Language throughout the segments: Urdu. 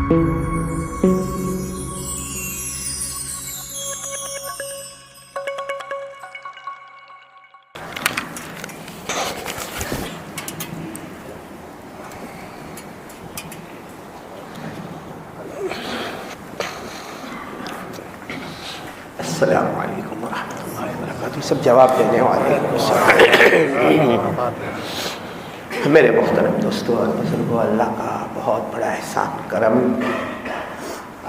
السلام علیکم ورحمۃ اللہ وبرکاتہ. سب جواب دینے والے. میرے محترم دوستو اور بزرگوں، اللہ کا بہت بڑا احسان کرم،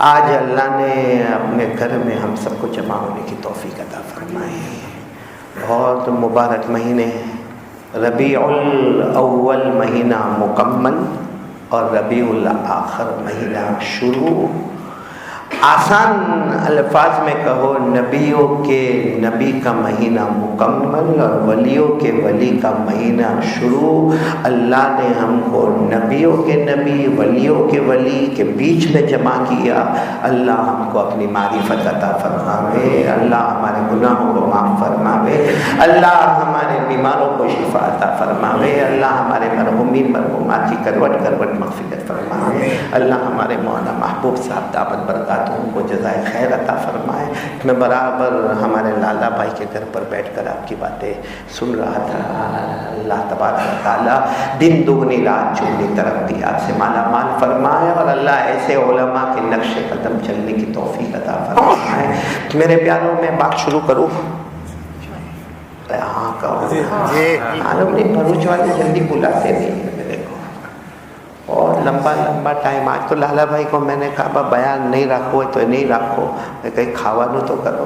آج اللہ نے اپنے گھر میں ہم سب کو جمع ہونے کی توفیق عطا فرمائی. بہت مبارک مہینے، ربیع الاول مہینہ مکمل اور ربیع الاخر مہینہ شروع. آسان الفاظ میں کہو، نبیوں کے نبی کا مہینہ مکمل اور ولیوں کے ولی کا مہینہ شروع. اللہ نے ہم کو نبیوں کے نبی، ولیوں کے ولی کے بیچ میں جمع کیا. اللہ ہم کو اپنی معرفت عطا فرماوے، اللہ ہمارے گناہوں کو معاف فرماوے، اللہ ہمارے بیماروں کو شفا عطا فرماوے، اللہ ہمارے مرحومین مرحومات کی کروٹ کروٹ مغفرت فرماوے، اللہ ہمارے مولانا محبوب صاحب دامت برکات ان کو جزائے خیر عطا فرمائے. میں برابر ہمارے لالا بھائی کے گھر پر بیٹھ کر آپ کی باتیں سن رہا تھا. اللہ تبارک و تعالیٰ دن دگنی رات چگنی ترقیات سے مالا مال فرمائے اور اللہ ایسے علماء کے نقش قدم چلنے کی توفیق عطا فرمائے. میرے پیاروں، میں بات شروع کروں؟ ہاں کہو. معلوم نہیں بھروچ والے جلدی بلاتے نہیں میرے کو، اور لمبا لمبا ٹائم. آج تو لالا بھائی کو میں نے کہا بیان نہیں رکھو تو نہیں رکھو، میں کہیں کھاوانو تو کرو.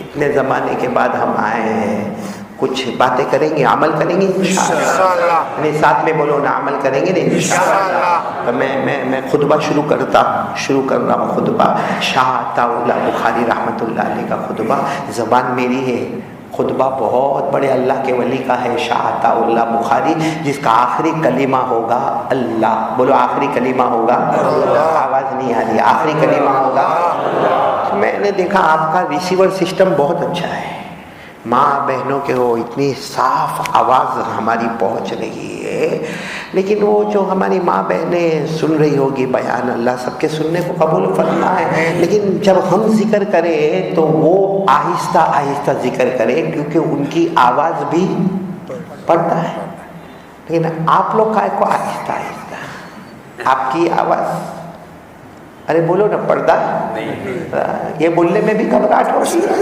اتنے زمانے کے بعد ہم آئے ہیں، کچھ باتیں کریں گے، عمل کریں گے انشاءاللہ. نہیں ساتھ میں بولو نا، عمل کریں گے نا انشاءاللہ. تو میں خطبہ شروع کر رہا ہوں. خطبہ شاہ عطا اللہ بخاری رحمۃ اللہ علیہ کا خطبہ. زبان میری ہے، خطبہ بہت بڑے اللہ کے ولی کا ہے، شاہ عطا اللہ بخاری، جس کا آخری کلمہ ہوگا اللہ. بولو آخری کلمہ ہوگا اللہ. آواز نہیں آ رہی. آخری کلمہ ہوگا اللہ. میں نے دیکھا آپ کا ریسیور سسٹم بہت اچھا ہے. ماں بہنوں کے وہ اتنی صاف آواز ہماری پہنچ رہی ہے، لیکن وہ جو ہماری ماں بہنیں سن رہی ہوگی بیان، اللہ سب کے سننے کو قبول فرمائے. لیکن جب ہم ذکر کریں تو وہ آہستہ آہستہ ذکر کریں، کیونکہ ان کی آواز بھی پڑتا ہے. لیکن آپ لوگ کا کو آہستہ آہستہ آپ کی آواز، ارے بولو نا، پردہ یہ بولنے میں بھی گھبراہٹ ہو رہی ہے.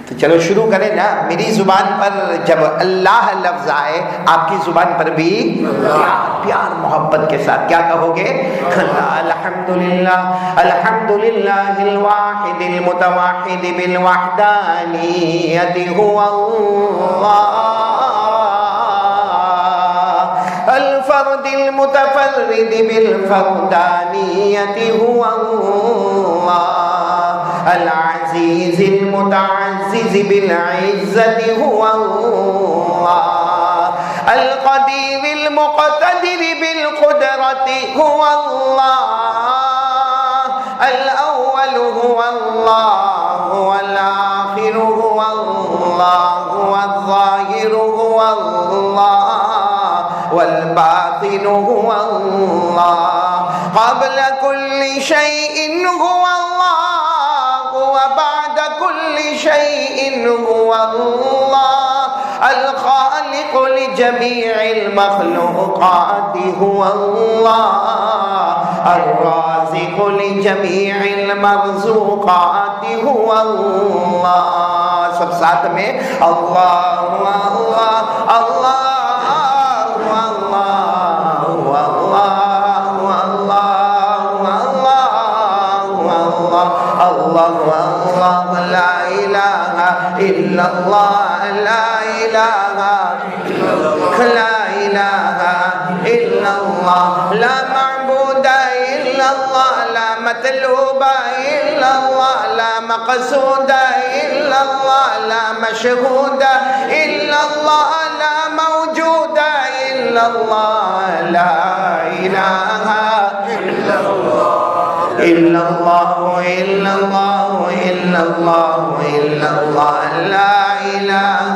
تو چلو شروع کریں نا. میری زبان پر جب اللہ لفظ آئے، آپ کی زبان پر بھی پیار محبت کے ساتھ کیا کہو گے؟ الحمدللہ الحمدللہ الواحد المتواحد بالوحدانیت هو اللہ، الفرد المتفرد بالفردانیت هو اللہ، العزیز المتعزز بالعزت هو اللہ، القدیر المقتدر بالقدرت هو اللہ، الاول هو اللہ، والآخر هو اللہ، والظاہر هو اللہ، والباطن هو اللہ، قبل كل شيء هو اللہ، وبعد كل شيء هو الله، الخالق لجميع المخلوقات هو الله، الرازق لجميع المرزوقات هو الله. سب ساتھ میں اللہ اللہ اللہ اللہ، لا الہ الا اللہ، لا الہ الا اللہ، لا معبود الا اللہ، لا مطلوب الا اللہ، لا مقصود الا اللہ، لا مشہود الا اللہ، لا موجود الا اللہ، لا الہ الا اللہ، الا اللہ الا اللہ الا اللہ الا اللہ، لا الہ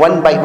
1 by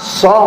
100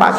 5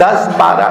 10-12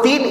3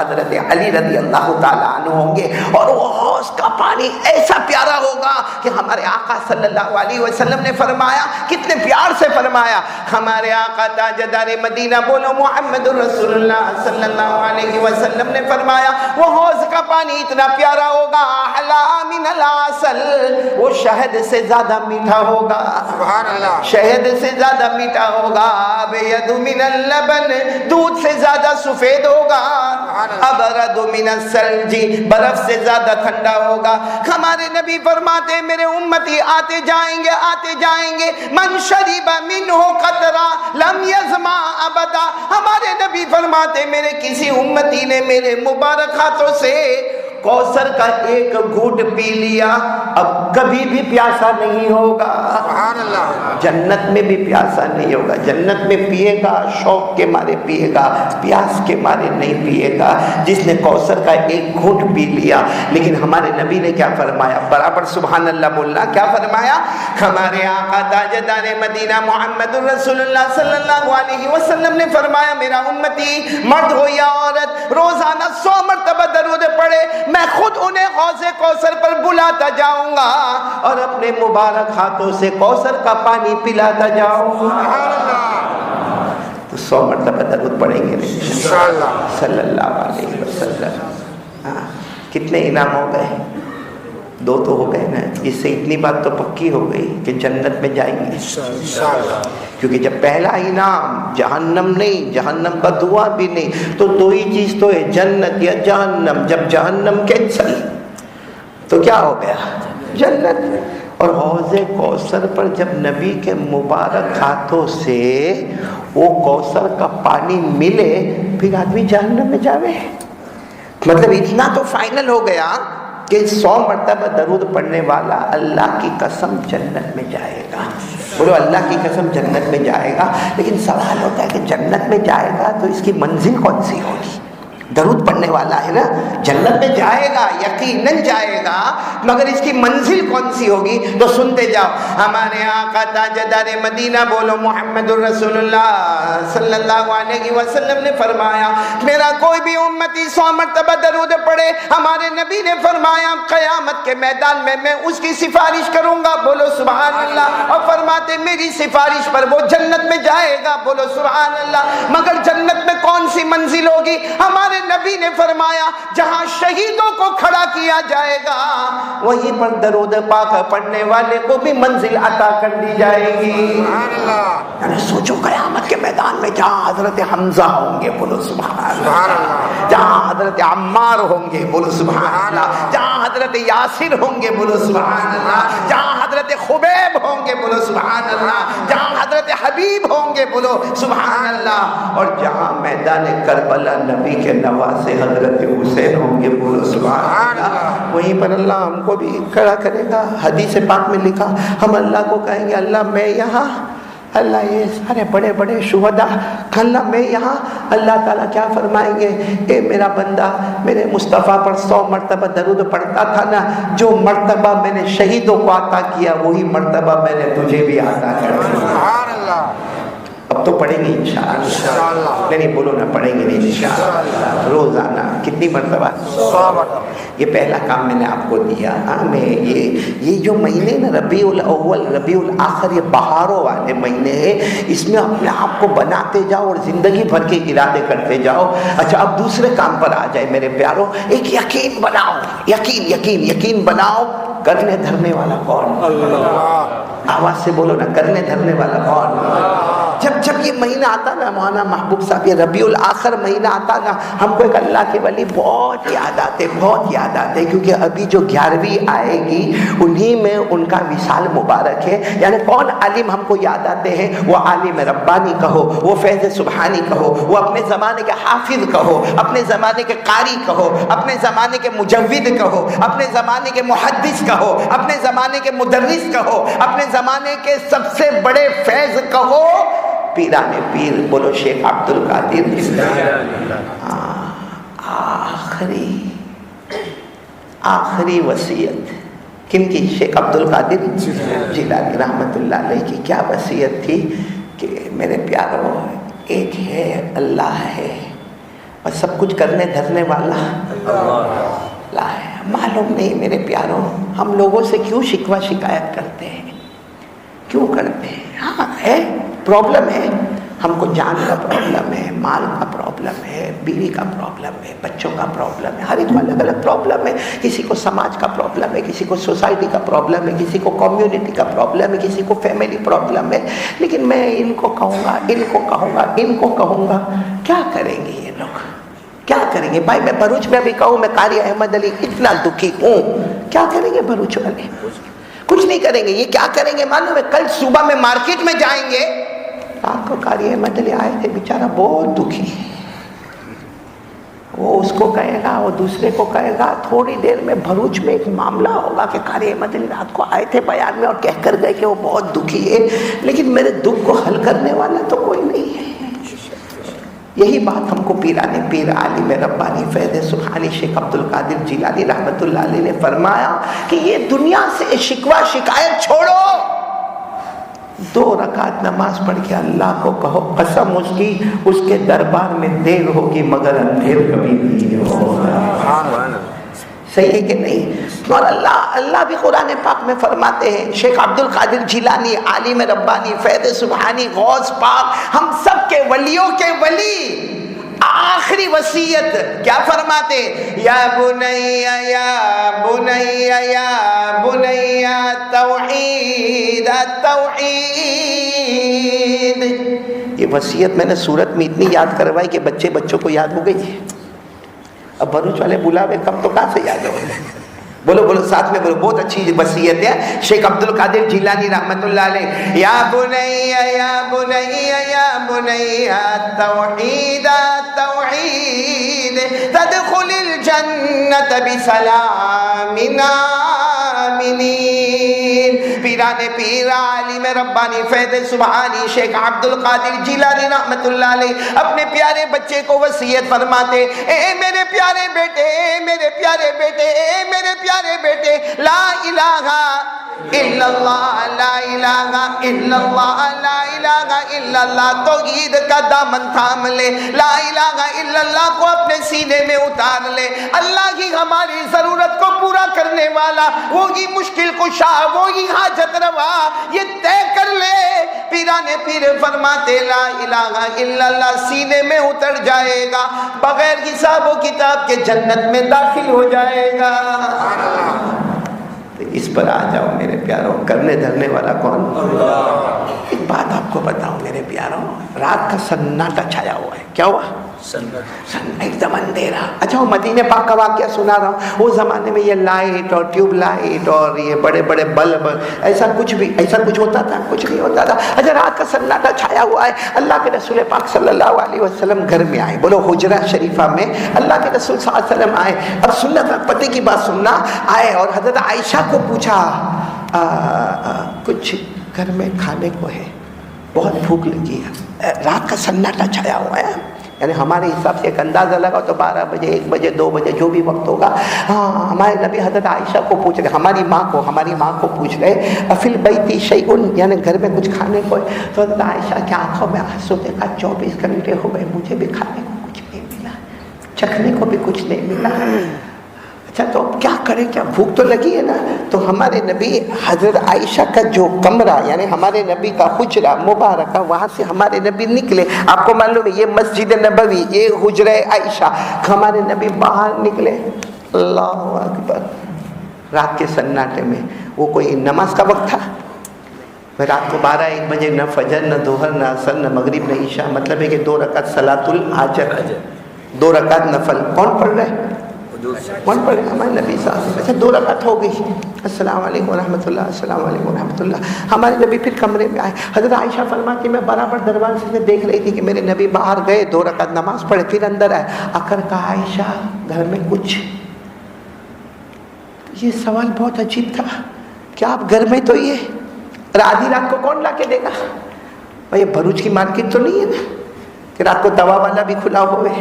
حضرت علی رضی اللہ تعالیٰ عنہ ہوں گے، اور وہ حوض کا پانی ایسا پیارا ہوگا کہ ہمارے آقا صلی اللہ علیہ وسلم نے فرمایا، کتنے پیار سے فرمایا، ہمارے آقا تاجدار مدینہ بولو محمد رسول اللہ صلی اللہ علیہ وسلم نے فرمایا وہ حوض کا پانی اتنا پیارا ہوگا، احلی من العسل، وہ شہد سے زیادہ میٹھا ہوگا، سبحان اللہ، شہد سے زیادہ میٹھا ہوگا، ابیض من اللبن، دودھ سے زیادہ سفید ہوگا، ابرد من الثلج، برف سے زیادہ ٹھنڈا ہوگا۔ ہمارے نبی فرماتے میرے امتی آتے جائیں گے من شرب منہ قطرہ لم یظمأ ابدا، ہمارے نبی فرماتے میرے کسی امتی نے میرے مبارک ہاتھوں سے کوثر کا ایک گھونٹ پی لیا اب کبھی بھی پیاسا نہیں ہوگا، سبحان اللہ، جنت میں بھی پیاسا نہیں ہوگا، جنت میں پیے گا شوق کے مارے پیے گا، پیاس کے مارے نہیں پیے گا، جس نے کوثر کا ایک گھونٹ پی لیا۔ لیکن ہمارے نبی نے کیا فرمایا، برابر سبحان اللہ بولنا، کیا فرمایا، ہمارے آقا تاجدار مدینہ محمد رسول اللہ صلی اللہ علیہ وسلم نے فرمایا میرا امتی مرد ہو یا عورت روزانہ 100 مرتبہ درود پڑھے، میں خود انہیں حوض کوثر پر بلاتا جاؤں گا اور اپنے مبارک ہاتھوں سے کوثر کا پانی پلاتا جاؤں گا۔ تو 100 مرتبہ درود پڑھیں گے انشاءاللہ صلی اللہ علیہ وسلم۔ کتنے انعام ہو گئے؟ 2 تو ہو گئے نا، اس سے اتنی بات تو پکی ہو گئی کہ جنت میں جائیں گے انشاءاللہ، کیونکہ جب پہلا انعام جہنم نہیں، جہنم کا دعا بھی نہیں، تو 2 ہی چیز تو ہے، جنت یا جہنم۔ جب جہنم کینسل تو کیا ہو گیا؟ جنت۔ اور حوض کوثر پر جب نبی کے مبارک ہاتھوں سے وہ کوثر کا پانی ملے پھر آدمی جہنم میں جاوے، مطلب اتنا تو فائنل ہو گیا کہ 100 مرتبہ درود پڑھنے والا اللہ کی قسم جنت میں جائے گا۔ بولو اللہ کی قسم جنت میں جائے گا۔ لیکن سوال ہوتا ہے کہ جنت میں جائے گا تو اس کی منزل کون سی ہوگی؟ درود پڑھنے والا ہے نا، جنت میں جائے گا، یقیناً جائے گا، مگر اس کی منزل کون سی ہوگی؟ تو سنتے جاؤ، ہمارے آقا تاجدار مدینہ بولو محمد الرسول اللہ صلی اللہ علیہ وسلم نے فرمایا میرا کوئی بھی امتی 100 مرتبہ درود پڑھے، ہمارے نبی نے فرمایا قیامت کے میدان میں اس کی سفارش کروں گا، بولو سبحان اللہ، اور فرماتے میری سفارش پر وہ جنت میں جائے گا، بولو سبحان اللہ۔ مگر جنت میں کون سی منزل ہوگی؟ ہمارے نبی نے فرمایا جہاں شہیدوں کو کھڑا کیا جائے گا وہیں پر درود پاک پڑھنے والے کو بھی منزل عطا کر دی جائے گی۔ یعنی سوچو قیامت کے میدان میں جہاں حضرت حمزہ ہوں گے، بولو سبحان اللہ، جہاں حضرت عمار ہوں گے، بولو سبحان اللہ، جہاں حضرت یاسر ہوں گے، بولو سبحان اللہ، جہاں حضرت خبیب ہوں گے، بولو سبحان اللہ، جہاں حضرت حبیب ہوں گے، بولو سبحان اللہ، اور جہاں میدان کربلا نبی کے نواسے حضرت حسین ہوں گے، بولو سبحان اللہ، وہیں پر اللہ ہم کو بھی کھڑا کرے گا۔ حدیث پاک میں لکھا ہم اللہ کو کہیں گے اللہ میں یہاں، اللہ یہ سارے بڑے بڑے شہداء، اللہ میں یہاں، اللہ تعالیٰ کیا فرمائیں گے، اے میرا بندہ میرے مصطفیٰ پر 100 مرتبہ درود پڑھتا تھا نا، جو مرتبہ میں نے شہیدوں کو عطا کیا وہی مرتبہ میں نے تجھے بھی عطا کر دیا۔ اب تو پڑھیں گے انشاءاللہ، نہیں بولو نا، پڑھیں گے نہیں انشاءاللہ، روزانہ کتنی مرتبہ؟ 100 مرتبہ۔ یہ پہلا کام میں نے آپ کو دیا۔ میں یہ جو مہینے نا ربیع الاول ربیع الاخر، یہ بہاروں والے مہینے ہیں، اس میں اپنے آپ کو بناتے جاؤ اور زندگی بھر کے ارادے کرتے جاؤ۔ اچھا اب دوسرے کام پر آ جائے میرے پیاروں، ایک یقین بناؤ، یقین بناؤ، کرنے دھرنے والا کون؟ اللہ۔ آواز سے بولو نا، کرنے دھرنے والا کون؟ جب یہ مہینہ آتا نا مولانا محبوب صاحب، یہ ربیع الاخر مہینہ آتا نا، ہم کو ایک اللہ کے ولی بہت یاد آتے، کیونکہ ابھی جو 11ویں آئے گی انہی میں ان کا وصال مبارک ہے۔ یعنی کون عالم ہم کو یاد آتے ہیں؟ وہ عالم ربانی کہو، وہ فیض سبحانی کہو، وہ اپنے زمانے کے حافظ کہو، اپنے زمانے کے قاری کہو، اپنے زمانے کے مجود کہو، اپنے زمانے کے محدث کہو، اپنے زمانے کے مدرس کہو، اپنے زمانے کے سب سے بڑے فیض کہو، پیران پیر، بولو شیخ عبد القادر آخری وصیت کن کی؟ شیخ عبد القادر جیلانی رحمت اللہ علیہ کی کیا وصیت تھی کہ میرے پیاروں، ایک ہے اللہ ہے، اور سب کچھ کرنے دھرنے والا اللہ ہے. معلوم نہیں میرے پیاروں ہم لوگوں سے کیوں شکوہ شکایت کرتے ہیں, کیوں کرتے ہیں؟ ہاں ہے پرابلم ہے, ہم کو جان کا پرابلم ہے, مال کا پرابلم ہے, بیوی کا پرابلم ہے, بچوں کا پرابلم ہے, ہر ایک کو الگ الگ پرابلم ہے. کسی کو سماج کا پرابلم ہے, کسی کو سوسائٹی کا پرابلم ہے, کسی کو کمیونٹی کا پرابلم ہے, کسی کو فیملی پرابلم ہے. لیکن میں ان کو کہوں گا, ان کو کہوں گا, ان کو کہوں گا, کیا کریں گے یہ لوگ؟ کیا کریں گے بھائی؟ میں بھروچ میں بھی کہوں, میں قاری احمد علی اتنا دکھی ہوں, کیا کریں گے بھروچ والے؟ کچھ نہیں کریں گے. یہ کیا کریں گے معلوم ہے؟ کل صبح میں مارکیٹ میں جائیں گے, رات کو قاری احمد علی آئے تھے, بیچارہ بہت دکھی, وہ اس کو کہے گا, وہ دوسرے کو کہے گا. تھوڑی دیر میں بھروچ میں ایک معاملہ ہوگا کہ قاری احمد علی رات کو آئے تھے بیان میں اور کہہ کر گئے کہ وہ بہت دکھی ہے, لیکن میرے دکھ کو حل کرنے والا تو کوئی نہیں ہے. یہی بات ہم کو پیرانے پیر عالم ربانی فیض سبحانی شیخ عبد القادر جیلانی رحمۃ اللہ علیہ نے فرمایا کہ یہ دنیا سے شکوہ شکایت چھوڑو, 2 رکعت نماز پڑھ کے اللہ کو کہو, قسم اس کی اس کے دربار میں دیر ہوگی مگر اندھیر کبھی نہیں ہوگا. صحیح ہے کہ نہیں؟ اور اللہ بھی قرآن پاک میں فرماتے ہیں, شیخ عبد القادر جیلانی عالم ربانی فیض سبحانی غوث پاک ہم سب کے ولیوں کے ولی, آخری وصیت کیا فرماتے؟ یا بنی یا بنی یا بنی توحید توحید. یہ وصیت میں نے سورت میں اتنی یاد کروائی کہ بچوں کو یاد ہو گئی. اب بھروچ والے بلاوے کم تو کہاں سے یاد ہو گئے؟ بولو بولو ساتھ میں بولو, بہت اچھی وصیت ہے شیخ عبد القادر جیلانی رحمۃ اللہ علیہ. یا بنی یا بنی یا بنی توحید توحید تدخل الجنت بسلام آمنین. پیرانے پیر عالم ربانی فیض سبحانی شیخ عبد القادر جیلانی رحمۃ اللہ علیہ اپنے پیارے بچے کو وصیت فرماتے, اے میرے پیارے بیٹے, اے میرے پیارے بیٹے, اے میرے پیارے بیٹے, لا الہ الا اللہ, لا الہ الا اللہ, لا الہ الا اللہ. توحید کا دامن تھام لے, لا الہ الا اللہ کو اپنے سینے میں اتار لے. اللہ ہی ہماری ضرورت کو پورا کرنے والا, وہی مشکل کشا, وہی حاجت روا, یہ طے کر لے. پیرانے پیر فرماتے لا الہ الا اللہ سینے میں اتر جائے گا, بغیر حساب و کتاب کے جنت میں داخل ہو جائے گا. اس پر آ جاؤ میرے پیاروں, کرنے دھرنے والا کون؟ اللہ. ایک بات آپ کو بتاؤں میرے پیاروں, رات کا سناٹا چھایا ہوا ہے. کیا ہوا؟ ایک دم اندھیرا. اچھا وہ مدینہ پاک کا واقعہ سنا رہا ہوں. وہ زمانے میں یہ لائٹ اور ٹیوب لائٹ اور یہ بڑے بڑے بلب ایسا کچھ ہوتا تھا؟ کچھ نہیں ہوتا تھا. اچھا رات کا سناٹا چھایا ہوا ہے. اللہ کے رسول پاک صلی اللہ علیہ وسلم گھر میں آئے. بولو حجرہ شریفہ میں اللہ کے رسول صلی اللہ علیہ وسلم آئے. اب سنت پتے کی بات سننا آئے اور حضرت عائشہ کو پوچھا کچھ گھر میں کھانے کو ہے, بہت بھوک لگی ہے. رات کا سناٹا چھایا ہوا ہے, یعنی ہمارے حساب سے ایک اندازہ لگا تو 12 بجے 1 بجے 2 بجے جو بھی وقت ہوگا. ہاں ہمارے نبی حضرت عائشہ کو پوچھ رہے, ہماری ماں کو پوچھ رہے افل بیتی شیئن, یعنی گھر میں کچھ کھانے کو ہے. تو حضرت عائشہ کی آنکھوں میں آنسو دیکھا, 24 گھنٹے ہو گئے مجھے بھی کھانے کو کچھ نہیں ملا, چکھنے کو بھی کچھ نہیں ملا. اچھا تو اب کیا کریں, کیا بھوک تو لگی ہے نا. تو ہمارے نبی حضرت عائشہ کا جو کمرہ یعنی ہمارے نبی کا حجرہ مبارکہ, وہاں سے ہمارے نبی نکلے. آپ کو معلوم ہے یہ مسجد نبوی, یہ حجرہ عائشہ, ہمارے نبی باہر نکلے. اللہ اکبر. رات کے سناٹے میں, وہ کوئی نماز کا وقت تھا؟ رات کو 12-1 بجے نہ فجر نہ ظہر نہ عصر نہ مغرب نہ عشاء, مطلب ہے کہ 2 رکعت صلاۃ الحاجت, 2 رکعت نفل. کون پڑھ رہے؟ کون پڑھے؟ ہمارے نبی صلی اللہ علیہ وسلم. اچھا 2 رکعت ہو گئی, السلام علیکم ورحمۃ اللہ, السلام علیکم ورحمۃ اللہ. ہمارے نبی پھر کمرے میں آئے. حضرت عائشہ فرماتی میں برابر دروازے سے دیکھ رہی تھی کہ میرے نبی باہر گئے, 2 رکعت نماز پڑھے, پھر اندر آئے. آخر کہا عائشہ گھر میں کچھ؟ یہ سوال بہت عجیب تھا. کیا آپ گھر میں تو یہ آدھی رات کو کون لا کے دے گا؟ بھائی بھروچ کی مارکیٹ تو نہیں ہے نا کہ رات کو دوا والا بھی کھلا ہوئے,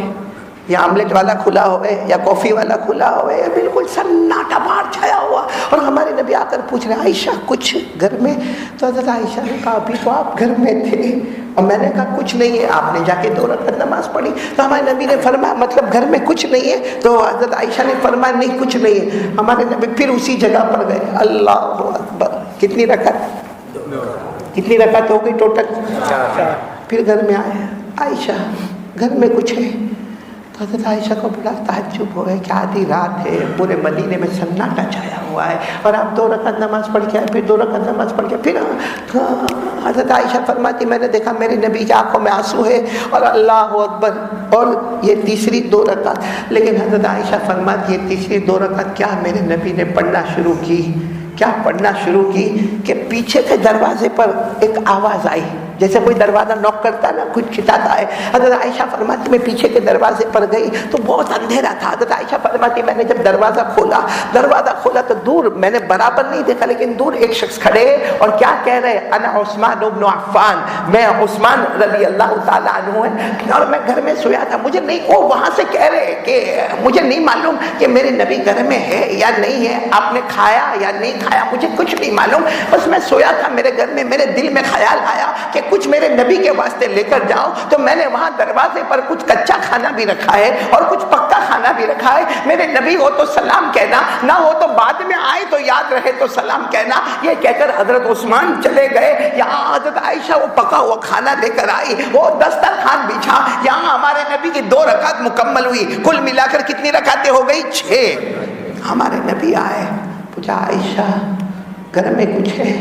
یا آملیٹ والا کھلا ہوئے یا کافی والا کھلا ہوئے، بالکل سناٹا باہر چھایا ہوا، اور ہمارے نبی آ کر پوچھ رہے ہیں عائشہ کچھ گھر میں؟ تو حضرت عائشہ نے کہا ابھی تو آپ گھر میں تھے، اور میں نے کہا کچھ نہیں ہے، آپ نے جا کے 2 رکعت نماز پڑھی۔ تو ہمارے نبی نے فرمایا مطلب گھر میں کچھ نہیں ہے؟ تو حضرت عائشہ نے فرمایا نہیں کچھ نہیں ہے۔ ہمارے نبی پھر اسی جگہ پر گئے، اللہ اکبر، کتنی رکعت؟ کتنی رکعت ہو گئی ٹوٹل؟ 4۔ پھر گھر میں آئے، عائشہ گھر میں کچھ ہے؟ تو حضرت عائشہ کو بڑا تعجب ہو گیا کہ آدھی رات ہے، پورے مدینے میں سناٹا چھایا ہوا ہے، اور آپ 2 رکعت نماز پڑھ کے آئے، پھر 2 رکعت نماز پڑھ کے پھر حضرت عائشہ فرماتی میں نے دیکھا میرے نبی کی آنکھوں میں آنسو ہے، اور اللہ اکبر، اور یہ تیسری 2 رکعت۔ لیکن حضرت عائشہ فرماتی یہ تیسری 2 رکعت کیا میرے نبی نے پڑھنا شروع کی، کیا پڑھنا شروع کی کہ پیچھے کے دروازے پر ایک آواز آئی، جیسے کوئی دروازہ نوک کرتا ہے نا، کچھ کھٹاتا ہے۔ حضرت عائشہ فرماتی میں پیچھے کے دروازے پر گئی تو بہت اندھیرا تھا۔ حضرت عائشہ فرماتی میں نے جب دروازہ کھولا تو دور میں نے برابر نہیں دیکھا، لیکن دور ایک شخص کھڑے اور کیا کہہ رہے، انا عثمان ابن عفان، میں عثمان رضی اللہ تعالیٰ عنہ ہے، اور میں گھر میں سویا تھا، مجھے نہیں، وہ وہاں سے کہہ رہے کہ مجھے نہیں معلوم کہ میرے نبی گھر میں ہے یا نہیں ہے، آپ نے کھایا یا نہیں کھایا، مجھے کچھ نہیں معلوم، بس میں سویا تھا، میرے گھر میں میرے دل میں خیال آیا کہ کچھ میرے نبی کے واسطے لے کر جاؤ، تو میں نے وہاں دروازے پر کچھ کچا کھانا بھی رکھا ہے اور کچھ پکا کھانا بھی رکھا ہے، میرے نبی ہو تو سلام کہنا، نہ ہو تو بعد میں آئے تو یاد رہے تو سلام کہنا۔ یہ کہہ کر حضرت عثمان چلے گئے، یہاں حضرت عائشہ وہ پکا ہوا کھانا لے کر آئی، وہ دسترخوان بچھا، یہاں ہمارے نبی کی 2 رکعت مکمل ہوئی، کل ملا کر کتنی رکعتیں ہو گئی؟ 6۔ ہمارے نبی آئے، پوچھا عائشہ گھر میں کچھ ہے؟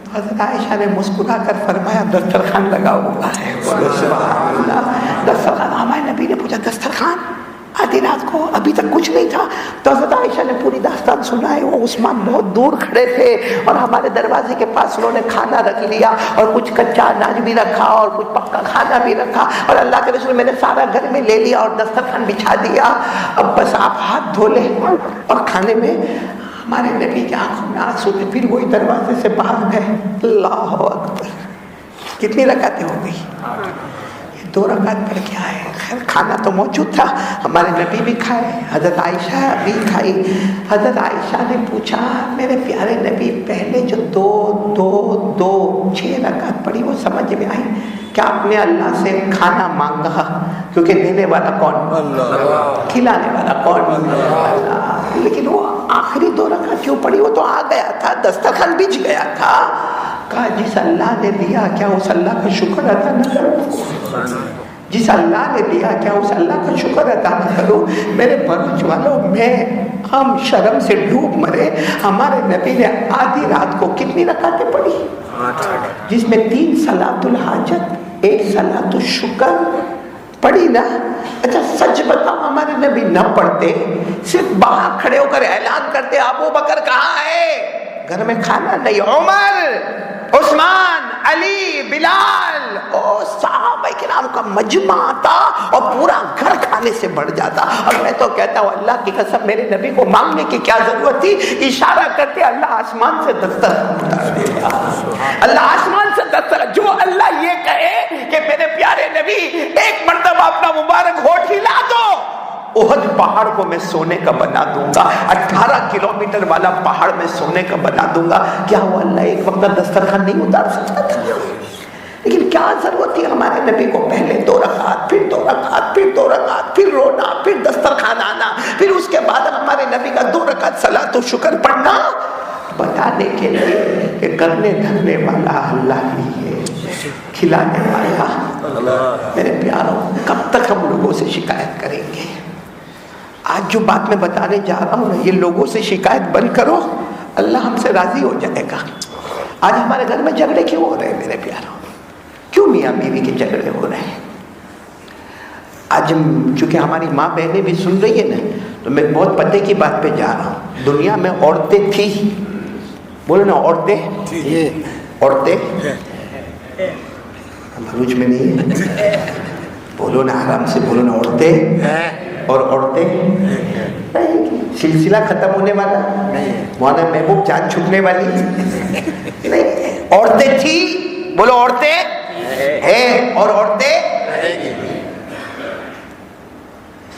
تو حضرت عائشہ نے مسکرا کر فرمایا دسترخوان لگا ہوا ہے۔ سبحان اللہ، دسترخوان۔ ہمارے نبی نے پوچھا دسترخوان آدھی رات کو ابھی تک کچھ نہیں تھا؟ تو حضرت عائشہ نے پوری داستان سنائی، وہ عثمان بہت دور کھڑے تھے اور ہمارے دروازے کے پاس انہوں نے کھانا رکھ لیا، اور کچھ کچا اناج بھی رکھا اور کچھ پکا کھانا بھی رکھا، اور اللہ کے رسول میں نے سارا گھر میں لے لیا اور دسترخوان بچھا دیا، اب بس آپ ہاتھ دھو لیں اور کھانے میں۔ ہمارے نبی کی آنکھوں میں آنسو تھے، پھر وہی دروازے سے باہر گئے۔ اللہ اکبر، کتنی رکعتیں ہو گئی؟ 2 رکعت پڑھ کے آئے۔ خیر کھانا تو موجود تھا، ہمارے نبی بھی کھائے، حضرت عائشہ بھی کھائی۔ حضرت عائشہ نے پوچھا میرے پیارے نبی پہلے جو 6 رکعت پڑھی وہ سمجھ میں آئی؟ کیا آپ نے اللہ سے کھانا مانگا؟ کیونکہ دینے والا کون؟ اللہ۔ کھلانے والا کون؟ اللہ۔ لیکن وہ آخری 2 رکعت کیوں پڑھی؟ وہ تو آ گیا تھا، دسترخوان بچ گیا تھا۔ کہا جس اللہ نے دیا کیا اس اللہ کا شکر ادا نہ کروں؟ جس اللہ نے دیا کیا اس اللہ کا شکر ادا نہ کروں؟ میرے بروچ والوں، ہم شرم سے ڈوب مرے، ہمارے نبی نے آدھی رات کو کتنی رکعتیں پڑھی؟ جس میں 3 صلاۃ الحاجت، 1 صلاۃ الشکر پڑھی نا۔ اچھا سچ بتاؤ ہمارے نبی نہ پڑھتے، صرف باہر کھڑے ہو کر اعلان کرتے ابو بکر کہاں ہے؟ گھر میں کھانا نہیں، عمر، عثمان، علی، بلال، اور صحابہ کرام کا مجمع آتا اور پورا گھر کھانے سے بڑھ جاتا۔ اور میں تو کہتا ہوں اللہ کی قسم میرے نبی کو مانگنے کی کیا ضرورت تھی؟ اشارہ کرتے اللہ آسمان سے دسترخوان اتار دے گا، اللہ آسمان سے دسترخوان۔ جو اللہ یہ کہے کہ میرے پیارے نبی ایک مرتبہ اپنا مبارک ہونٹ ہلا دو، احد پہاڑ کو میں سونے کا بنا دوں گا، 18 کلومیٹر والا پہاڑ میں سونے کا بنا دوں گا۔ کیا وہ اللہ ایک وقت دسترخوان نہیں اتار سکتا تھا؟ لیکن کیا ضرورت تھی ہمارے نبی کو پہلے 2 رکعت، پھر 2 رکعت، پھر 2 رکعت، پھر رونا، پھر دسترخوان آنا، پھر اس کے بعد ہمارے نبی کا 2 رکعت صلاۃ و شکر پڑھنا، بتانے کے لیے کہ کرنے دھرنے والا اللہ ہی ہے، کھلانے والا اللہ۔ میرے پیاروں، کب تک ہم لوگوں سے شکایت کریں گے؟ آج جو بات میں بتانے جا رہا ہوں نا، یہ لوگوں سے شکایت بند کرو، اللہ ہم سے راضی ہو جائے گا۔ آج ہمارے گھر میں جھگڑے کیوں ہو رہے ہیں میرے پیاروں؟ کیوں میاں بیوی کے جھگڑے ہو رہے ہیں؟ آج چونکہ ہماری ماں بہنیں بھی سن رہی ہیں نا، تو میں بہت پتے کی بات پہ جا رہا ہوں۔ دنیا میں عورتیں تھی، بولو نا عورتیں، عورتیں بھروچ میں نہیں ہے، بولو نا آرام سے بولو نا، عورتیں اور عورتیں، سلسلہ ختم ہونے والا مولانا محبوب جان چھپنے والی نہیں، عورتیں تھی، بولو عورتیں ہیں اور عورتیں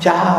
4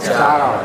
4।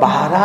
12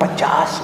50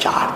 4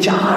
4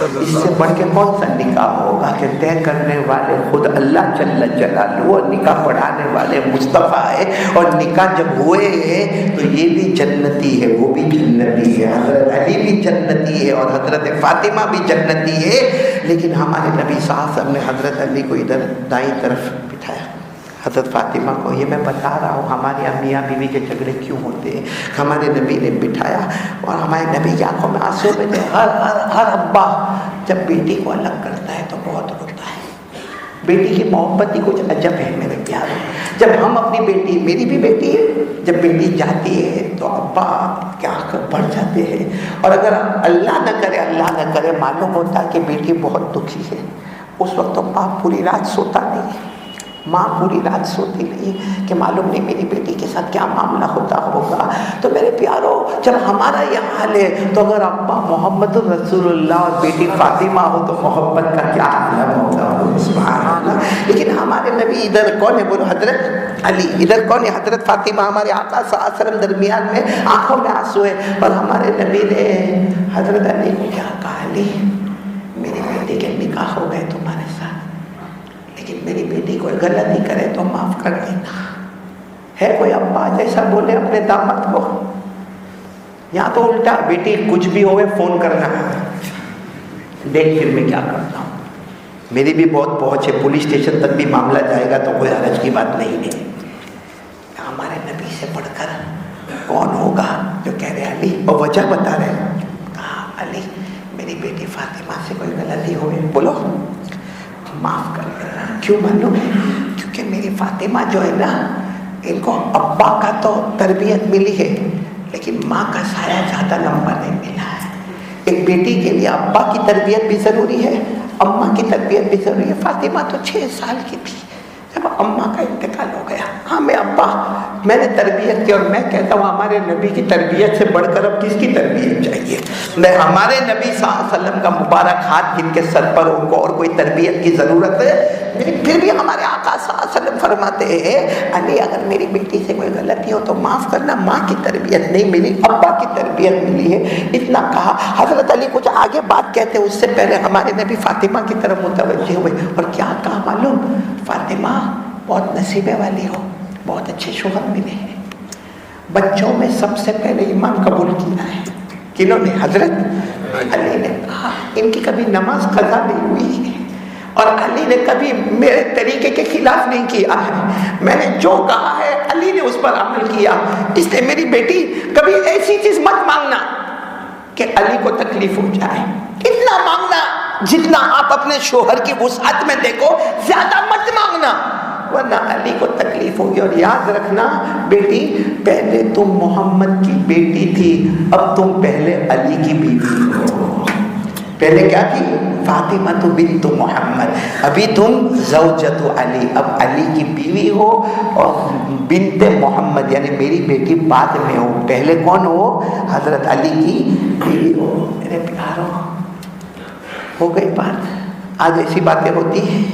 اس سے بڑھ کے کون سا نکاح ہوگا کہ طے کرنے والے خود اللہ جل جلالہ اور نکاح پڑھانے والے مصطفیٰ ہے، اور نکاح جب ہوئے تو یہ بھی جنتی ہے، وہ بھی جنتی ہے، حضرت علی بھی جنتی ہے اور حضرت فاطمہ بھی جنتی ہے، لیکن ہمارے نبی صلی اللہ علیہ وسلم نے حضرت علی کو ادھر دائیں طرف بٹھایا، حضرت فاطمہ کو. یہ میں بتا رہا ہوں ہمارے میاں بیوی کے جھگڑے کیوں ہوتے ہیں. ہمارے نبی نے بٹھایا اور ہمارے نبی کی آنکھوں میں آنسو میں تھے. ہر ابا جب بیٹی کو الگ کرتا ہے تو بہت روتا ہے. بیٹی کی محبت ہی کچھ عجب ہے میرے پیارے. جب ہم اپنی بیٹی، میری بھی بیٹی ہے، جب بیٹی جاتی ہے تو ابا کیا بڑھ جاتے ہیں. اور اگر اللہ نہ کرے معلوم ہوتا ہے کہ بیٹی بہت دکھی ہے، اس وقت تو باپ پوری رات سوتا نہیں ہے، ماں پوری رات سوتی نہیں کہ معلوم نہیں میری بیٹی کے ساتھ کیا معاملہ ہوتا ہوگا. تو میرے پیارو جب ہمارا یہ حال ہے تو اگر ابا محمد رسول اللہ اور بیٹی فاطمہ ہو تو محبت کا کیا عالم ہوگا. سبحان اللہ. لیکن ہمارے نبی ادھر کون ہے؟ بولو حضرت علی. ادھر کون ہے؟ حضرت فاطمہ. ہمارے آقا صلی اللہ علیہ وسلم درمیان میں آنکھوں میں آنسو ہے. اور ہمارے نبی نے حضرت علی کو کیا کہا؟ علی میری بیٹی کے نکاح ہو گئے تمہارے ساتھ، لیکن میری بیٹی کوئی غلطی کرے تو معاف کر دینا. ہے کوئی ابا جیسا بولے اپنے داماد کو؟ یہاں تو الٹا، بیٹی کچھ بھی ہوئے فون کرنا، دیکھ پھر میں کیا کرتا ہوں. میری بھی بہت پہنچ ہے، پولیس اسٹیشن تک بھی معاملہ جائے گا تو کوئی حرج کی بات نہیں ہے. ہمارے نبی سے پڑھ کر کون ہوگا جو کہہ رہے علی، اور وجہ بتا رہے ہیں. کہا علی میری بیٹی فاطمہ سے کوئی غلطی ہوئے بولو معاف کر دینا. کیوں معلوم ہے؟ کیونکہ میری فاطمہ جو ہے نا، ان کو ابا کا تو تربیت ملی ہے لیکن ماں کا سایہ زیادہ لمبا نہیں ملا ہے. ایک بیٹی کے لیے ابا کی تربیت بھی ضروری ہے، اماں کی تربیت بھی ضروری ہے. فاطمہ تو 6 سال کی تھی جب اماں کا انتقال ہو گیا. ہاں میں ابا میں نے تربیت کی، اور میں کہتا ہوں ہمارے نبی کی تربیت سے بڑھ کر اب کس کی تربیت چاہیے؟ میں ہمارے نبی صلی اللہ علیہ وسلم کا مبارک ہاتھ جن کے سر پر ان کو اور کوئی تربیت کی ضرورت ہے. پھر بھی ہمارے آقا صلی اللہ علیہ وسلم فرماتے ہیں علی اگر میری بیٹی سے کوئی غلطی ہو تو معاف کرنا. ماں کی تربیت نہیں ملی، ابا کی تربیت ملی ہے. اتنا کہا. حضرت علی کچھ آگے بات کہتے اس سے پہلے ہمارے نبی فاطمہ کی طرف متوجہ ہوئے اور کیا کہا معلوم؟ فاطمہ بہت نصیبے والی ہو، بہت اچھے شوہر ملے ہیں. بچوں میں سب سے پہلے ایمان قبول کیا ہے کنہوں نے؟ حضرت علی نے. کہا ان کی کبھی نماز قضا نہیں ہوئی ہے اور علی نے کبھی میرے طریقے کے خلاف نہیں کیا ہے. میں نے جو کہا ہے علی نے اس پر عمل کیا. اس لیے میری بیٹی کبھی ایسی چیز مت مانگنا کہ علی کو تکلیف ہو جائے. اتنا مانگنا جتنا آپ اپنے شوہر کی وسعت میں دیکھو، زیادہ مت مانگنا ورنہ علی کو تکلیف ہوگی. اور یاد رکھنا بیٹی، پہلے تم محمد کی بیٹی تھی، اب تم پہلے علی کی بیوی ہو. پہلے کیا تھی؟ فاطمہ تو بنت محمد، ابھی تم زوجۃ علی، اب علی کی بیوی ہو. اور بنت محمد یعنی میری بیٹی بعد میں ہو، پہلے کون ہو؟ حضرت علی کی بیوی ہو. میرے پیاروں ہو گئی بات. آج ایسی باتیں ہوتی ہیں.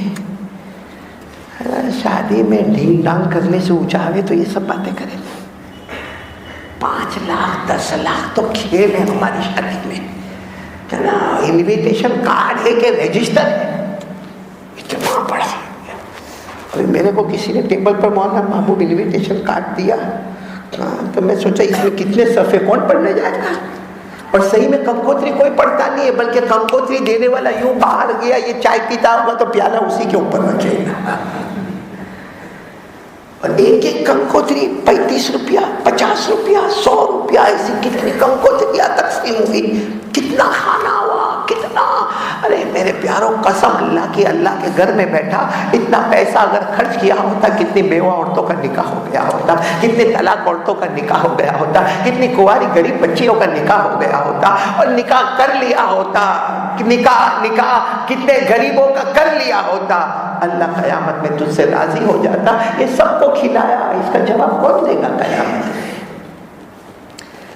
شادی میں ڈھینگ ڈانگ کرنے سے اونچاوے تو یہ سب باتیں کریں. 5 لاکھ 10 لاکھ تو کھیل ہے ہماری شادی میں. انویٹیشن کارڈ ہے کہ رجسٹر ہے، اتنا بڑا. ابھی میرے کو کسی نے ٹیبل پر مولانا محبوب انویٹیشن کارڈ دیا تو میں سوچا اس میں کتنے صفحے کون پڑھنے جائے گا. اور صحیح میں کنکوتری کوئی پڑھتا نہیں ہے، بلکہ کنکوتری دینے والا یوں باہر گیا، یہ چائے پیتا ہوگا تو پیالہ اسی کے اوپر رکھے گا. اور ایک ایک کنکوتری 35 روپیہ 50 روپیہ 100 روپیہ، ایسی کتنی کنکوتریاں تقسیم ہوئی، کتنا کھانا ہوا، کتنا. ارے میرے پیاروں قسم اللہ کی، اللہ کے گھر میں بیٹھا اتنا پیسہ اگر خرچ کیا ہوتا کتنی بیوہ عورتوں کا نکاح ہو گیا ہوتا، کتنی طلاق عورتوں کا نکاح ہو گیا ہوتا، کتنی کنواری غریب بچیوں کا نکاح ہو گیا ہوتا. اور نکاح کر لیا ہوتا، نکاح کتنے غریبوں کا کر لیا ہوتا. اللہ قیامت میں تجھ سے راضی ہو جاتا. یہ سب کو کھلایا، اس کا جواب کون دے گا قیامت میں؟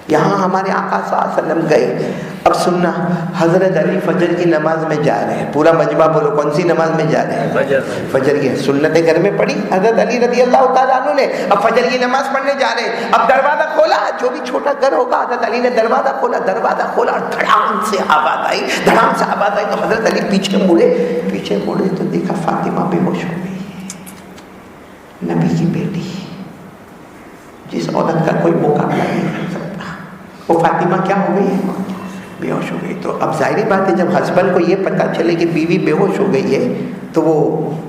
یہاں ہمارے آقا صلی اللہ علیہ وسلم گئے. اب سننا, حضرت علی فجر کی نماز میں جا رہے ہیں. پورا مجمع بولو کون سی نماز میں جا رہے ہیں؟ فجر کی. سنتیں گھر میں پڑھی حضرت علی رضی اللہ تعالیٰ عنہ نے, اب فجر کی نماز پڑھنے جا رہے ہیں. اب دروازہ کھولا, جو بھی چھوٹا گھر ہوگا حضرت علی نے دروازہ کھولا اور دھڑام سے آواز آئی. تو حضرت علی پیچھے مڑے تو دیکھا فاطمہ بے ہوش ہو گئی, نبی کی بیٹی, جس عورت کا کوئی مقابلہ نہیں کر سکتا, وہ فاطمہ کیا ہو گئی ہے؟ بے ہوش ہو گئی. تو اب ظاہری بات ہے جب ہسبینڈ کو یہ پتہ چلے کہ بیوی بے ہوش ہو گئی ہے تو وہ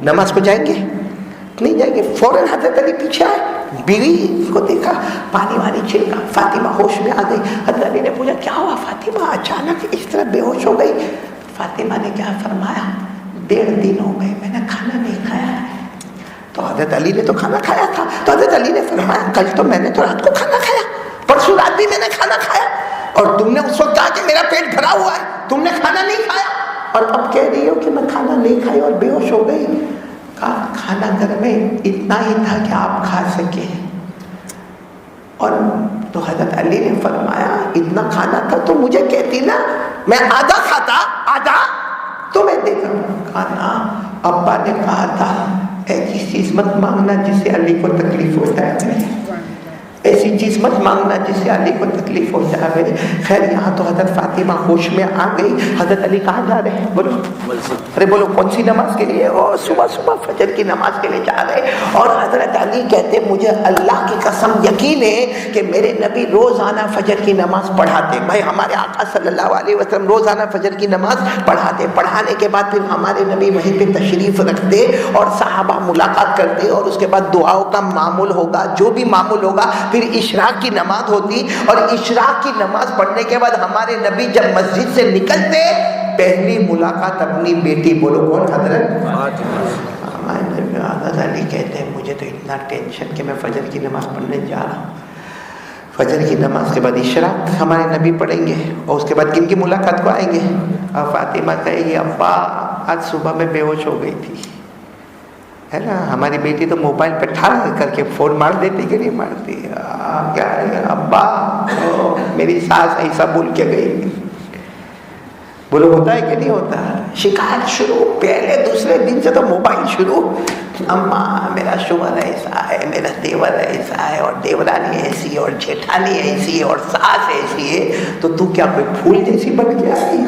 نماز کو جائیں گے؟ نہیں جائیں گے. فوراً حضرت علی پیچھے آئے, بیوی کو دیکھا, پانی وانی چھڑکا, فاطمہ ہوش میں آ گئی. حضرت علی نے پوچھا کیا ہوا فاطمہ, اچانک اس طرح بے ہوش ہو گئی؟ فاطمہ نے کیا فرمایا, 1.5 دن ہو گئے میں نے کھانا نہیں کھایا ہے. تو حضرت علی نے تو کھانا کھایا تھا. تو حضرت علی نے فرمایا کل تو میں نے تو رات کو کھانا کھایا, پرسوں رات بھی میں نے کھانا کھایا, اور تم نے اس وقت کہا کہ میرا پیٹ بھرا ہوا ہے, تم نے کھانا نہیں کھایا, اور اب کہہ رہی ہو کہ میں کھانا نہیں کھائی اور بے ہوش ہو گئی. کھانا گھر میں اتنا ہی تھا کہ آپ کھا سکے. اور تو حضرت علی نے فرمایا اتنا کھانا تھا تو مجھے کہتی نا, میں آدھا کھاتا, آدھا تمہیں دیتا. کھانا ابا نے کہا تھا ایسی چیز مت مانگنا جس سے علی کو تکلیف ہو جائے, ایسی چیز مت مانگنا جس سے علی کو تکلیف ہو جائے. خیر یہاں تو حضرت فاطمہ ہوش میں آ گئی. حضرت علی کہاں جا رہے ہیں؟ بولو, ارے بولو کون سی نماز کے لیے؟ اور صبح فجر کی نماز کے لیے جا رہے. اور حضرت علی کہتے مجھے اللہ کی قسم یقین ہے کہ میرے نبی روزانہ فجر کی نماز پڑھاتے. بھائی ہمارے آقا صلی اللہ علیہ وسلم روزانہ فجر کی نماز پڑھاتے. پڑھانے کے بعد پھر ہمارے نبی وہیں پہ تشریف رکھتے اور صحابہ ملاقات کرتے, اور اس کے بعد دعاؤں کا معمول ہوگا, جو بھی معمول ہوگا. پھر اشراق کی نماز ہوتی, اور اشراق کی نماز پڑھنے کے بعد ہمارے نبی جب مسجد سے نکلتے پہلی ملاقات اپنی بیٹی, بولو کون؟ حضرت حضرت علی کہتے ہیں مجھے تو اتنا ٹینشن کہ میں فجر کی نماز پڑھنے جا رہا ہوں. فجر کی نماز کے بعد اشراق ہمارے نبی پڑھیں گے, اور اس کے بعد کن کی ملاقات کو آئیں گے؟ اور فاطمہ کہے گی ابا آج صبح میں بے ہوش ہو گئی تھی, ہے نا. ہماری بیٹی تو موبائل پہ ٹھا کر کے فون مار دیتی کہ نہیں مارتی؟ کیا ابا میری ساس ایسا بول کے گئی. بولو ہوتا ہے کہ نہیں ہوتا؟ شکایت شروع, پہلے دوسرے دن سے تو موبائل شروع. اماں میرا شوہر ایسا ہے, میرا دیور ایسا ہے, اور دیورانی ایسی ہے, اور جیٹھانی ایسی ہے, اور ساس ایسی ہے. تو کیا کوئی پھول جیسی بن کے آئی؟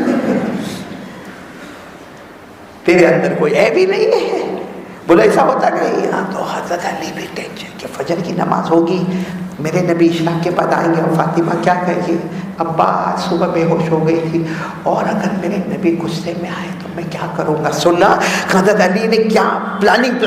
تیرے اندر کوئی عیب ہی نہیں ہے. بولو ایسا ہوتا نہیں. یہاں تو حضرت علی بھی ٹینشن کہ فجر کی نماز ہوگی, میرے نبی عشاء کے بعد آئیں گے, اور فاطمہ کیا کہے گی؟ ابا آج صبح بے ہوش ہو گئی تھی, اور اگر میرے نبی غصے میں آئے تو میں کیا کروں گا؟ سننا حضرت علی نے کیا پلاننگ.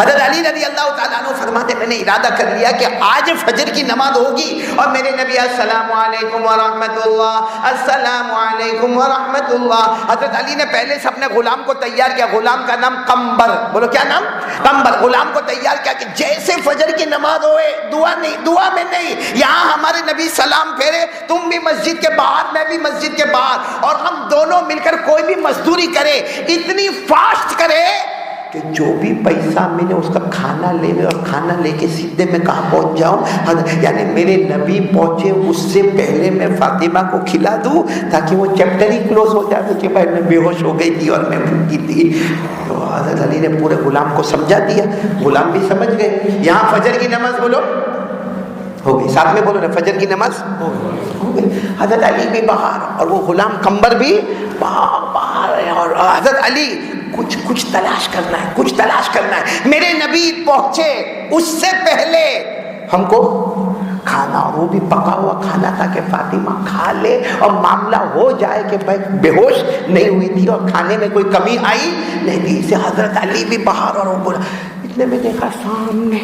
حضرت علی رضی اللہ تعالیٰ عنہ فرماتے میں نے ارادہ کر لیا کہ آج فجر کی نماز ہوگی, اور میرے نبی السلام علیکم ورحمۃ اللہ, السلام علیکم ورحمۃ اللہ. حضرت علی نے پہلے سے اپنے غلام کو تیار کیا. غلام کا نام قمبر, بولو کیا نام؟ قمبر. غلام کو تیار کیا کہ جیسے فجر کی نماز ہوئے, دعا میں نہیں, یہاں ہمارے نبی سلام پھیرے, تم بھی مسجد کے باہر, میں بھی مسجد کے باہر, اور ہم دونوں مل کر کوئی بھی مزدوری کرے, اتنی فاسٹ کرے کہ جو بھی پیسہ ملے اس کا کھانا لے لے, اور کھانا لے کے سیدھے میں کہاں پہنچ جاؤں, یعنی میرے نبی پہنچے اس سے پہلے میں فاطمہ کو کھلا دوں, تاکہ وہ چیپٹر ہی کلوز ہو جائے کہ بھائی میں بے ہوش ہو گئی تھی اور میں بھوکی تھی. تو حضرت علی نے پورے غلام کو سمجھا دیا, غلام بھی سمجھ گئے. یہاں فجر کی نماز بولو ہو گئی, ساتھ میں بولو نا, فجر کی نماز ہو گئی. حضرت علی بھی باہر, اور وہ غلام قمبر بھی باہر ہے, اور حضرت علی کچھ تلاش کرنا ہے. میرے نبی پہنچے اس سے پہلے ہم کو کھانا, اور وہ بھی پکا ہوا کھانا تھا کہ فاطمہ کھا لے اور معاملہ ہو جائے کہ بھائی بے ہوش نہیں ہوئی تھی اور کھانے میں کوئی کمی آئی نہیں تھی. اسے حضرت علی بھی باہر, اور وہ بولا. اتنے میں دیکھا سامنے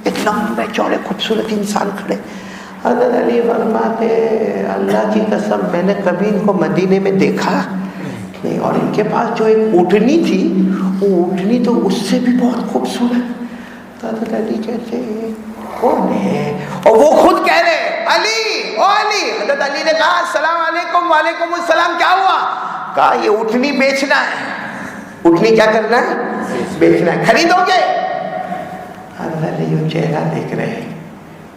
ایک لمبے چوڑے خوبصورت انسان کھڑے. حضرت علی فرماتے اللہ کی قسم میں نے کبھی ان کو مدینے میں دیکھا نہیں, اور ان کے پاس جو ایک اونٹنی تھی, وہ اونٹنی تو اس سے بھی بہت خوبصورت. تو حضرت علی کہتے کون ہے, اور وہ خود کہہ رہے علی, او علی. حضرت علی نے کہا السلام علیکم. وعلیکم السلام. کیا ہوا؟ کہا یہ اونٹنی بیچنا ہے. اونٹنی کیا کرنا ہے؟ بیچنا ہے. خریدو گے؟ حضرت علی وہ چہرہ دیکھ رہے,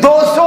200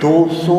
200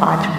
5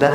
10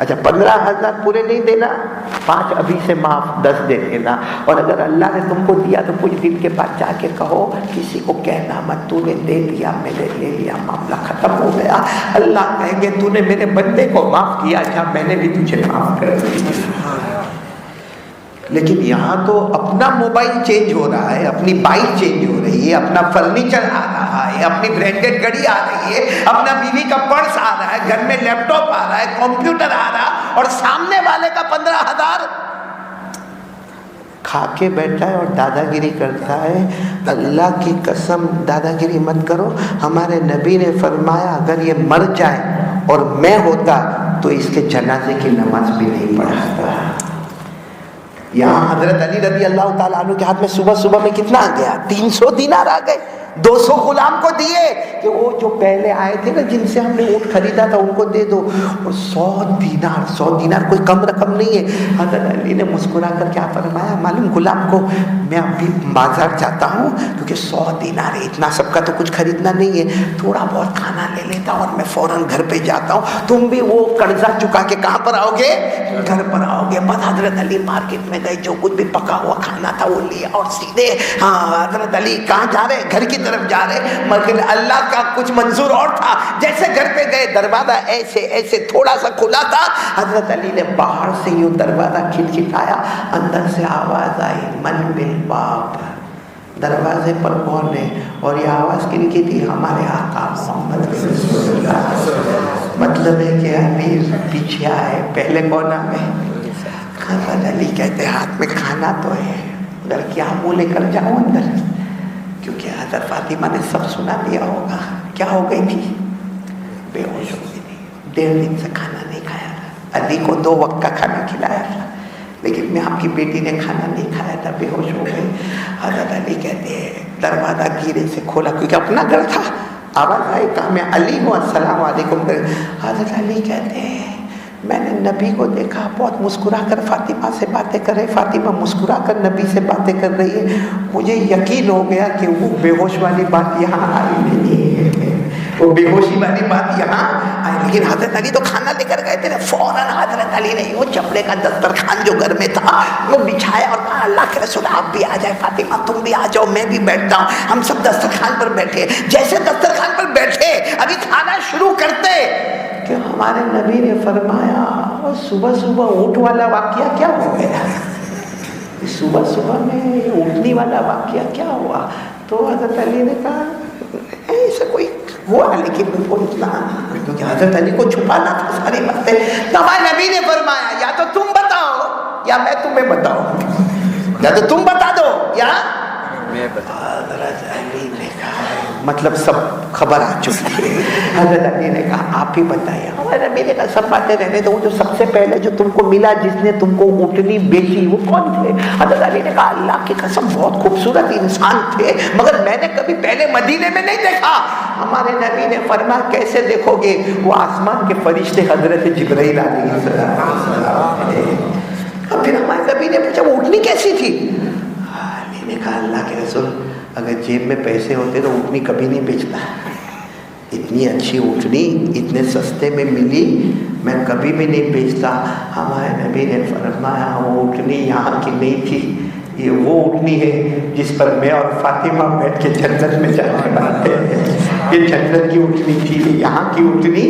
اچھا 15,000 پورے نہیں دینا، 5 ابھی سے معاف، 10 دے دینا. اور اگر اللہ نے تم کو دیا تو کچھ دن کے بعد جا کے کہو کسی کو کہنا مت تو نے دے دیا، میں نے لے لیا، معاملہ ختم ہو گیا. اللہ کہیں گے تو نے میرے بندے کو معاف کیا تھا، میں نے بھی تجھے معاف کر دیا. لیکن یہاں تو اپنا موبائل چینج ہو رہا ہے، اپنی بائک چینج ہو رہی ہے، اپنا فرنیچر آ رہا ہے، اپنی برانڈڈ گاڑی آ رہی ہے، اپنا بیوی کا پرس آ رہا ہے، گھر میں لیپ ٹاپ آ رہا ہے، کمپیوٹر آ رہا، اور سامنے والے کا 15,000 کھا کے بیٹھا ہے اور دادا گیری کرتا ہے. اللہ کی قسم دادا گیری مت کرو. ہمارے نبی نے فرمایا اگر یہ مر جائے اور میں ہوتا تو اس کے جنازے کی نماز بھی نہیں پڑھاتا. یہاں حضرت علی رضی اللہ تعالیٰ عنہ کے ہاتھ میں صبح صبح میں کتنا آ گیا؟ 300 دینار آ گئے. 200 غلام کو دیے کہ وہ جو پہلے آئے تھے نا جن سے ہم نے اونٹ خریدا تھا ان کو دے دو. اور 100 دینار کوئی کم رقم نہیں ہے. حضرت علی نے مسکرا کر کیا فرمایا معلوم غلام کو، میں ابھی بازار جاتا ہوں کیونکہ 100 دینار ہے، اتنا سب کا تو کچھ خریدنا نہیں ہے، تھوڑا بہت کھانا لے لیتا ہوں اور میں فوراً گھر پہ جاتا ہوں. تم بھی وہ قرضہ چکا کے کہاں پر آؤ گے؟ گھر پر آؤ گے. بس حضرت علی مارکیٹ میں گئے، جو کچھ بھی پکا ہوا کھانا تھا وہ لیا اور سیدھے حضرت علی کہاں جا رہے؟ گھر کی طرف جا رہے. مگر اللہ کا کچھ منظور اور تھا. جیسے گھر پہ گئے دروازہ ایسے تھوڑا سا کھلا تھا. حضرت علی نے باہر سے یوں دروازہ کھٹکھٹایا، اندر سے آواز آئی من بالباب، دروازے پر کون ہے؟ اور یہ آواز کن کی تھی؟ ہمارے آقا محمد رسول اللہ. مطلب ہے کہ امیر پیچھے آئے، پہلے کون آئے؟ حضرت علی کہتے ہاتھ میں کھانا تو ہے مگر کیا منہ لے کر جاؤں اندر؟ کیونکہ حضرت فاطمہ نے سب سنا دیا ہوگا. کیا ہو گئی تھی؟ بے ہوش ہو گئی تھی. 1.5 دن سے کھانا نہیں کھایا تھا. علی کو 2 وقت کا کھانا کھلایا تھا لیکن میں آپ کی بیٹی نے کھانا نہیں کھایا تھا، بے ہوش ہو گئی. حضرت علی کہتے ہیں دروازہ گیرے سے کھولا کیونکہ اپنا گھر تھا. آواز آئی کہا میں علی ہوں، السلام علیکم. حضرت علی کہتے ہیں میں نے نبی کو دیکھا بہت مسکرا کر فاطمہ سے باتیں کر رہے، فاطمہ مسکرا کر نبی سے باتیں کر رہی ہے. مجھے یقین ہو گیا کہ وہ بے ہوش والی بات یہاں آئی نہیں ہے، وہ بے ہوشی والی بات یہاں آئی. لیکن حضرت علی تو کھانا لے کر گئے تھے نا. فوراً حضرت علی نے وہ چمڑے کا دسترخوان جو گھر میں تھا وہ بچھایا اور کہا اللہ کے رسول آپ بھی آ جائے، فاطمہ تم بھی آ جاؤ، میں بھی بیٹھتا ہوں. ہم سب دسترخوان پر بیٹھے. جیسے دسترخوان پر بیٹھے ابھی کھانا شروع کرتے کہ ہمارے نبی نے فرمایا صبح صبح اونٹ والا واقعہ کیا ہو گیا؟ صبح صبح میں اونٹنی والا واقعہ کیا ہوا؟ تو حضرت علی نے کہا ایسا کوئی ہوا لیکن ان کو اتنا، کیونکہ حضرت علی کو چھپانا تھا ساری باتیں. تو ہمارے نبی نے فرمایا یا تو تم بتاؤ یا میں تمہیں بتاؤں، یا تو تم بتا دو یا میں بتا. حضرت علی نے کہا مطلب سب خبر آ چکی ہے. حضرت علی نے کہا آپ ہی بتائیے. ہمارے نبی نے کہا سب باتیں رہنے دو، جو سب سے پہلے جو تم کو ملا جس نے تم کو اونٹنی بیچی وہ کون تھے؟ حضرت علی نے کہا اللہ کی قسم بہت خوبصورت انسان تھے مگر میں نے کبھی پہلے مدینے میں نہیں دیکھا. ہمارے نبی نے فرمایا کیسے دیکھو گے؟ وہ آسمان کے فرشتے حضرت جبرائیل علیہ السلام. پھر ہمارے نبی نے پوچھا وہ اونٹنی کیسی تھی؟ علی نے کہا اللہ کے رسول اگر جیب میں پیسے ہوتے تو اونٹنی کبھی نہیں بیچتا. اتنی اچھی اونٹنی اتنے سستے میں ملی میں کبھی بھی نہیں بیچتا. ہمارے نبی نے فرمایا وہ اونٹنی یہاں کی نہیں تھی، یہ وہ اونٹنی ہے جس پر میں اور فاطمہ بیٹھ کے جنت میں جانے والے ہیں. یہ جنت کی اونٹنی تھی، یہاں کی اونٹنی.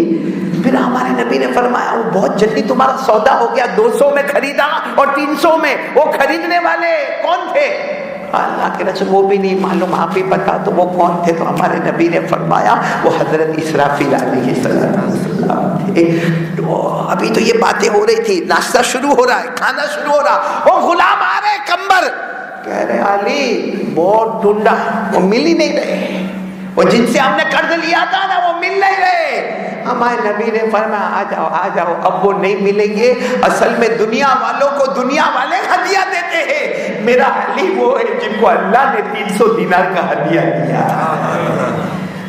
پھر ہمارے نبی نے فرمایا وہ بہت جلدی تمہارا سودا ہو گیا، 200 میں خریدا اور 300 میں. وہ خریدنے والے کون تھے؟ اللہ کے رسول وہ بھی نہیں معلوم، آپ ہی بتا تو وہ کون تھے. تو ہمارے نبی نے فرمایا وہ حضرت اسرافیل علیہ السلام تھے. تو ابھی تو یہ باتیں ہو رہی تھی، ناشتہ شروع ہو رہا ہے، کھانا شروع ہو رہا. وہ غلام آ رہے کمبر، کہہ رہے علی بہت ڈھونڈا وہ مل ہی نہیں رہے، وہ جن سے ہم نے قرض لیا تھا نا وہ مل نہیں رہے. ہمارے نبی نے فرمایا آ جاؤ اب وہ نہیں ملیں گے. اصل میں دنیا والوں کو دنیا والے ہدیہ دیتے ہیں، میرا علی وہ ہے جن کو اللہ نے 300 دینار کا ہدیہ دیا.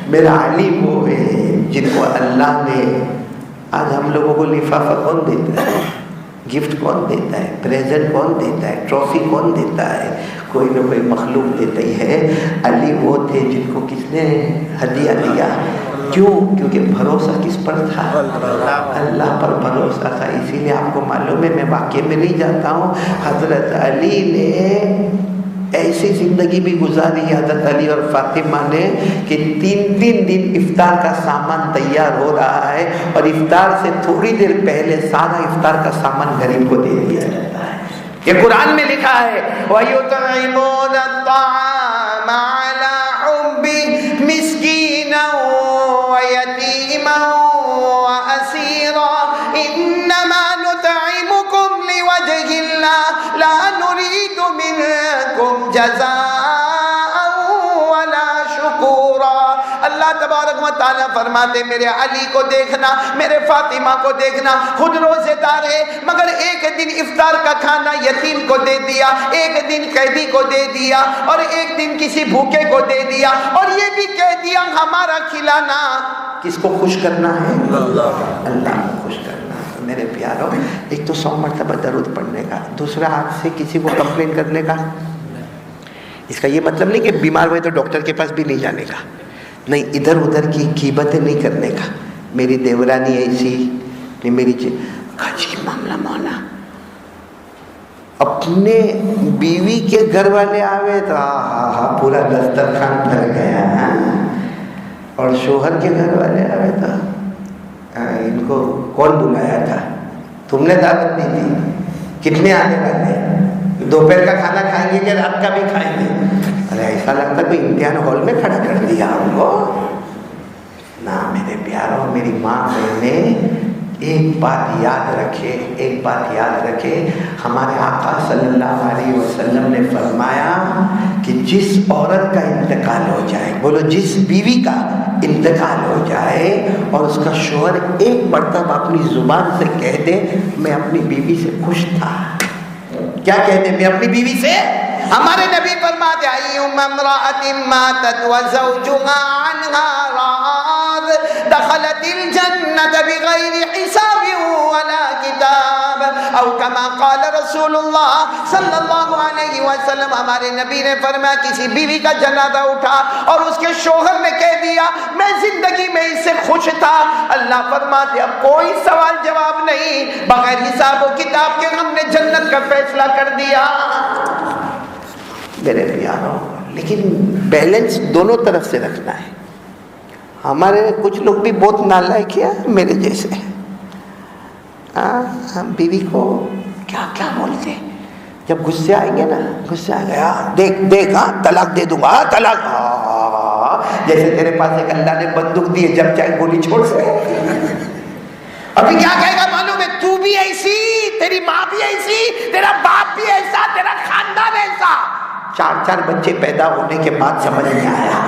میرا علی وہ ہے جن کو اللہ نے، آج ہم لوگوں کو لفافہ کون دیتا ہے، گفٹ کون دیتا ہے، پریزنٹ کون دیتا ہے، ٹرافی کون دیتا ہے؟ کوئی نہ کوئی مخلوق دیتا ہی ہے. علی وہ تھے جن کو کس نے ہدیہ دیا؟ کیوں؟ کیونکہ بھروسہ کس پر تھا؟ اللہ پر بھروسہ تھا. اسی لیے آپ کو معلوم ہے، میں واقعے میں نہیں جاتا ہوں، حضرت علی نے ایسی زندگی بھی گزاری ہے حضرت علی اور فاطمہ نے کہ 3 دن افطار کا سامان تیار ہو رہا ہے اور افطار سے تھوڑی دیر پہلے سارا افطار کا سامان غریب کو دے دیا جاتا ہے. یہ قرآن میں لکھا ہے وَيُطْعِمُونَ الطَّعَامَ عَلَى حُبِّهِ مِسْكِينًا وَيَتِيمًا وَأَسِيرًا إِنَّمَا نُطْعِمُكُمْ لِوَجْهِ اللَّهِ لَا نُرِيدُ مِنكُمْ جَزَاءً وَلَا شُكُورًا. اللہ تبارک و تعالیٰ فرماتے میرے علی کو دیکھنا، میرے فاطمہ کو دیکھنا، خود روزے دار ہے مگر ایک دن افطار کا کھانا یتیم کو دے دیا، ایک دن قیدی کو دے دیا، اور ایک دن کسی بھوکے کو دے دیا، اور یہ بھی کہہ دیا ہمارا کھلانا کس کو خوش کرنا ہے؟ اللہ کو خوش کرنا ہے. میرے پیاروں، ایک تو 100 مرتبہ درود پڑھنے کا، دوسرا ہاتھ سے کسی کو کمپلین کرنے کا. اس کا یہ مطلب نہیں کہ بیمار ہوئے تو ڈاکٹر کے پاس بھی نہیں جانے کا، نہیں، ادھر ادھر کی غیبتیں نہیں کرنے کا. میری دیورانی ایسی نہیں، میری جی معاملہ مولا. اپنے بیوی کے گھر والے آوے تو پورا دسترخوان بھر گیا، اور شوہر کے گھر والے آوے تو ان کو کون بلایا تھا؟ تم نے دعوت نہیں دی. کتنے آنے والے؟ دوپہر کا کھانا کھائیں گے کہ رات کا بھی کھائیں گے؟ ارے ایسا لگتا کوئی امتحان ہال میں کھڑا کر دیا ہم کو. نہ میرے پیاروں، میری ماں بہنے، ایک بات یاد رکھے، ایک بات یاد رکھے. ہمارے آقا صلی اللہ علیہ وسلم نے فرمایا کہ جس عورت کا انتقال ہو جائے، بولو جس بیوی کا انتقال ہو جائے اور اس کا شوہر ایک مرتبہ اپنی زبان سے کہہ دے میں اپنی بیوی سے خوش تھا. کیا کہہ دے؟ میں اپنی بیوی سے. ہمارے نبی فرماتے ایما امرأة ماتت وزوجها عنها راض دخلت الجنة بغیر حساب ولا کتاب، او کما قال رسول اللہ صلی اللہ علیہ وسلم. ہمارے نبی نے فرمایا کسی بیوی کا جنازہ اٹھا اور اس کے شوہر نے کہہ دیا میں زندگی میں اس سے خوش تھا، اللہ فرماتے اب کوئی سوال جواب نہیں، بغیر حساب و کتاب کے ہم نے جنت کا فیصلہ کر دیا. میرے پیاروں، لیکن بیلنس دونوں طرف سے رکھنا ہے. ہمارے کچھ لوگ بھی بہت نالائق ہیں میرے جیسے، ہم بیوی کو کیا کیا بولتے ہیں. جب غصے آئیں گے نا، غصے آئیں گے دیکھ دیکھ طلاق دے دوں گا، طلاق. جیسے تیرے پاس ایک اللہ نے بندوق دی ہے، جب چاہے گولی چھوڑ سکے. ابھی کیا کہے گا معلوم ہے؟ تو بھی ایسی، تیری ماں بھی ایسی، تیرا باپ بھی ایسا، تیرا خاندان ایسا. 4 بچے پیدا ہونے کے بعد سمجھ میں آیا.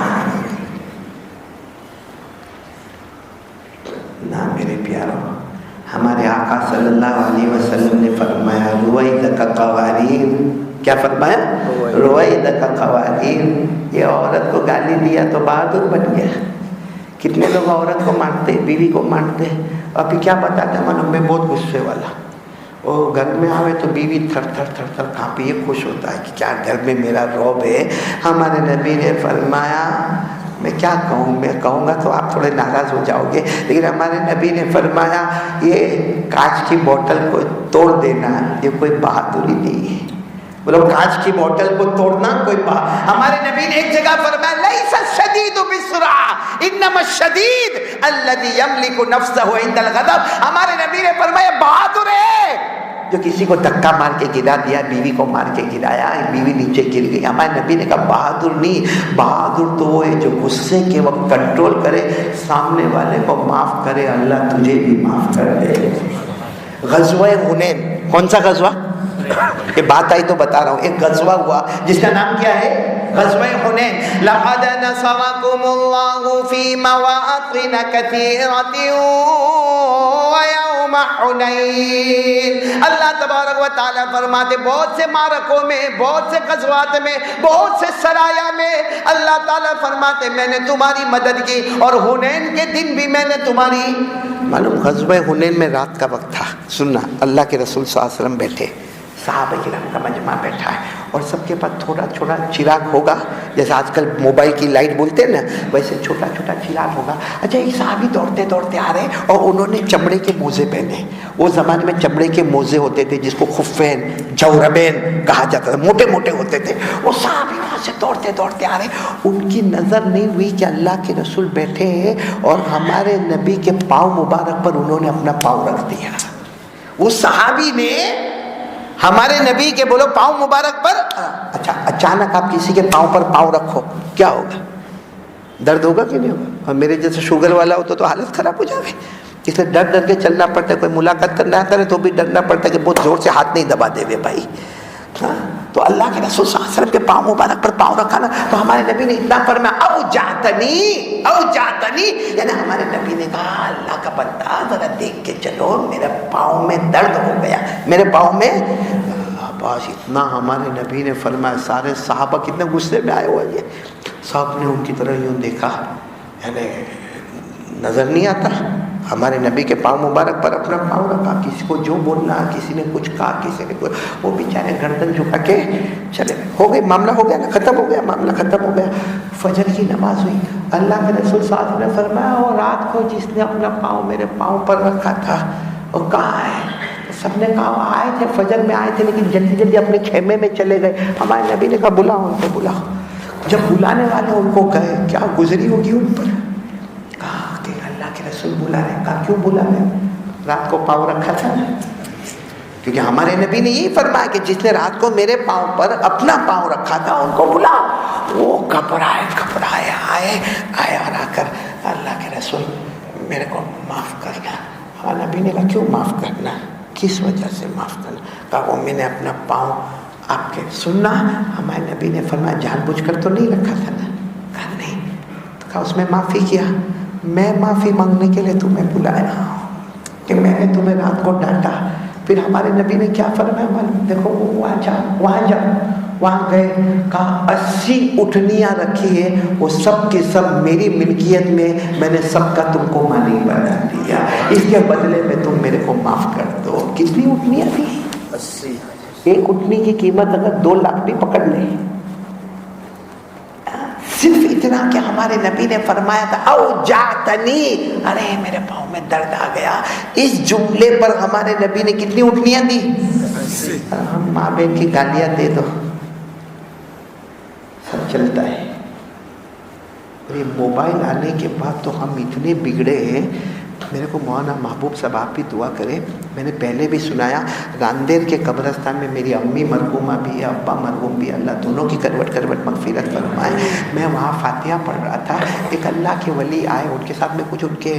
نہ میرے پیاروں، ہمارے آقا صلی اللہ علیہ وسلم نے فرمایا رویدک قواریر. کیا فرمایا؟ رویدک قواریر. یہ عورت کو گالی دیا تو بہادر بن گیا. کتنے لوگ عورت کو مانتے، بیوی کو مانتے، ابھی کیا بتاتے معلوم میں بہت غصے والا. وہ گھر میں آوے تو بیوی تھر تھر تھر تھر کانپے، یہ خوش ہوتا ہے کہ کیا گھر میں میرا رعب ہے. ہمارے نبی نے فرمایا، میں کیا کہوں، میں کہوں گا تو آپ تھوڑے ناراض ہو جاؤ گے، لیکن ہمارے نبی نے فرمایا یہ کانچ کی بوتل کو توڑ دینا یہ کوئی بہادری نہیں ہے. بولو کانچ کی بوتل کو توڑنا کوئی ہمارے نبی نے ایک جگہ فرمایا لیس الشدید بسرعہ انما الشدید الذی یملک نفسہ عند الغضب. ہمارے نبی نے فرمایا بہادر ہے جو کسی کو دھکا مار کے گرا دیا، بیوی کو مار کے گرایا، بیوی نیچے گر گئی. ہمارے نبی نے کہا بہادر نہیں، بہادر تو وہ ہے جو غصے کے وقت کنٹرول کرے، سامنے والے کو معاف کرے، اللہ تجھے بھی معاف کر دے. غزوہ حنین، کون سا غزوہ؟ یہ بات آئی تو بتا رہا ہوں. ایک غزوہ ہوا جس کا نام کیا ہے؟ غزوہ حنین. لقد نصرکم اللہ فی مواطن کثیرۃ ویوم حنین. اللہ تبارک و تعالیٰ فرماتے بہت سے معرکوں میں، بہت سے غزوات میں، بہت سے سرایا میں اللہ تعالیٰ فرماتے میں نے تمہاری مدد کی، اور حنین کے دن بھی میں نے تمہاری. معلوم غزوہ حنین میں رات کا وقت تھا. سننا، اللہ کے رسول صلی اللہ علیہ وسلم بیٹھے، صحابہ کرام کا مجمع بیٹھا ہے اور سب کے پاس تھوڑا چھوٹا چراغ ہوگا، جیسے آج کل موبائل کی لائٹ بولتے ہیں نا، ویسے چھوٹا چھوٹا چراغ ہوگا. اچھا ایک صحابی دوڑتے دوڑتے آ رہے اور انہوں نے چمڑے کے موزے پہنے. وہ زمانے میں چمڑے کے موزے ہوتے تھے جس کو خفین جوربین کہا جاتا تھا، موٹے موٹے ہوتے تھے. وہ صحابی وہاں سے دوڑتے دوڑتے آ رہے، ان کی نظر نہیں ہوئی کہ اللہ کے رسول بیٹھے ہیں اور ہمارے نبی کے پاؤں مبارک پر انہوں نے اپنا پاؤں رکھ دیا. اس صحابی نے ہمارے نبی کے بولو پاؤں مبارک پر. اچھا اچانک آپ کسی کے پاؤں پر پاؤں رکھو، کیا ہوگا؟ درد ہوگا کہ نہیں ہوگا؟ اور میرے جیسے شوگر والا ہو تو حالت خراب ہو جائے. اس لیے ڈر ڈر کے چلنا پڑتا ہے. کوئی ملاقات کرنا آتا ہے تو بھی ڈرنا پڑتا ہے کہ بہت زور سے ہاتھ نہیں دبا دے بھائی. تو اللہ کے رسول صلی اللہ علیہ وسلم کے پاؤں مبارک پر پاؤں رکھا نا، تو ہمارے نبی نے اتنا فرمایا او جاتنی، یعنی ہمارے نبی نے کہا اللہ کا بندہ ذرا دیکھ کے چلو، میرے پاؤں میں درد ہو گیا، میرے پاؤں میں. بس اتنا ہمارے نبی نے فرمایا. سارے صحابہ کتنے غصے میں آئے ہوئے ہیں. سب نے ان کی طرح یوں دیکھا، یعنی نظر نہیں آتا. ہمارے نبی کے پاؤں مبارک پر اپنا پاؤں رکھا، کسی کو جو بولنا، کسی نے کچھ کہا، کسی نے کچھ، وہ بیچارے گردن جھکا کے چلے گئے. ہو گئی معاملہ، ہو گیا نا، ختم ہو گیا معاملہ، ختم ہو گیا. فجر کی نماز ہوئی. اللہ کے رسول صلی اللہ علیہ وسلم نے فرمایا اور رات کو جس نے اپنا پاؤں میرے پاؤں پر رکھا تھا وہ کہاں ہے؟ سب نے کہا آئے تھے، فجر میں آئے تھے لیکن جلدی جلدی اپنے خیمے میں چلے گئے. ہمارے نبی نے کہا بلاؤ ان کو، بلاؤ. جب بلانے والے ان کو گئے، کیا گزری ہوگی ان پر؟ کہا کہ اللہ کے رسول بلا رہے. کہا کیوں بلا رہے؟ رات کو پاؤں رکھا تھا نا. کیونکہ ہمارے نبی نے یہی فرمایا کہ جس نے رات کو میرے پاؤں پر اپنا پاؤں رکھا تھا ان کو بلاؤ. وہ گھبرائے آئے اور آ کر اللہ کے رسول میرے کو معاف کرنا. ہمارے نبی نے کہا کیوں معاف کرنا؟ کس وجہ سے معاف کرنا؟ کہا وہ میں نے اپنا پاؤں آپ کے سننا. ہمارے نبی نے فرمایا جان بوجھ کر تو نہیں رکھا تھا نا؟ کہا نہیں. تو کہا اس میں معافی کیا. میں معافی مانگنے کے لیے تمہیں بلایا ہوں کہ میں نے تمہیں رات کو ڈانٹا. پھر ہمارے نبی نے کیا فرمایا؟ دیکھو وہاں جا. وہاں گئے. کہا 80 اٹھنیاں رکھی ہے، وہ سب کے سب میری ملکیت میں نے سب کا تم کو مالک بنا دیا. اس کے بدلے میں تم میرے کو معاف کر دو. کتنی اٹھنیاں تھی؟ 80. ایک اٹھنی کی قیمت اگر 2 لاکھ بھی پکڑ لیں. صرف اتنا کہ ہمارے نبی نے فرمایا تھا او جاتنی، ارے میرے پاؤں میں درد آ گیا. اس جملے پر ہمارے نبی نے کتنی اٹھنیاں دی؟ ہم ماں بہن کی گالیاں دے دو سب چلتا ہے. یہ موبائل آنے کے بعد تو ہم اتنے بگڑے ہیں. میرے کو مولانا محبوب صاحب آپ بھی دعا کریں. میں نے پہلے بھی سنایا، راندیر کے قبرستان میں میری امی مرحومہ بھی ہے، ابا مرحوم بھی، اللہ دونوں کی کروٹ مغفرت فرمائے. میں وہاں فاتحہ پڑھ رہا تھا. ایک اللہ کے ولی آئے، ان کے ساتھ میں کچھ ان کے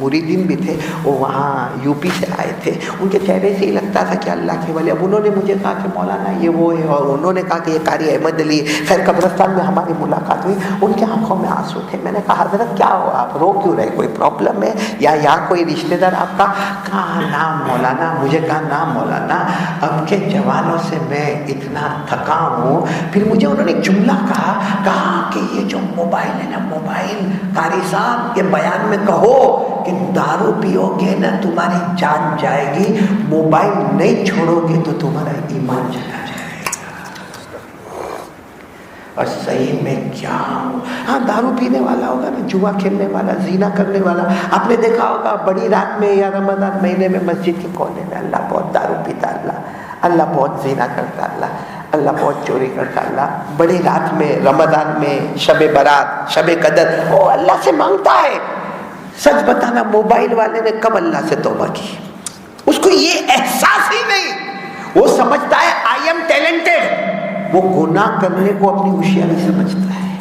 مریدین بھی تھے، وہ وہاں یو پی سے آئے تھے. ان کے چہرے سے ہی لگتا تھا کہ اللہ کے ولی. اب انہوں نے مجھے کہا کہ مولانا یہ وہ ہے، اور انہوں نے کہا کہ یہ قاری احمد علی. خیر قبرستان میں ہماری ملاقات ہوئی. ان کے آنکھوں میں آنسو تھے. میں نے کہا حضرت کیا ہوا، آپ رو کیوں رہے، کوئی پرابلم ہے یا کوئی رشتہ دار آپ کا؟ کہا نام مولانا. مجھے کہا نام مولانا، اب کے جوانوں سے میں اتنا تھکا ہوں. پھر مجھے انہوں نے جملہ کہا کہ یہ جو موبائل ہے نا، موبائل قاری صاحب یہ بیان میں کہو کہ دارو پیو گے نا تمہاری جان جائے گی، موبائل نہیں چھوڑو گے تو تمہارا ایمان چلا جائے گا. اور صحیح میں کیا ہوں. ہاں دارو پینے والا ہوگا نا، جوا کھیلنے والا، زنا کرنے والا. آپ نے دیکھا ہوگا بڑی رات میں یا رمضان مہینے میں مسجد کے کونے میں اللہ بہت دارو پیتا، اللہ بہت زنا کرتا، اللہ بہت چوری کرتا. اللہ بڑی رات میں رمضان میں شب برات شب قدر وہ اللہ سے مانگتا ہے. سچ بتانا موبائل والے نے کب اللہ سے توبہ کی؟ اس کو یہ احساس ہی نہیں. وہ سمجھتا ہے آئی ایم ٹیلنٹڈ. وہ گناہ کرنے کو اپنی ہوشیاری سمجھتا ہے،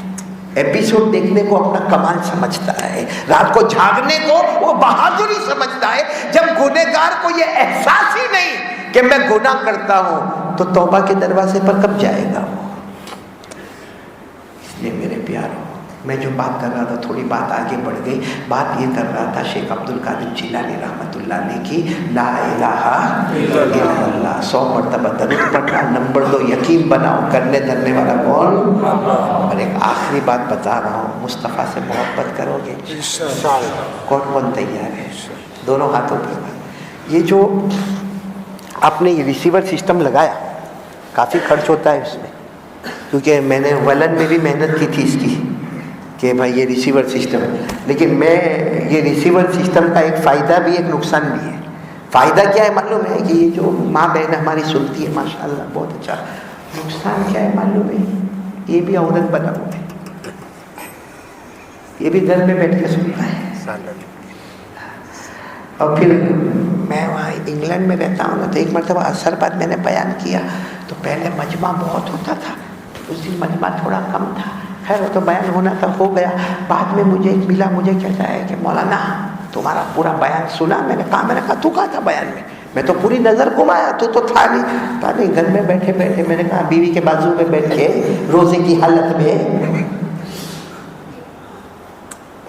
ایپیسوڈ دیکھنے کو اپنا کمال سمجھتا ہے، رات کو جھاگنے کو وہ بہادری سمجھتا ہے. جب گنہگار کو یہ احساس ہی نہیں کہ میں گناہ کرتا ہوں تو توبہ کے دروازے پر کب جائے گا وہ؟ اس لیے میرے پیاروں، میں جو بات کر رہا تھا تھوڑی بات آگے بڑھ گئی. بات یہ کر رہا تھا شیخ عبد القادر جیلانی رحمۃ اللہ علیہ کی لا الہ الا اللہ 100 مرتبہ درود پڑھنا. نمبر 2 یقین بناؤ کرنے دھرنے والا کون؟ اور ایک آخری بات بتا رہا ہوں، مصطفیٰ سے محبت کرو گے کون تیار ہے؟ دونوں ہاتھوں پہ. یہ جو آپ نے یہ ریسیور سسٹم لگایا، کافی خرچ ہوتا ہے اس میں، کیونکہ میں نے ولن میں بھی محنت کی تھی اس کی کہ بھائی یہ ریسیور سسٹم، لیکن میں یہ ریسیور سسٹم کا ایک فائدہ بھی ایک نقصان بھی ہے۔ فائدہ کیا ہے معلوم ہے کہ یہ جو ماں بہن ہماری سنتی ہے ماشاءاللہ بہت اچھا، نقصان کیا ہے معلوم ہے، یہ بھی عورت بنا ہوا ہے، یہ بھی گھر میں بیٹھ کے سنتا ہے۔ اور پھر میں وہاں انگلینڈ میں رہتا ہوں نا، تو ایک مرتبہ عصر بعد میں نے بیان کیا، تو پہلے مجمع بہت ہوتا تھا، اس دن مجمع تھوڑا کم تھا، خیر وہ تو بیان ہونا تھا ہو گیا۔ بعد میں مجھے ایک ملا، مجھے کہتا ہے کہ مولانا تمہارا پورا بیان سنا، میں نے کہا تو کہا تھا بیان میں تو پوری نظر گھمایا، تو تھا نہیں گھر میں بیٹھے بیٹھے، میں نے کہا بیوی کے بازو میں بیٹھ کے روزے کی حالت میں۔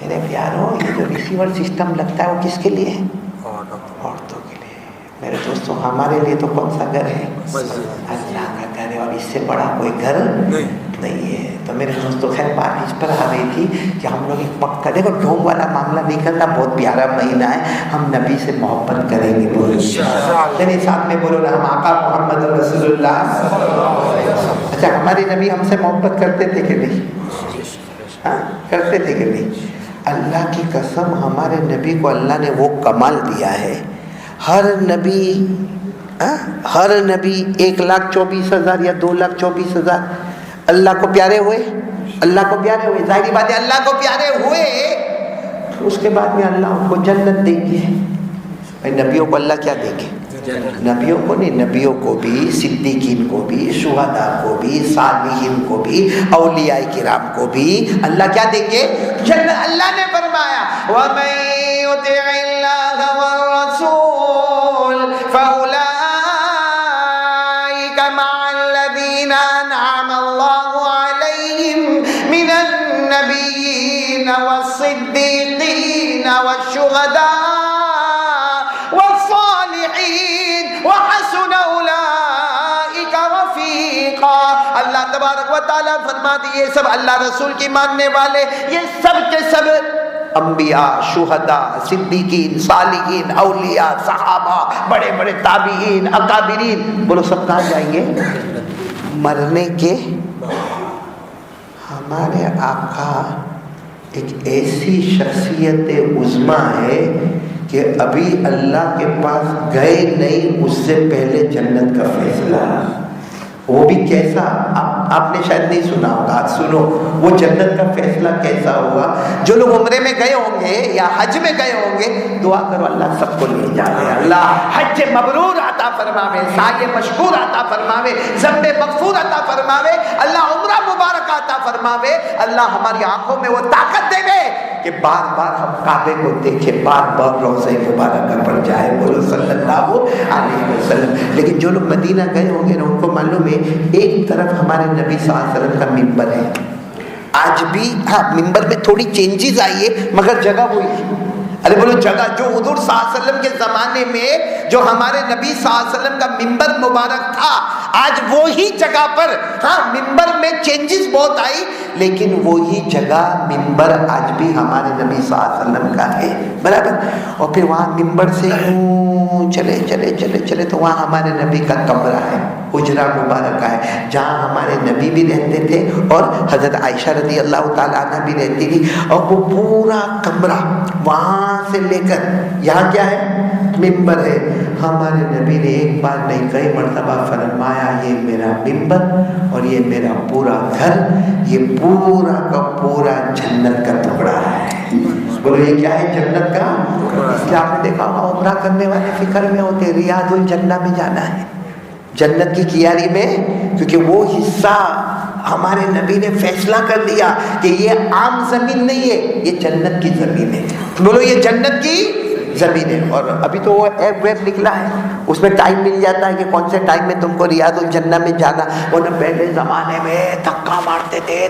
میرے پیاروں، یہ جو ریسیور سسٹم لگتا ہے وہ کس کے لیے ہے؟ عورتوں کے لیے۔ میرے دوستوں، ہمارے لیے تو کون سا گھر ہے؟ اللہ کا گھر ہے، اور اس سے بڑا کوئی گھر نہیں ہے۔ تو میرے دوستوں، خیر بات اس پر آ رہی تھی کہ ہم لوگ ایک وقت دیکھو ڈھونگ والا معاملہ نہیں کرنا، بہت پیارا مہینہ ہے، ہم نبی سے محبت کریں گے، بولو یعنی ساتھ میں بولو نا، ہم آقا محمد رسول اللہ۔ اچھا، ہمارے نبی ہم سے محبت کرتے تھے کہ نہیں؟ ہاں کرتے تھے کہ نہیں؟ اللہ کی قسم، ہمارے نبی کو اللہ نے وہ کمال دیا ہے، ہر نبی 1,24,000 یا 2,24,000 اللہ کو پیارے ہوئے، اللہ کو پیارے ہوئے، ظاہری بات ہے اللہ کو پیارے ہوئے، اس کے بعد میں اللہ ان کو جنت دیں گے۔ نبیوں کو اللہ کیا دیں گے؟ نبیوں کو نہیں، نبیوں کو بھی، صدیقین کو بھی، شہداء کو بھی، صالحین کو بھی، اولیاء کرام کو بھی اللہ کیا دیں گے؟ جنت۔ اللہ نے فرمایا وَمَن يُطِعِ اللَّهَ وَالرَّسُولَ فَأُولَٰئِكَ مَعَ الَّذِينَ أَنْعَمَ اللَّهُ عَلَيْهِم مِّنَ النَّبِيِّينَ وَالصِّدِّيقِينَ وَالشُّهَدَاءِ وَحَسُنَ أُولَٰئِكَ رَفِیقًا۔ اللہ تبارک و تعالیٰ فرما دیے سب اللہ رسول کی ماننے والے، یہ سب کے سب انبیاء، شہداء، صدیقین، صالحین، اولیاء، صحابہ، بڑے بڑے تابعین، اکابرین، بولو سب کہاں جائیں گے؟ مرنے کے۔ ہمارے آقا ایک ایسی شخصیت عظمیٰ ہے کہ ابھی اللہ کے پاس گئے نہیں، اس سے پہلے جنت کا فیصلہ، وہ بھی کیسا، آپ نے شاید نہیں سنا ہوگا، آج سنو وہ جنت کا فیصلہ کیسا ہوگا۔ جو لوگ عمرے میں گئے ہوں گے یا حج میں گئے ہوں گے، دعا کرو اللہ سب کو لے جائے، اللہ حج مبرور عطا فرماوے، سعی مشکور عطا فرماوے، ذنب مغفور عطا فرماوے، اللہ عمرہ مبارک عطا فرماوے، اللہ ہماری آنکھوں میں وہ طاقت دے دے کہ بار بار ہم کعبے کو دیکھیں، بار بار روضہ مبارکہ پر جائے، بولو صلی اللہ علیہ وسلم۔ لیکن جو لوگ مدینہ گئے ہوں گے نا، ان کو معلوم ہے ایک طرف ہمارے نبی صلی اللہ علیہ وسلم کا ممبر ہے، آج بھی ہاں ممبر میں تھوڑی چینجز آئی ہے مگر جگہ وہی ہے۔ ارے بولو جگہ، جو حضور صلی اللہ علیہ وسلم کے زمانے میں جو ہمارے نبی صلی اللہ علیہ وسلم کا ممبر مبارک تھا، آج وہی جگہ پر، ہاں ممبر میں چینجز بہت آئی لیکن وہی جگہ ممبر آج بھی ہمارے نبی صلی اللہ علیہ وسلم کا ہے، برابر۔ اور پھر وہاں ممبر سے یوں چلے چلے چلے چلے تو وہاں ہمارے نبی کا کمرہ ہے، حجرہ مبارکہ ہے، جہاں ہمارے نبی بھی رہتے تھے اور حضرت عائشہ رضی اللہ تعالیٰ عنہ بھی رہتی تھی، اور وہ پورا کمرہ وہاں سے لے کر یہاں کیا ہے؟ ممبر ہے۔ ہمارے نبی نے ایک بار نہیں کئی مرتبہ فرمایا یہ میرا ممبر اور یہ میرا پورا گھر، یہ پورا کا پورا جنت کا ٹکڑا ہے۔ بولو یہ کیا ہے؟ جنت کا۔ کیا آپ نے دیکھا ہوگا عمرہ کرنے والے فکر میں ہوتے ریاض الجنہ میں جانا ہے، جنت کی کیاری میں، کیونکہ وہ حصہ ہمارے نبی نے فیصلہ کر لیا کہ یہ عام زمین نہیں ہے، یہ جنت کی زمین ہے۔ بولو یہ جنت کی زمین ہے۔ اور ابھی تو وہ ایپ ویب نکلا ہے، اس میں ٹائم مل جاتا ہے کہ کون سے ٹائم میں تم کو ریاض الجنہ میں جانا۔ ورنہ پہلے زمانے میں دھکا مارتے تھے،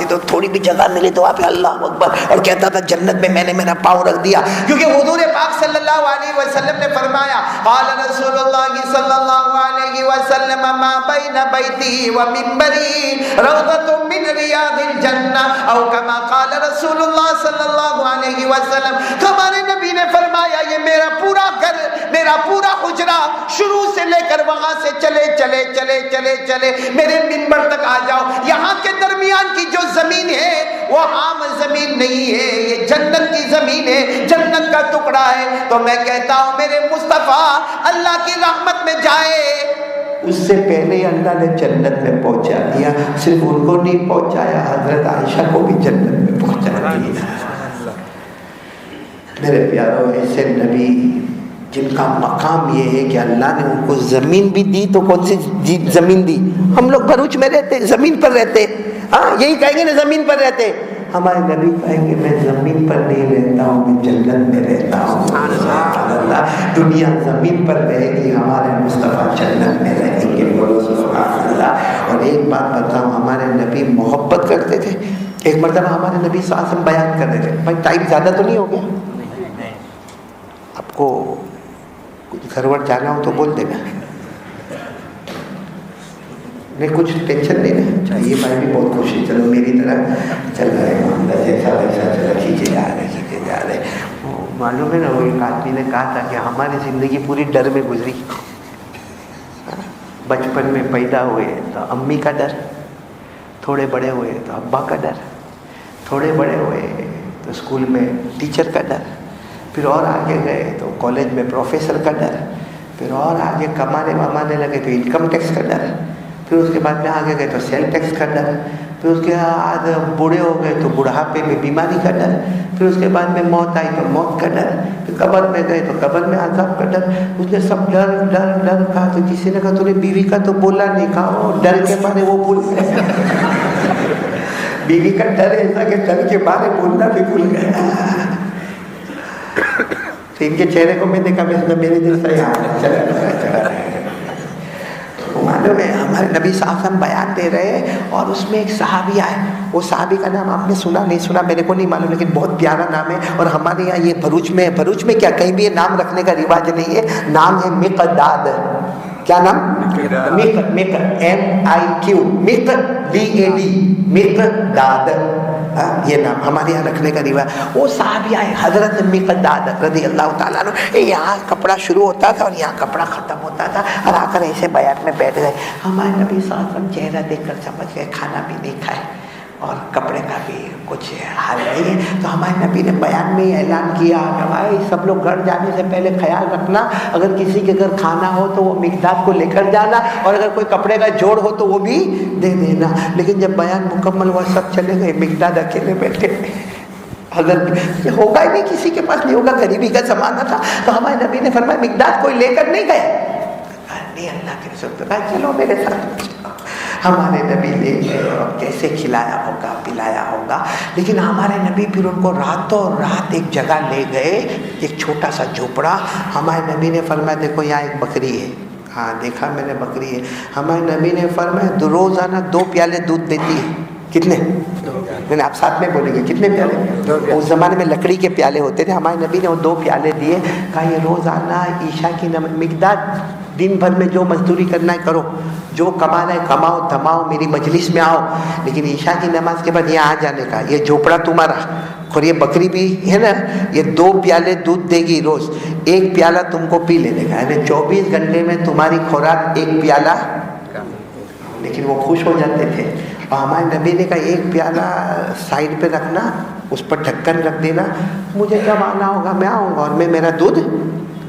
تو تھوڑی بھی جگہ ملی تو وہاں پہ اللہ اکبر اور کہتا تھا جنت میں میں نے میرا پاؤں رکھ دیا، کیونکہ حضور پاک صلی اللہ علیہ وسلم نے فرمایا قال رسول اللہ صلی اللہ علیہ وسلم ما بین بیتی و منبری روضۃ من ریاض الجنہ، او کما قال رسول اللہ صلی اللہ علیہ وسلم۔ ہمارے نبی نے فرمایا یہ میرا پورا گھر، میرا پورا حجرہ شروع سے لے کر وہاں سے چلے چلے چلے چلے چلے میرے منبر تک آ جاؤ. یہاں کے درمیان کی جو زمین ہے وہ عام زمین نہیں ہے, یہ جنت کی زمین ہے, جنت کا ٹکڑا ہے. تو میں کہتا ہوں میرے مصطفیٰ اللہ کی رحمت میں جائے, اس سے پہلے اللہ نے جنت میں پہنچا دیا. صرف ان کو نہیں پہنچایا, حضرت عائشہ کو بھی جنت میں پہنچا دیا. میرے پیاروں, ایسے نبی جن کا مقام یہ ہے کہ اللہ نے ان کو زمین بھی دی. تو کون سی زمین دی؟ ہم لوگ بھروچ میں رہتے, زمین پر رہتے, ہاں یہی کہیں گے نا زمین پر رہتے. ہمارے نبی کہیں گے میں زمین پر نہیں رہتا ہوں, میں جنت میں رہتا ہوں. اللہ, دنیا زمین پر رہے گی, ہمارے مصطفیٰ جنت میں رہیں گے. بولو سبحان اللہ. اور ایک بات بتاؤں, ہمارے نبی محبت کرتے تھے. ایک مرتبہ ہمارے نبی صلی اللہ علیہ وسلم بیان کر رہے تھے. بھائی ٹائم زیادہ تو نہیں ہو گیا؟ آپ کو کچھ گھر ور جانا ہو تو بول دینا, نہیں کچھ ٹینشن نہیں ہے. چاہیے بھائی بھی بہت خوشی, چلو میری طرح چل رہے ہیں, جیسا ویسا چلو کھینچے جا رہے. معلوم ہے نا, وہ ایک آدمی نے کہا تھا کہ ہماری زندگی پوری ڈر میں گزری. بچپن میں پیدا ہوئے تو امی کا ڈر, تھوڑے بڑے ہوئے تو ابا کا ڈر, تھوڑے بڑے ہوئے تو اسکول میں ٹیچر کا ڈر, پھر اور آگے گئے تو کالج میں پروفیسر کا ڈر, پھر اور آگے کمانے ومانے لگے تو انکم ٹیکس کا ڈر, پھر اس کے بعد میں آگے گئے تو سیل ٹیکس کا ڈر, پھر اس کے بعد بوڑھے ہو گئے تو بڑھاپے میں بیماری کا ڈر, پھر اس کے بعد میں موت آئی تو موت کا ڈر, پھر قبر میں گئے تو قبر میں عذاب کا ڈر. اس نے سب ڈر ڈر ڈر کہا. تو کسی نے کہا تو نے بیوی کا تو بولا نہیں, کہا وہ ڈر کے مارے وہ بھول گئے. بیوی کا ڈر ایسا کہ ڈر کے مارے بولنا بھی بھول گئے. تو ان کے چہرے کو میں دیکھا, میرے دل سے چلا. معلوم ہے ہمارے نبی صلی اللہ علیہ وسلم بیان دے رہے ہیں, اور اس میں ایک صحابی آئے. وہ صحابی کا نام آپ نے سنا نہیں سنا میرے کو نہیں معلوم, لیکن بہت پیارا نام ہے. اور ہمارے یہاں یہ بھروچ میں کیا کہیں بھی یہ نام رکھنے کا رواج نہیں ہے. نام ہے مقداد. کیا نام؟ MIQ, مقداد. یہ نام ہمارے یہاں رکھنے کا رواج. وہ صحابی آئے حضرت مقداد رضی اللہ تعالیٰ عنہ. یہاں کپڑا شروع ہوتا تھا اور یہاں کپڑا ختم ہوتا تھا, اور آ کر ایسے بیان میں بیٹھ گئے. ہمارے نبی صلی اللہ علیہ وسلم چہرہ دیکھ کر سمجھ گئے کھانا بھی نہیں کھائے اور کپڑے کا بھی کچھ حال نہیں ہے. تو ہمارے نبی نے بیان میں اعلان کیا کہ بھائی سب لوگ گھر جانے سے پہلے خیال رکھنا, اگر کسی کے گھر کھانا ہو تو وہ مقداد کو لے کر جانا, اور اگر کوئی کپڑے کا جوڑ ہو تو وہ بھی دے دینا. لیکن جب بیان مکمل ہوا سب چلے گئے, مقداد اکیلے بیٹھے. اگر ہوگا ہی نہیں, کسی کے پاس نہیں ہوگا, غریبی کا زمانہ تھا. تو ہمارے نبی نے فرمایا مقداد کوئی لے کر نہیں گئے؟ نہیں, اللہ کے رسول تو کہا چلو میرے ساتھ. ہمارے نبی لے گئے اور کیسے کھلایا ہوگا پلایا ہوگا. لیکن ہمارے نبی پھر ان کو راتوں رات ایک جگہ لے گئے, ایک چھوٹا سا جھوپڑا. ہمارے نبی نے فرمایا دیکھو یہاں ایک بکری ہے. ہاں دیکھا میں نے بکری ہے. ہمارے نبی نے فرمایا روزانہ 2 پیالے دودھ دیتی ہے. کتنے؟ آپ ساتھ میں بولیں گے کتنے پیالے؟ اس زمانے میں لکڑی کے پیالے ہوتے تھے. ہمارے نبی نے وہ 2 پیالے دیے. کہا یہ روزانہ عشاء کی نماز. مقداد دن بھر میں جو مزدوری کرنا ہے کرو, جو کمانا ہے کماؤ دھماؤ, میری مجلس میں آؤ, لیکن عشاء کی نماز کے بعد یہاں آ جانے کا. یہ جھوپڑا تمہارا, اور یہ بکری بھی ہے نا, یہ 2 پیالے دودھ دے گی روز. 1 پیالہ تم کو پی لینے کا, یعنی 24 گھنٹے میں تمہاری خوراک 1 پیالہ. لیکن وہ خوش ہو جاتے تھے. اور ہمارے نبی نے کہا 1 پیالہ سائڈ پہ رکھنا, اس پر ڈھکن رکھ دینا, مجھے جب آنا ہوگا میں آؤں گا اور میں میرا دودھ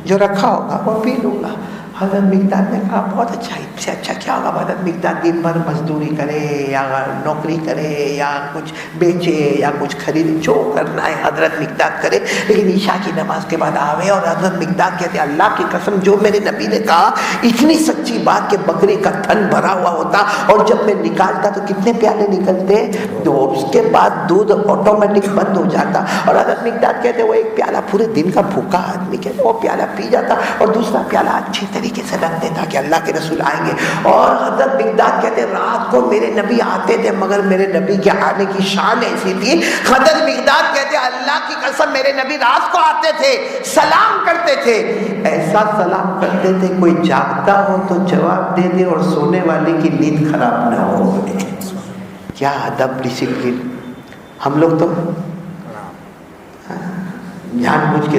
جو رکھا ہوگا وہ پی لوں گا. حضرت مقداد نے کہا بہت اچھا, اس سے اچھا کیا ہوگا. حضرت مقداد دن بھر مزدوری کرے یا نوکری کرے یا کچھ بیچے یا کچھ خریدے, جو کرنا ہے حضرت مقداد کرے, لیکن عشاء کی نماز کے بعد آوے. اور حضرت مقداد کہتے ہیں اللہ کی قسم جو میرے نبی نے کہا اتنی سچی بات کہ بکری کا تھن بھرا ہوا ہوتا, اور جب میں نکالتا تو کتنے پیالے نکلتے, تو اس کے بعد دودھ آٹومیٹک بند ہو جاتا. اور حضرت مقداد کہتے ہیں وہ 1 پیالہ پورے دن کا بھوکا آدمی کہتے وہ پیالہ پی جاتا, اور دوسرا پیالہ اچھی طریقے سے رکھ دیتا کہ اللہ کے رسول آئیں گے. اور حضرت مقداد کہتے ہیں رات کو میرے نبی آتے تھے, مگر میرے نبی کے آنے کی شان ایسی تھی. حضرت مقداد کہتے ہیں اللہ کی قسم میرے نبی رات کو آتے تھے, سلام کرتے تھے, ایسا سلام کرتے تھے کوئی جاگتا ہو تو جواب دے دے اور سونے والے کی نیند خراب نہ ہو. کیا ادب ڈسپلن. ہم لوگ تو جان بوجھ کے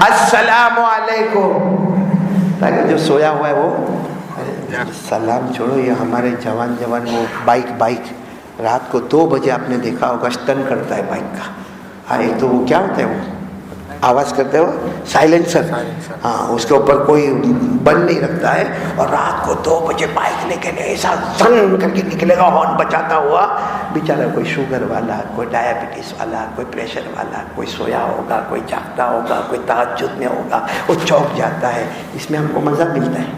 السلام علیکم، تاکہ جو سویا ہوا ہے وہ سلام چھوڑو. یہ ہمارے جوان وہ بائک رات کو 2 بجے آپ نے دیکھا ہوگا اسٹن کرتا ہے بائک کا. ہاں ایک تو وہ کیا ہوتا ہے وہ آواز کرتے ہو سائلنسر، ہاں اس کے اوپر کوئی بند نہیں رکھتا ہے، اور رات کو 2 بجے بائک لے کے ایسا زن کر کے نکلے گا ہارن بجاتا ہوا. بیچارہ کوئی شوگر والا، کوئی ڈائبٹیز والا، کوئی پریشر والا، کوئی سویا ہوگا، کوئی جاگتا ہوگا، کوئی تہجد میں ہوگا، وہ چوک جاتا ہے. اس میں ہم کو مزہ ملتا ہے.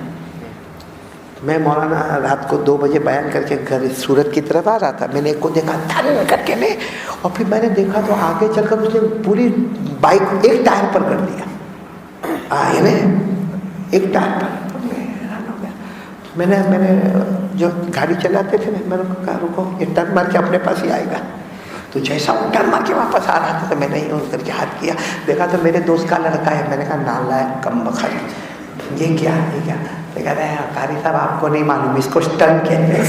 میں مولانا رات کو 2 بجے بیان کر کے گھر سورت کی طرف آ رہا تھا. میں نے ایک کو دیکھا دھن کر کے نے، اور پھر میں نے دیکھا تو آگے چل کر اس نے پوری بائک ایک ٹائر پر کر دیا. یعنی ایک ٹائر پر. میں نے جو گاڑی چلاتے تھے میں نے کہا رکو، یہ ٹرن مار کے اپنے پاس ہی آئے گا. تو جیسا وہ ٹرن مار کے واپس آ رہا تھا تو میں نے یوں کر کے ہاتھ کیا، دیکھا تو میرے دوست کا لڑکا ہے. میں نے کہا نالائق کم بخت، یہ کیا تو کہہ رہے ہیں قاری صاحب آپ کو نہیں معلوم، اس کو اسٹن کہتے ہیں.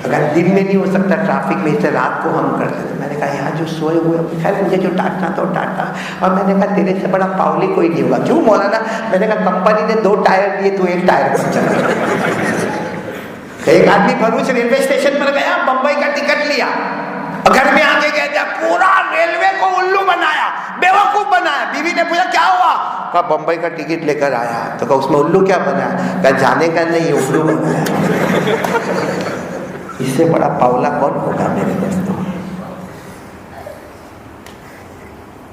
اگر دن میں نہیں ہو سکتا ٹریفک میں، اسے رات کو ہم کرتے تھے. میں نے کہا یہاں جو سوئے ہوئے، خیر مجھے جو ڈانٹنا تو ڈانٹا. اور میں نے کہا تیرے سے بڑا پاولی کوئی نہیں ہوگا. کیوں مولانا؟ میں نے کہا کمپنی نے 2 ٹائر دیے، تو 1 ٹائر پر چلا. ایک آدمی بھروچ ریلوے اسٹیشن پر گیا، بمبئی کا ٹکٹ لیا، گھر میں آ کے کہتا پورا ریلوے کو الو بنایا، بیوقوف بنایا. بیوی نے پوچھا کیا ہوا؟ کہا بمبئی کا ٹکٹ لے کر آیا. تو کہا اس میں الو کیا بنا؟ کہا جانے کا نہیں، الو بنایا. اس سے بڑا پاولا کون ہوگا میرے دوستوں؟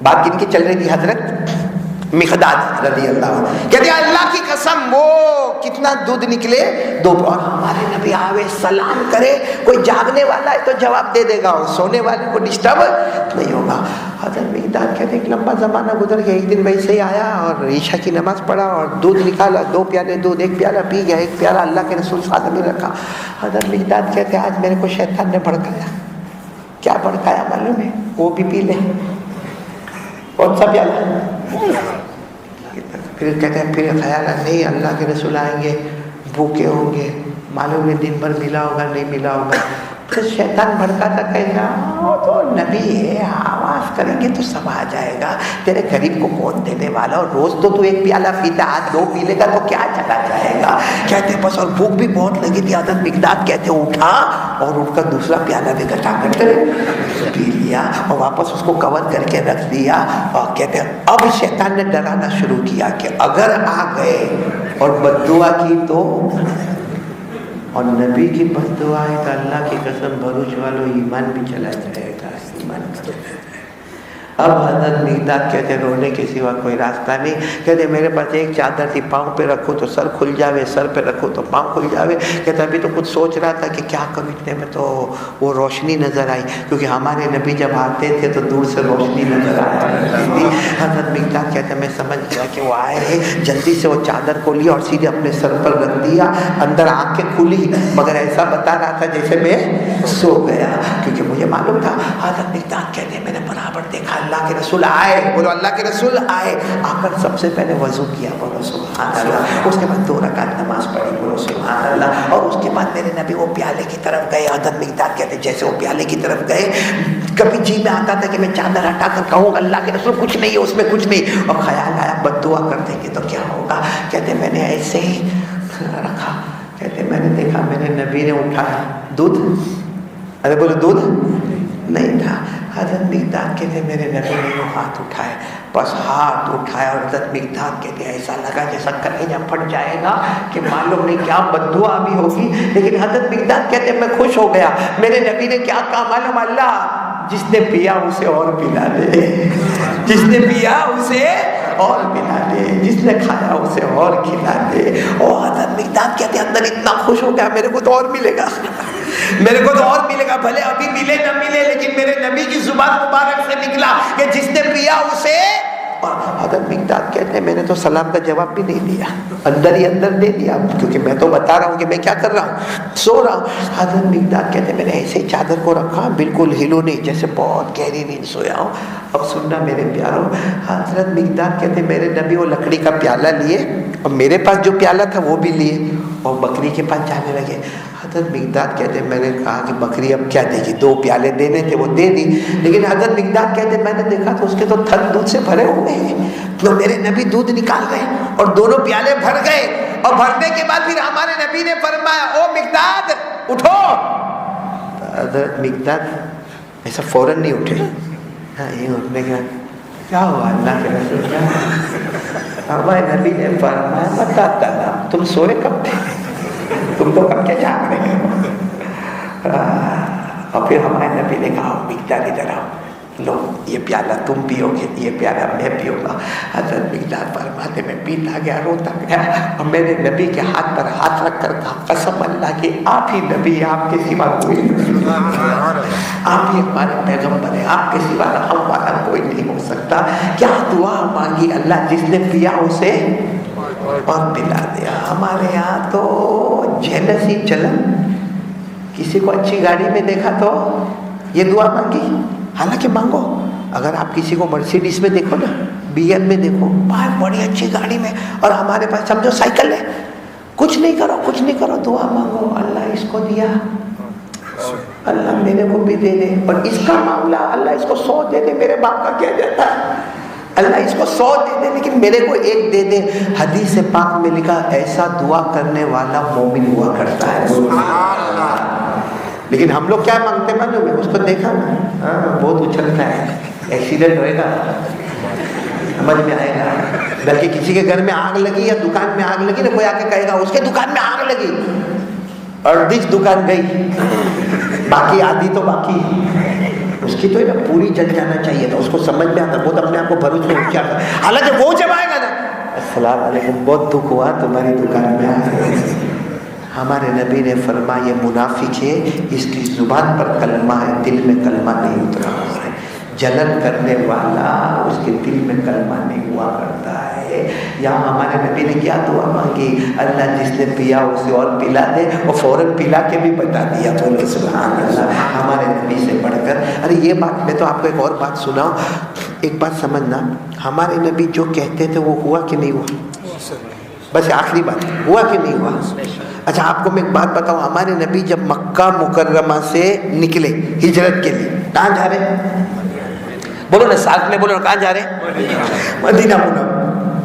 بات کن کی چل رہی تھی؟ حضرت مقداد رضی اللہ عنہ کہتے ہیں اللہ کی قسم وہ کتنا دودھ نکلے 2. اور ہمارے نبی آوے سلام کرے، کوئی جاگنے والا ہے تو جواب دے دے گا، اور سونے والے کو ڈسٹرب نہیں ہوگا. حضرت مقداد کہتے ہیں ایک لمبا زمانہ گزر گیا. ایک دن ویسے ہی آیا اور عشاء کی نماز پڑھا اور دودھ نکالا، 2 پیالے دودھ، 1 پیالہ پی گیا، 1 پیالہ اللہ کے رسول صلی اللہ علیہ وسلم نے رکھا. حضرت مقداد کہتے ہیں آج میرے کو شیطان نے بھڑکایا. کیا بھڑکایا معلوم ہے؟ وہ بھی پی لے. کون سا پیالہ؟ پھر کہتے ہیں پھر خیال ہے نہیں اللہ کے رسول آئیں گے، بھوکے ہوں گے، معلوم ہے دن بھر ملا ہوگا نہیں ملا ہوگا. پھر شیطان بھڑکا تھا کہتا وہ تو نبی ہے، آواز کریں گے تو سب آ جائے گا، تیرے غریب کو کون دینے والا، اور روز تو 1 پیالہ پیتا، آج 2 پی لے گا تو کیا چلا جائے گا. کہتے بس، اور بھوک بھی بہت لگی تھی. حضرت مقداد کہتے اٹھا اور اٹھ کر دوسرا پیالہ بھی گٹا کر پی لیا اور واپس اس کو کور کر کے رکھ دیا. اور کہتے ہیں اب شیطان نے ڈرانا شروع کیا کہ اگر آ گئے اور بد دعا کی تو، اور نبی کی بد دعا ہے تو اللہ کی قسم بھروچ والوں ایمان بھی چلا جائے گا، ایمان بھی چلا جائے گا. اب حضرت مقداد کہتے ہیں رونے کے سوا کوئی راستہ نہیں. کہتے میرے پاس ایک چادر تھی، پاؤں پہ رکھو تو سر کھل جاوے، سر پہ رکھو تو پاؤں کھل جاوے. کہتے ابھی تو کچھ سوچ رہا تھا کہ کیا کروں، اتنے میں تو وہ روشنی نظر آئی، کیونکہ ہمارے نبی جب آتے تھے تو دور سے روشنی نظر آیا کرتی تھی. حضرت مقداد کہتے ہیں میں سمجھ گیا کہ وہ آئے ہیں، جلدی سے وہ چادر کو لیا اور سیدھے اپنے سر پر رکھ دیا. اندر آنکھیں کھلی مگر ایسا بتا رہا تھا جیسے میں سو گیا، کیونکہ مجھے معلوم تھا. حضرت مقداد کہتے ہیں میں نے برابر دیکھا اللہ کے رسول آئے، بولو اللہ کے رسول آئے، آ کر سب سے پہلے وضو کیا، بولو سبحان اللہ. اس کے بعد 2 رکعت نماز پڑھی، بولو سبحان اللہ. اور اس کے بعد میرے نبی وہ پیالے کی طرف گئے. حضرت مقداد کہتے جیسے وہ پیالے کی طرف گئے، کبھی جی میں آتا تھا کہ میں چادر ہٹا کر کہوں اللہ کے رسول کچھ نہیں ہے اس میں، کچھ نہیں، اور خیال آیا بد دعا کر دیں گے تو کیا ہوگا. کہتے میں نے ایسے ہی رکھا. کہتے میں نے دیکھا میرے نبی نے اٹھایا دودھ، ارے بولو دودھ نہیں تھا. حضرت مقداد کہتے میرے نبی نے وہ ہاتھ اٹھائے، بس ہاتھ اٹھایا اور حضرت مقداد کہتے ایسا لگا جیسا کلیجہ پھٹ جائے گا کہ معلوم نہیں کیا بد دعا بھی ہوگی. لیکن حضرت مقداد کہتے میں خوش ہو گیا. میرے نبی نے کیا کہا معلوم؟ اللہ جس نے پیا اسے اور پلا دے، جس نے پیا اسے اور پلا دے، جس نے کھایا اسے اور کھلا دے. اور حضرت مقداد کہتے اندر اتنا خوش ہو گیا میرے کو تو اور ملے گا، میرے کو تو اور ملے گا، بھلے ابھی ملے نہ ملے، لیکن میرے نبی کی زبان مبارک سے نکلا کہ جس نے پیا اسے. اور حضرت مقداد کہتے ہیں میں نے تو سلام کا جواب بھی نہیں دیا، اندر ہی اندر دے دیا، کیونکہ میں تو بتا رہا ہوں کہ میں کیا کر رہا ہوں، سو رہا ہوں. حضرت مقداد کہتے ہیں میں نے ایسے ہی چادر کو رکھا، بالکل ہلو نہیں، جیسے بہت گہری نیند سویا ہوں. اب سننا میرے پیاروں، حضرت مقداد کہتے ہیں میرے نبی وہ لکڑی کا پیالہ لیے اور میرے پاس جو پیالہ تھا وہ بھی لیے اور بکری کے پاس جانے لگے. حضرت مقداد کہتے ہیں میں نے کہا کہ بکری اب کیا دے گی, 2 پیالے دینے تھے وہ دے دی, لیکن حضرت مقداد کہتے ہیں میں نے دیکھا تو اس کے تو تھن دودھ سے بھرے ہوئے ہیں. تو میرے نبی دودھ نکال گئے اور دونوں پیالے بھر گئے, اور بھرنے کے بعد پھر ہمارے نبی نے فرمایا او مقداد اٹھو. حضرت مقداد ایسا فوراً نہیں اٹھے, یہ اٹھنے کا کیا ہوا اللہ کے رسول کیا ہوا؟ ہمارے نبی نے فرمایا متا تنام, تم سوئے کب تھے, تم تو کب کے جاگ رہے ہو. اور پھر ہمارے نبی نے کہا مقداد ادھر آؤ, لو یہ پیالہ تم پیو گے, یہ پیالہ میں پیوں گا. حضرت مقداد فرماتے میں پیتا گیا, روتا گیا, اور میرے نبی کے ہاتھ پر ہاتھ رکھ کر کہا قسم اللہ کی آپ ہی نبی, آپ کے سوا کوئی نہیں, آپ ہی ہمارے پیغمبر ہیں, آپ کے سوا ہم والا کوئی نہیں ہو سکتا. کیا دعا مانگی اللہ, جس نے پیا اسے اور پلا دیا. ہمارے یہاں تو جیلسی چلن, کسی کو اچھی گاڑی میں دیکھا تو یہ دعا مانگی. حالانکہ مانگو, اگر آپ کسی کو مرسیڈیز میں دیکھو نا, بی ایم میں دیکھو, باہر بڑی اچھی گاڑی میں, اور ہمارے پاس سمجھو سائیکل ہے, کچھ نہیں کرو, کچھ نہیں کرو, دعا مانگو اللہ اس کو دیا, اللہ میرے کو بھی دے دے, اور اس کا معاملہ اللہ اس کو 100 دے دے, میرے باپ کا کیا جاتا ہے, اللہ اس کو 100 دے دے لیکن میرے کو 1 دے دے. حدیث پاک میں لکھا ایسا دعا کرنے والا مومن ہوا کرتا ہے. لیکن ہم لوگ کیا مانگتے ہیں معلوم ہے, اس کو دیکھا نا بہت اچھلتا ہے, ایکسیڈنٹ ہوئے گا سمجھ میں آئے گا. بلکہ کسی کے گھر میں آگ لگی یا دکان میں آگ لگی نا, کوئی آ کے کہے گا اس کے دکان میں آگ لگی, اور دکان گئی, باقی آدھی تو باقی, اس کی تو پوری جل جانا چاہیے تھا. اس کو سمجھ میں آتا, بہت اپنے آپ کو بھروس میں کیا تھا. حالانکہ وہ جب آئے گا نا السلام علیکم, بہت دکھ ہوا تمہاری دکان میں آئے. ہمارے نبی نے فرمایا یہ منافق ہے, اس کی زبان پر کلمہ ہے, دل میں کلمہ نہیں اترا ہوا ہے. جلن کرنے والا اس کے دل میں کلمہ نہیں ہوا کرتا ہے. یہاں ہمارے نبی نے کیا دعا مانگی, اللہ جس نے پیا اسے اور پلا دے, اور فوراً پلا کے بھی بتا دیا. بولے سبحان اللہ, ہمارے نبی سے بڑھ کر. ارے یہ بات میں تو آپ کو ایک اور بات سناؤں, ایک بات سمجھنا, ہمارے نبی جو کہتے تھے وہ ہوا کہ نہیں ہوا؟ بس آخری بات, ہوا کہ نہیں ہوا؟ اچھا آپ کو میں ایک بات بتاؤں, ہمارے نبی جب مکہ مکرمہ سے نکلے ہجرت کے لیے, کہاں جا رہے ہیں؟ بولو نا ساتھ میں, بولو نا کہاں جا رہے ہیں؟ مدینہ منورہ.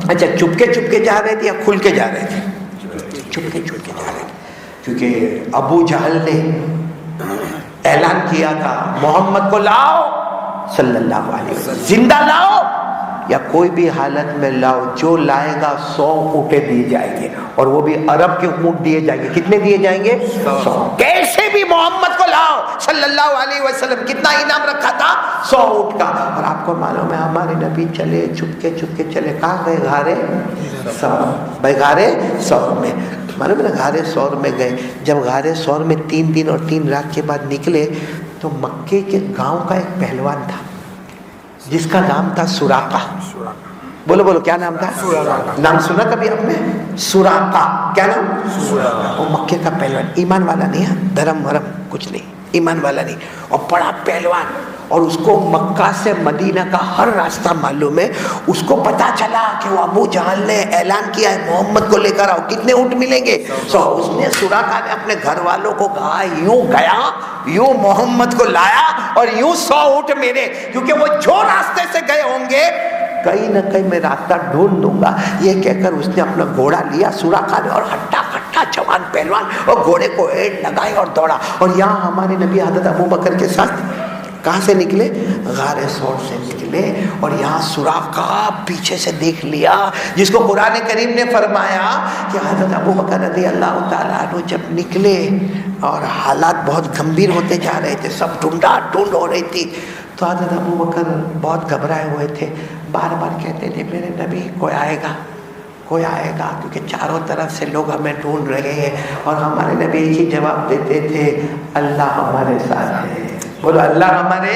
اچھا چپکے چپکے جا رہے تھے یا کھل کے جا رہے تھے؟ چپکے چپکے جا رہے تھے, کیونکہ ابو جہل نے اعلان کیا تھا محمد کو لاؤ صلی اللہ علیہ وسلم, زندہ لاؤ یا کوئی بھی حالت میں لاؤ, جو لائے گا 100 اونٹیں دیے جائیں گے, اور وہ بھی عرب کے اونٹ دیے جائیں گے. کتنے دیے جائیں گے؟ 100. کیسے بھی محمد کو لاؤ صلی اللہ علیہ وسلم. کتنا انعام رکھا تھا؟ 100 اونٹ کا. اور آپ کو معلوم ہے ہمارے نبی چلے چپکے چپکے چلے, کہاں گئے؟ غارے ثور. بھائی غارے ثور میں, معلوم ہے نا, غارے ثور میں گئے. جب غارے ثور میں 3 دن اور 3 رات کے بعد نکلے تو مکے کے گاؤں کا ایک پہلوان تھا جس کا نام تھا سراقہ. بولو بولو کیا نام تھا؟ نام سنا کبھی آپ نے؟ سراقہ. کیا نام؟ وہ مکے کا پہلوان, ایمان والا نہیں ہے, دھرم ورم کچھ نہیں, ایمان والا نہیں, اور بڑا پہلوان. اور اس کو مکہ سے مدینہ کا ہر راستہ معلوم ہے. اس کو پتا چلا کہ وہ ابو جہل نے اعلان کیا ہے محمد کو لے کر آؤ, کتنے اونٹ ملیں گے؟ اس نے سراقہ نے اپنے گھر والوں کو کہا یوں گیا, یوں محمد کو لایا, اور یوں 100 اونٹ میرے, کیونکہ وہ جو راستے سے گئے ہوں گے کہیں نہ کہیں میں راستہ ڈھونڈ دوں گا. یہ کہہ کر اس نے اپنا گھوڑا لیا سراقہ نے, اور ہٹا کٹا جوان پہلوان, اور گھوڑے کو ایڑ لگائے اور دوڑا. اور یہاں ہمارے نبی حضرت ابو بکر کے ساتھ کہاں سے نکلے؟ غار ثور سے نکلے. اور یہاں سراقہ پیچھے سے دیکھ لیا, جس کو قرآن کریم نے فرمایا کہ حضرت ابو بکر رضی اللہ تعالیٰ عنہ جب نکلے اور حالات بہت گمبھیر ہوتے جا رہے تھے, سب ڈھونڈا ڈھونڈ ہو رہی تھی, تو حضرت ابو بکر بہت گھبرائے ہوئے تھے. بار بار کہتے تھے میرے نبی کوئی آئے گا, کوئی آئے گا, کیونکہ چاروں طرف سے لوگ ہمیں ڈھونڈ رہے ہیں. اور ہمارے نبی ایک ہی جواب دیتے تھے, اللہ ہمارے ساتھ ہے. بولو اللہ ہمارے.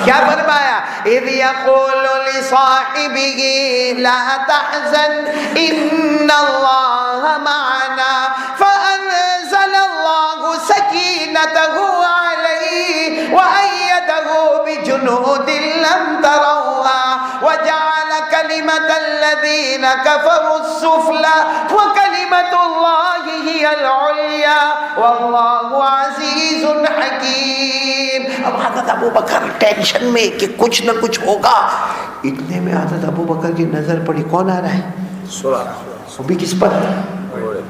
کیا فرمایا؟ اذ یقول لصاحبہ لا تحزن ان اللہ معنا فانزل اللہ سکینتہ علیہ وأیدہ بجنود لم تروها وجعل کلمۃ الذین کفروا السفلی وکلمۃ اللہ هي العليا والله عزيز حكيم. اب حضرت ابو بکر ٹینشن میں کہ کچھ نہ کچھ ہوگا. اتنے میں حضرت ابو بکر کی نظر پڑی, کون آ رہا ہے؟ وہ بھی کس پر؟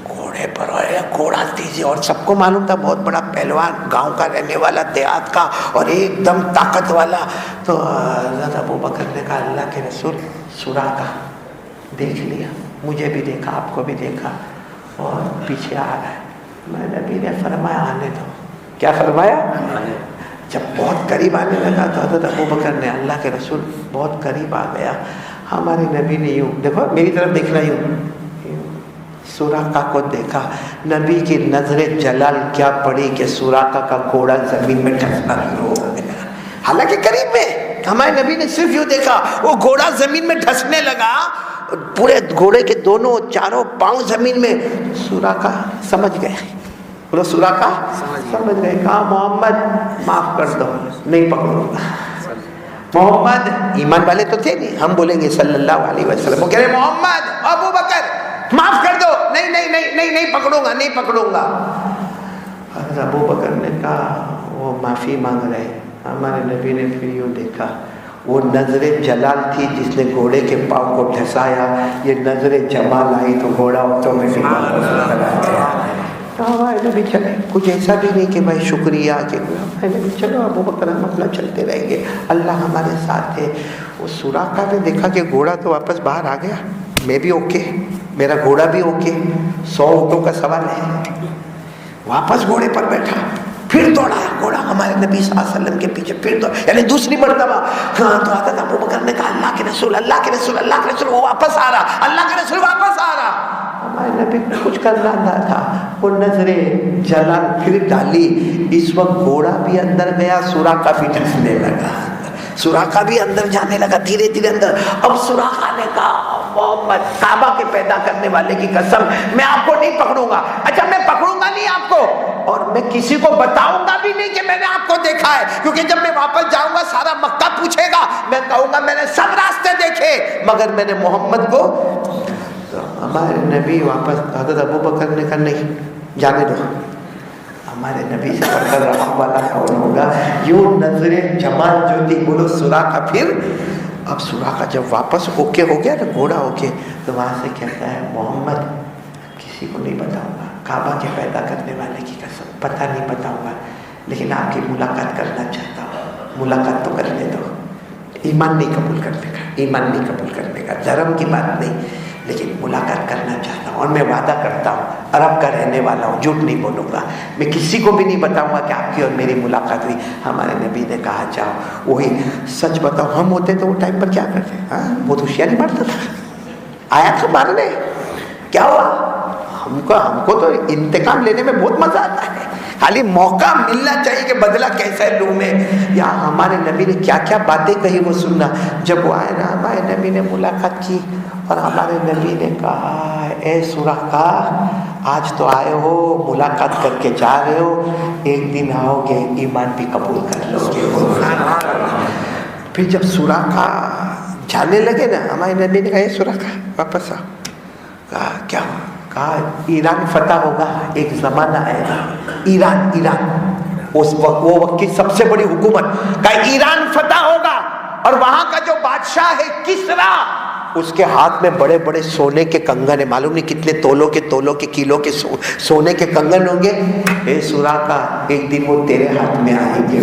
گھوڑے پر. گھوڑا تیزی, اور سب کو معلوم تھا بہت بڑا پہلوان, گاؤں کا رہنے والا, دیہات کا, اور ایک دم طاقت والا. تو حضرت ابو بکر نے کہا اللہ کے رسول سراقہ دیکھ لیا, مجھے بھی دیکھا, آپ کو بھی دیکھا, اور پیچھے آ رہا ہے. میں نبی نے فرمایا آنے دو. کیا فرمایا؟ جب بہت قریب آنے لگا تو حضرت ابو بکر نے, اللہ کے رسول بہت قریب آ گیا. ہمارے نبی نے یوں دیکھو, میری طرف دیکھنا, یوں سراقہ کو دیکھا. نبی کی نظر جلال کیا پڑی کہ سراقہ کا گھوڑا زمین میں ڈھسنا شروع ہو گیا. حالانکہ قریب میں, ہمارے نبی نے صرف یوں دیکھا, وہ گھوڑا زمین میں ڈھسنے لگا, پورے گھوڑے کے دونوں چاروں پاؤں زمین میں. سراقہ سمجھ گئے, بولو سراقہ سمجھ گئے. کہا محمد معاف کر دو, نہیں پکڑوں گا. محمد, ایمان والے تو تھے نہیں, ہم بولیں گے صلی اللہ علیہ وسلم, وہ کہہ رہے محمد ابو بکر معاف کر دو, نہیں نہیں نہیں نہیں نہیں پکڑوں گا, نہیں پکڑوں گا. حضرت ابو بکر نے کہا وہ معافی مانگ رہے. ہمارے نبی نے پھر یوں دیکھا, وہ نظر جلال تھی جس نے گھوڑے کے پاؤں کو ڈھسایا, یہ نظر جمال آئی تو گھوڑا آٹومیٹک ہمارے نبی چلے. کچھ ایسا بھی نہیں کہ بھائی شکریہ کہ چلو ابو بکر ہم اپنا چلتے رہیں گے, اللہ ہمارے ساتھ ہے. وہ سراقہ نے دیکھا کہ گھوڑا تو واپس باہر آ گیا, میں بھی اوکے, میرا گھوڑا بھی اوکے, 100 اونٹوں کا سوال ہے. واپس گھوڑے پر بیٹھا, پھر دوڑا گھوڑا ہمارے نبی صلی اللہ علیہ وسلم کے پیچھے, پھر دوڑا, یعنی دوسری مرتبہ. ہاں تو حضرت ابو بکر نے کہا اللہ کے رسول, اللہ کے رسول, اللہ کے رسول, وہ واپس آ رہا, اللہ کے رسول واپس آ رہا. ہمارے نبی کو کچھ کرنا نہ تھا, وہ نظر جلال پھر ڈالی. اس وقت گھوڑا بھی اندر گیا, سراقہ بھی ڈھسنے لگا, سراقہ بھی اندر جانے لگا دھیرے دھیرے اندر. اب سراقہ نے کہا محمد, کعبہ کے پیدا کرنے والے کی قسم, میں آپ کو نہیں پکڑوں گا. اچھا میں پکڑوں گا نہیں آپ کو, اور میں کسی کو بتاؤں گا بھی نہیں کہ میں نے آپ کو دیکھا ہے, کیونکہ جب میں واپس جاؤں گا سارا مکہ پوچھے گا, میں کہوں گا میں نے سب راستے دیکھے مگر میں نے محمد کو. تو ہمارے نبی واپس, حضرت ابو بکر نے کہا نہیں جانے دو. ہمارے نبی سے بڑھ کر رحم والا کون ہوگا. یوں نظر جمال جو تھی, بولو سراقہ. پھر اب سراقہ جب واپس اوکے ہو گیا نا, گھوڑا اوکے, تو وہاں سے کہتا ہے محمد کسی کو نہیں بتاؤں گا, کعبہ کے پیدا کرنے والے کی قسم پتہ نہیں بتاؤں گا, لیکن آپ کی ملاقات کرنا چاہتا ہوں. ملاقات تو کرنے دو. ایمان نہیں قبول کرنے کا, ایمان نہیں قبول کرنے کا, دھرم کی بات نہیں, لیکن ملاقات کرنا چاہتا ہوں. اور میں وعدہ کرتا ہوں, عرب کا رہنے والا ہوں, جھوٹ نہیں بولوں گا, میں کسی کو بھی نہیں بتاؤں گا کہ آپ کی اور میری ملاقات ہوئی. ہمارے نبی نے کہا جاؤ, وہی سچ بتاؤ. ہم ہوتے تو وہ ٹائم پر کیا کرتے, ہاں وہ تو ہوشیاری مارتا تھا, آیا تھا مارنے, کیا ہوا. ہم کو تو انتقام لینے میں بہت مزہ آتا ہے, خالی موقع ملنا چاہیے کہ بدلہ کیسا لوں میں. یا ہمارے نبی نے کیا کیا باتیں کہی وہ سننا. جب وہ آئے نا, ہمارے نبی نے ملاقات کی, اور ہمارے نبی نے کہا اے سراقہ آج تو آئے ہو, ملاقات کر کے جا رہے ہو, ایک دن آؤ گے ایمان بھی قبول کر لو گے. پھر جب سراقہ جانے لگے نا, ہمارے نبی نے کہا اے سراقہ واپس آؤ. کہا کیا, کہا ایران فتح ہوگا, ایک زمانہ آئے گا. ایران اس وقت, وہ وقت کی سب سے بڑی حکومت, کہا ایران فتح ہوگا, اور وہاں کا جو بادشاہ ہے کسرا, اس کے ہاتھ میں بڑے بڑے سونے کے کنگن ہیں, معلوم نہیں کتنے تولوں کے کلو کے سونے کے کنگن ہوں گے. اے سراقہ ایک دن وہ تیرے ہاتھ میں آئیں گے.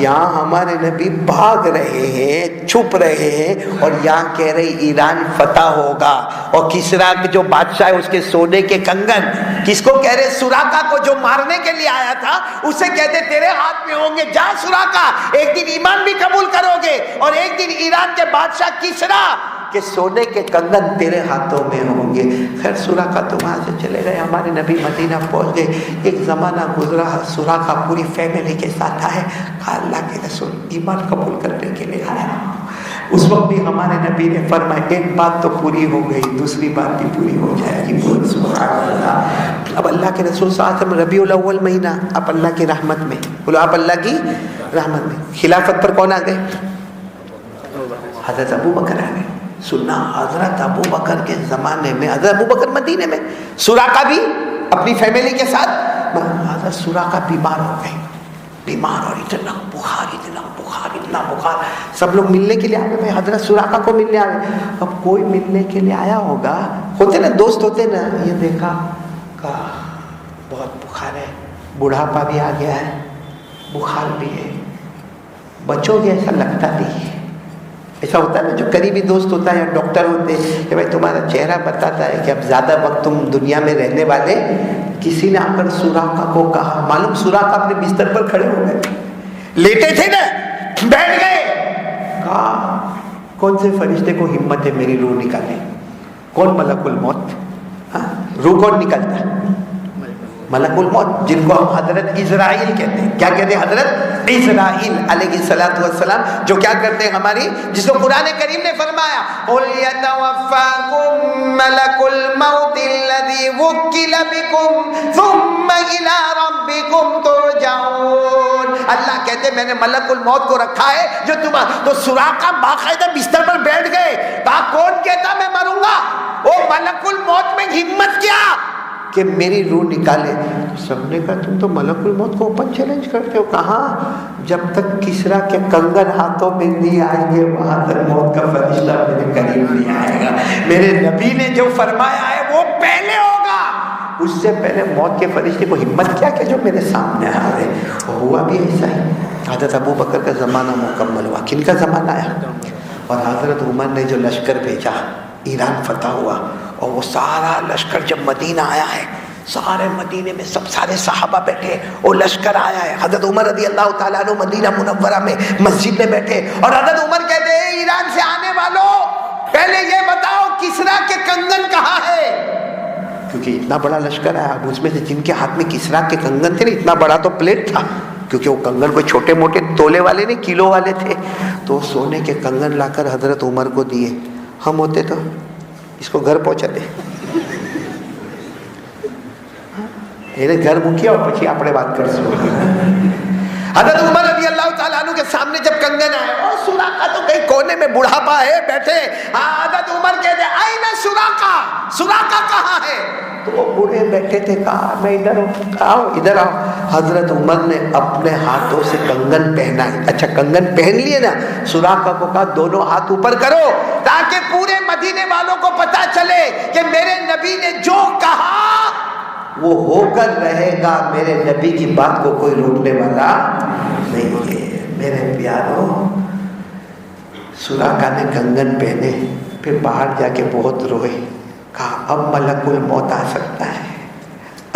یہاں ہمارے نبی بھاگ رہے ہیں, چھپ رہے ہیں, اور یہاں کہہ رہے ایران فتح ہوگا, اور کسرا کے جو بادشاہ ہے اس کے سونے کے کنگن کس کو کہہ رہے, سراقہ کو جو مارنے کے لیے آیا تھا اسے کہتے تیرے ہاتھ میں ہوں گے, جا سراقہ ایک دن ایمان بھی قبول کرو گے, اور ایک دن ایران کے بادشاہ کسرا کہ سونے کے کنگن تیرے ہاتھوں میں ہوں گے. خیر سراقہ تو وہاں سے چلے گئے. ہمارے نبی مدینہ پہنچ گئے. ایک زمانہ گزرا, سراقہ پوری فیملی کے ساتھ آئے. کہا اللہ کے رسول ایمان قبول کرنے کے لیے آیا. اس وقت بھی ہمارے نبی نے فرمایا ایک بات تو پوری ہو گئی, دوسری بات بھی پوری ہو جائے گی. سبحان اللہ. اب اللہ کے رسول صلی اللہ علیہ وسلم ربیع الاول مہینہ, اب اللہ کی رحمت میں, بولو آپ اللہ کی رحمت میں. خلافت پر کون آ گئے, حضرت ابو بکر آ گئے. سننا حضرت ابو بکر کے زمانے میں, حضرت ابو بکر مدینے میں, سراقہ بھی اپنی فیملی کے ساتھ. حضرت سراقہ بیمار ہو گئے, بیمار, اور اتنا بخار, اتنا بخار. سب لوگ ملنے کے لیے آ گئے, حضرت سراقہ کو ملنے آ گئے. اب کوئی ملنے کے لیے آیا ہوگا, ہوتے نا دوست ہوتے نا, یہ دیکھا کہا بہت بخار ہے, بڑھاپا بھی آ گیا ہے, بخار بھی ہے, بچو گے ایسا لگتا نہیں ہے. ایسا ہوتا ہے نا جو قریبی دوست ہوتا ہے یا ڈاکٹر ہوتے ہیں کہ بھائی تمہارا چہرہ بتاتا ہے کہ اب زیادہ وقت تم دنیا میں رہنے والے. کسی نے آ کر سراقہ کو کہا, معلوم سراقہ اپنے بستر پر کھڑے ہو گئے, لیٹے تھے نا, بیٹھ گئے. کہا کون سے فرشتے کو ہمت ہے میری روح نکالے؟ کون ملک الموت؟ روح کون نکالتا ہے؟ ملک الموت, جن کو ہم حضرت اسرائیل کہتے ہیں. کیا کہتے ہیں؟ حضرت اسرائیل علیہ السلام, جو کیا کرتے ہیں ہماری, جس کو قرآن کریم نے فرمایا قُلْ يَتَوَفَّاكُمْ مَلَكُ الْمَوْتِ الَّذِي وُكِّلَ بِكُمْ ثُمَّ إِلَىٰ رَبِّكُمْ تُرْجَعُونَ. اللہ کہتے ہیں میں نے ملک الموت کو رکھا ہے جو تو سراقہ باقاعدہ بستر پر بیٹھ گئے. کہا کون کہتا میں مروں گا؟ وہ ملک الموت میں ہمت کیا کہ میری روح نکالے. سب نے کہا تم تو ملک الموت کو اوپن چیلنج کرتے ہو. کہاں جب تک کسرا کے کنگن ہاتھوں میں نہیں آئیں گے وہاں تک موت کا فرشتہ میرے قریب نہیں آئے گا. میرے نبی نے جو فرمایا ہے وہ پہلے ہوگا, اس سے پہلے موت کے فرشتے کو ہمت کیا کہ جو میرے سامنے آ رہے. ہوا بھی ایسا ہی. حضرت ابو بکر کا زمانہ مکمل ہوا. کن کا زمانہ آیا؟ اور حضرت عمر نے جو لشکر بھیجا, ایران فتح ہوا, اور وہ سارا لشکر جب مدینہ آیا ہے, سارے مدینے میں سب سارے صحابہ بیٹھے, اور لشکر آیا ہے. حضرت عمر رضی اللہ تعالیٰ عنہ مدینہ منورہ میں مسجد میں بیٹھے, اور حضرت عمر کہتے ہیں ایران سے آنے والوں پہلے یہ بتاؤ کسرا کے کنگن کہاں ہے؟ کیونکہ اتنا بڑا لشکر آیا. اب اس میں سے جن کے ہاتھ میں کسرا کے کنگن تھے نا, اتنا بڑا تو پلیٹ تھا, کیونکہ وہ کنگن کوئی چھوٹے موٹے تولے والے نہیں, کلو والے تھے. تو سونے کے کنگن لا کر حضرت عمر کو دیے. ہم ہوتے تو اس کو گھر پہنچاتے, گھر مکیا اور پچھی اپنے بات کر سکتے. حضرت عمر رضی اللہ تعالیٰ عنہ کے سامنے جب کنگن آئے, اور سراقہ تو کہیں کونے میں بڑھاپا ہے بیٹھے. حضرت عمر کہتے ہیں آئینہ سراقہ, سراقہ کہاں ہے؟ تو وہ بوڑھے بیٹھے تھے. کہا میں ادھر ہوں. آؤ ادھر آؤ. حضرت عمر نے اپنے ہاتھوں سے کنگن پہنا ہے. اچھا کنگن پہن لیے نا, سراقہ کو کہا دونوں ہاتھ اوپر کرو تاکہ پورے مدینے والوں کو پتا چلے کہ میرے نبی نے جو کہا وہ ہو کر رہے گا. میرے نبی کی بات کو کوئی روکنے والا نہیں ہے. میرے پیاروں, سراقہ نے کنگن پہنے, پھر باہر جا کے بہت روئے. کہا اب ملک الموت آ سکتا ہے,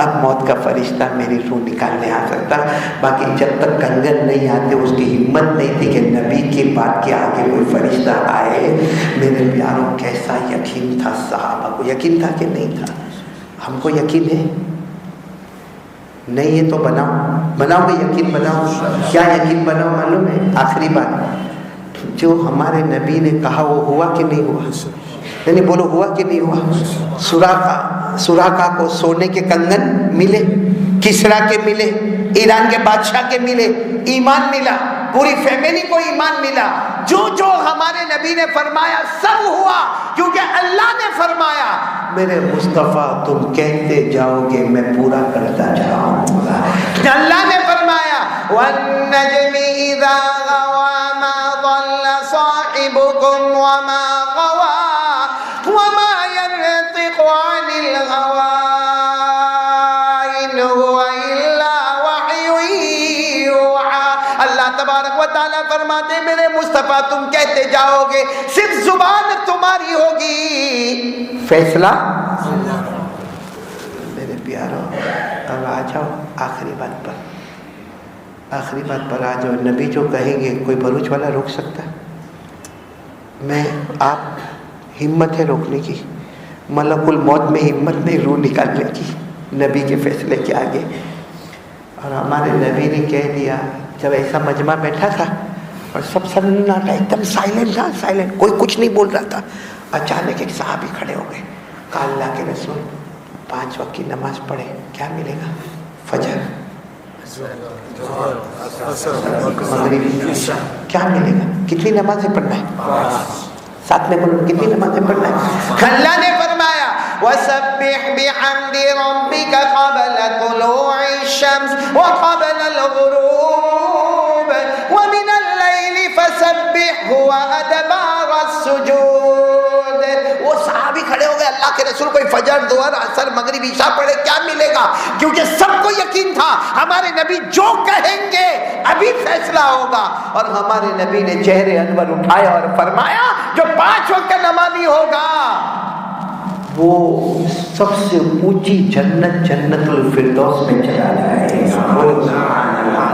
اب موت کا فرشتہ میری روح نکالنے آ سکتا. باقی جب تک کنگن نہیں آتے اس کی ہمت نہیں تھی کہ نبی کی بات کے آگے کوئی فرشتہ آئے. میرے پیاروں کیسا یقین تھا صحابہ کو, یقین تھا کہ نہیں تھا؟ ہم کو یقین ہے نہیں ہے تو بناؤ گے یقین بناؤ. کیا یقین بناؤ معلوم ہے؟ آخری بات, جو ہمارے نبی نے کہا وہ ہوا کہ نہیں ہوا؟ یعنی بولو ہوا کہ نہیں ہوا؟ سراقہ کو سونے کے کنگن ملے, کسرا کے ملے, ایران کے بادشاہ کے ملے, ایمان ملا, پوری فیملی کو ایمان ملا. جو ہمارے نبی نے فرمایا سب ہوا, کیونکہ اللہ نے فرمایا میرے مصطفیٰ تم کہتے جاؤ گے میں پورا کرتا جاؤں گا. اللہ نے فرمایا وَالنَّجْمِ إِذَا غَوَى مَا ضَلَّ صَاحِبُكُمْ وَمَا غَوَى وَمَا يَنطِقُ عَنِ الْهَوَىٰ إِنْ هُوَ إِلَّا وَحْيٌ يُوحَىٰ. اللہ تبارک و تعالیٰ فرماتے میرے مصطفیٰ تم کہتے جاؤ گے, صرف زبان تمہاری ہوگی, فیصلہ میرے پیاروں. اب آ جاؤ آخری بات پر, آخری بات پر آ جاؤ. نبی جو کہیں گے کوئی بھروچ والا روک سکتا ہے؟ میں آپ ہمت ہے روکنے کی, ملک الموت میں ہمت نہیں روح نکالنے کی نبی کے فیصلے کے آگے. اور ہمارے نبی نے کہہ دیا, جب ایسا مجمع بیٹھا تھا اور سب سناٹا, ایک دم سائلنٹ تھا, سائلنٹ, کوئی کچھ نہیں بول رہا تھا. اچانک ایک صحابی کھڑے ہو گئے. کہا اللہ کے رسول 5 وقت کی نماز پڑھے کیا ملے گا؟ فجر, مغرب, کیا ملے گا؟ کتنی نمازیں پڑھنا ہے؟ ساتھ میں بولو کتنی نمازیں پڑھنا ہے؟ اللہ نے فرمایا وسبح بحمد ربك قبل طلوع الشمس وقبل الغروب ومن الليل فسبحه وأدبار السجود. وہ صحابی کھڑے ہو گئے, اللہ کے رسول کوئی فجر ظہر عصر مغرب عشاء پڑھے کیا ملے گا, کیونکہ سب کو یقین تھا ہمارے نبی جو کہیں گے ابھی فیصلہ ہوگا. اور ہمارے نبی نے چہرے انور اٹھایا اور فرمایا جو 5 وقت نمازی ہوگا وہ سب سے اونچی جنت جنت الفردوس میں چلا جائے گا.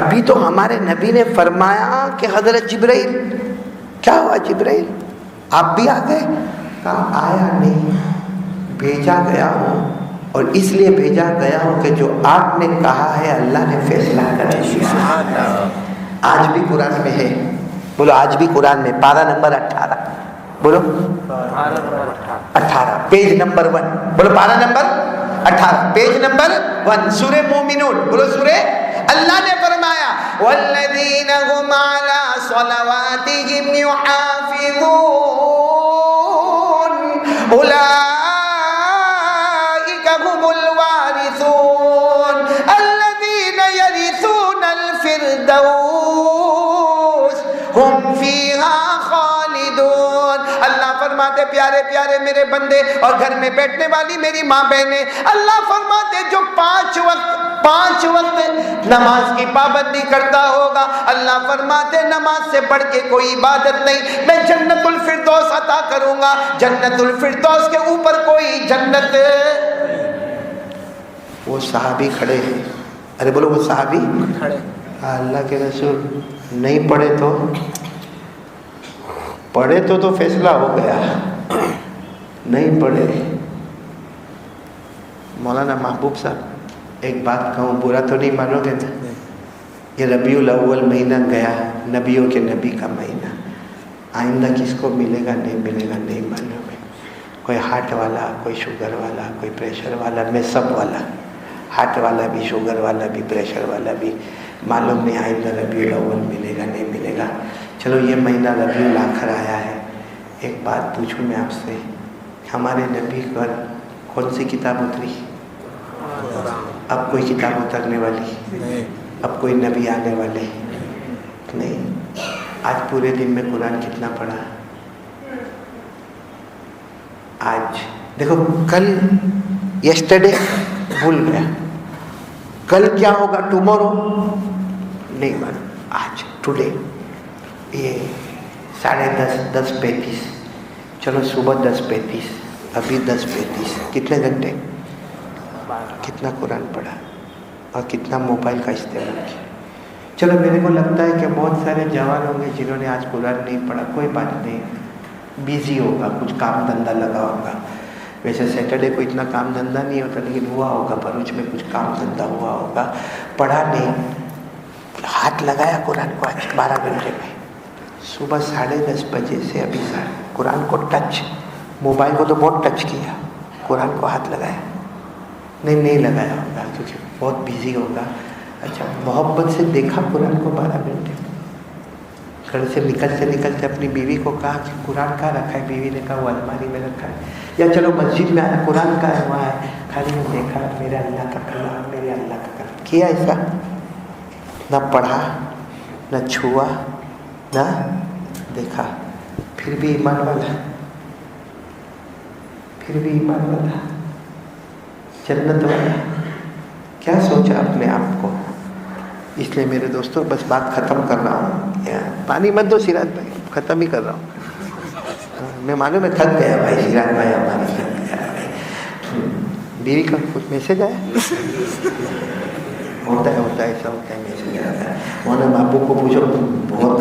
ابھی تو ہمارے نبی نے فرمایا کہ حضرت جبرائیل, کیا ہوا جبرائیل آپ بھی آ گئے؟ کہا آیا نہیں, بھیجا گیا ہوں, اور اس لیے بھیجا گیا ہوں کہ جو آپ نے کہا ہے اللہ نے فیصلہ کر دیا. آج بھی قرآن میں ہے, بولو آج بھی قرآن میں, پارہ نمبر 18, بولو 18, پیج نمبر 1, بولو پارہ نمبر 18 پیج نمبر 1, سورہ مومنون, بولو سورہ. اللہ نے فرمایا والذین هم علی صلواتهم یحافظون اولئک هم الوارثون الذین یرثون الفردوس هم فیہا خالدون. اللہ فرماتے پیارے پیارے میرے بندے اور گھر میں بیٹھنے والی میری ماں بہنیں, اللہ فرماتے جو 5 وقت نماز کی پابندی کرتا ہوگا, اللہ فرماتے نماز سے بڑھ کے کوئی عبادت نہیں, میں جنت الفردوس عطا کروں گا. جنت الفردوس کے اوپر کوئی جنت. وہ صحابی کھڑے ہیں, ارے بولو وہ صحابی کھڑے. اللہ کے رسول نہیں پڑھے تو فیصلہ ہو گیا, نہیں پڑھے. مولانا محبوب صاحب ایک بات کہوں, برا تو نہیں مانو گے نا, یہ ربیع الاول مہینہ گیا, نبیوں کے نبی کا مہینہ, آئندہ کس کو ملے گا نہیں ملے گا نہیں معلوم ہے. کوئی ہارٹ والا, کوئی شوگر والا, کوئی پریشر والا, میں سب والا, ہارٹ والا بھی, شوگر والا بھی, پریشر والا بھی, معلوم نہیں آئندہ ربیع الاول ملے گا نہیں ملے گا. چلو یہ مہینہ ربیع الاخر آیا ہے, ایک بات پوچھوں میں آپ سے, ہمارے نبی پر کون سی کتاب اتری؟ اب کوئی کتاب اترنے والی نہیں, اب کوئی نبی آنے والے نہیں. آج پورے دن میں قرآن کتنا پڑھا؟ آج دیکھو, کل یسٹرڈے بھول گیا, کل کیا ہوگا ٹمورو نہیں معلوم. آج ٹوڈے یہ 10:30 چلو صبح 10:35, ابھی 10:35, کتنے گھنٹے, کتنا قرآن پڑھا اور کتنا موبائل کا استعمال کیا. چلو میرے کو لگتا ہے کہ بہت سارے جوان ہوں گے جنہوں نے آج قرآن نہیں پڑھا, کوئی بات نہیں, بیزی ہوگا, کچھ کام دھندہ لگا ہوگا. ویسے سیٹرڈے کو اتنا کام دھندہ نہیں ہوتا, لیکن ہوا ہوگا بھروچ میں کچھ کام دھندہ ہوا ہوگا, پڑھا نہیں, ہاتھ لگایا قرآن کو آج 12 گھنٹے میں, صبح 10:30 بجے سے ابھی قرآن کو ٹچ, موبائل کو تو بہت ٹچ کیا, قرآن کو ہاتھ لگایا نہیں لگایا ہوگا کیونکہ بہت بیزی ہوگا. اچھا محبت سے دیکھا قرآن کو 12 گھنٹے, گھر سے نکلتے اپنی بیوی کو کہا کہ قرآن کہاں رکھا ہے, بیوی نے کہا وہ الماری میں رکھا ہے, یا چلو مسجد میں آیا قرآن کا ہے وہاں ہے, خالی میں دیکھا میرے اللہ کا کلام, میرے اللہ کا کلام کیا, ایسا نہ پڑھا نہ چھوا نہ دیکھا, پھر بھی ایمان والا, جنت والا. کیا سوچا اپنے آپ کو. اس لیے میرے دوستوں بس بات ختم کر رہا ہوں, پانی مت دو سراج بھائی, ختم ہی کر رہا ہوں. میں معلوم ہے تھک گیا بھائی, سراج بھائی ہمارے تھک گیا. بیوی کا کچھ میسج آیا ہوتا ہے ایسا ہوتا ہے, میسج آتا ہے. مولانا محبوب کو پوچھو, بہت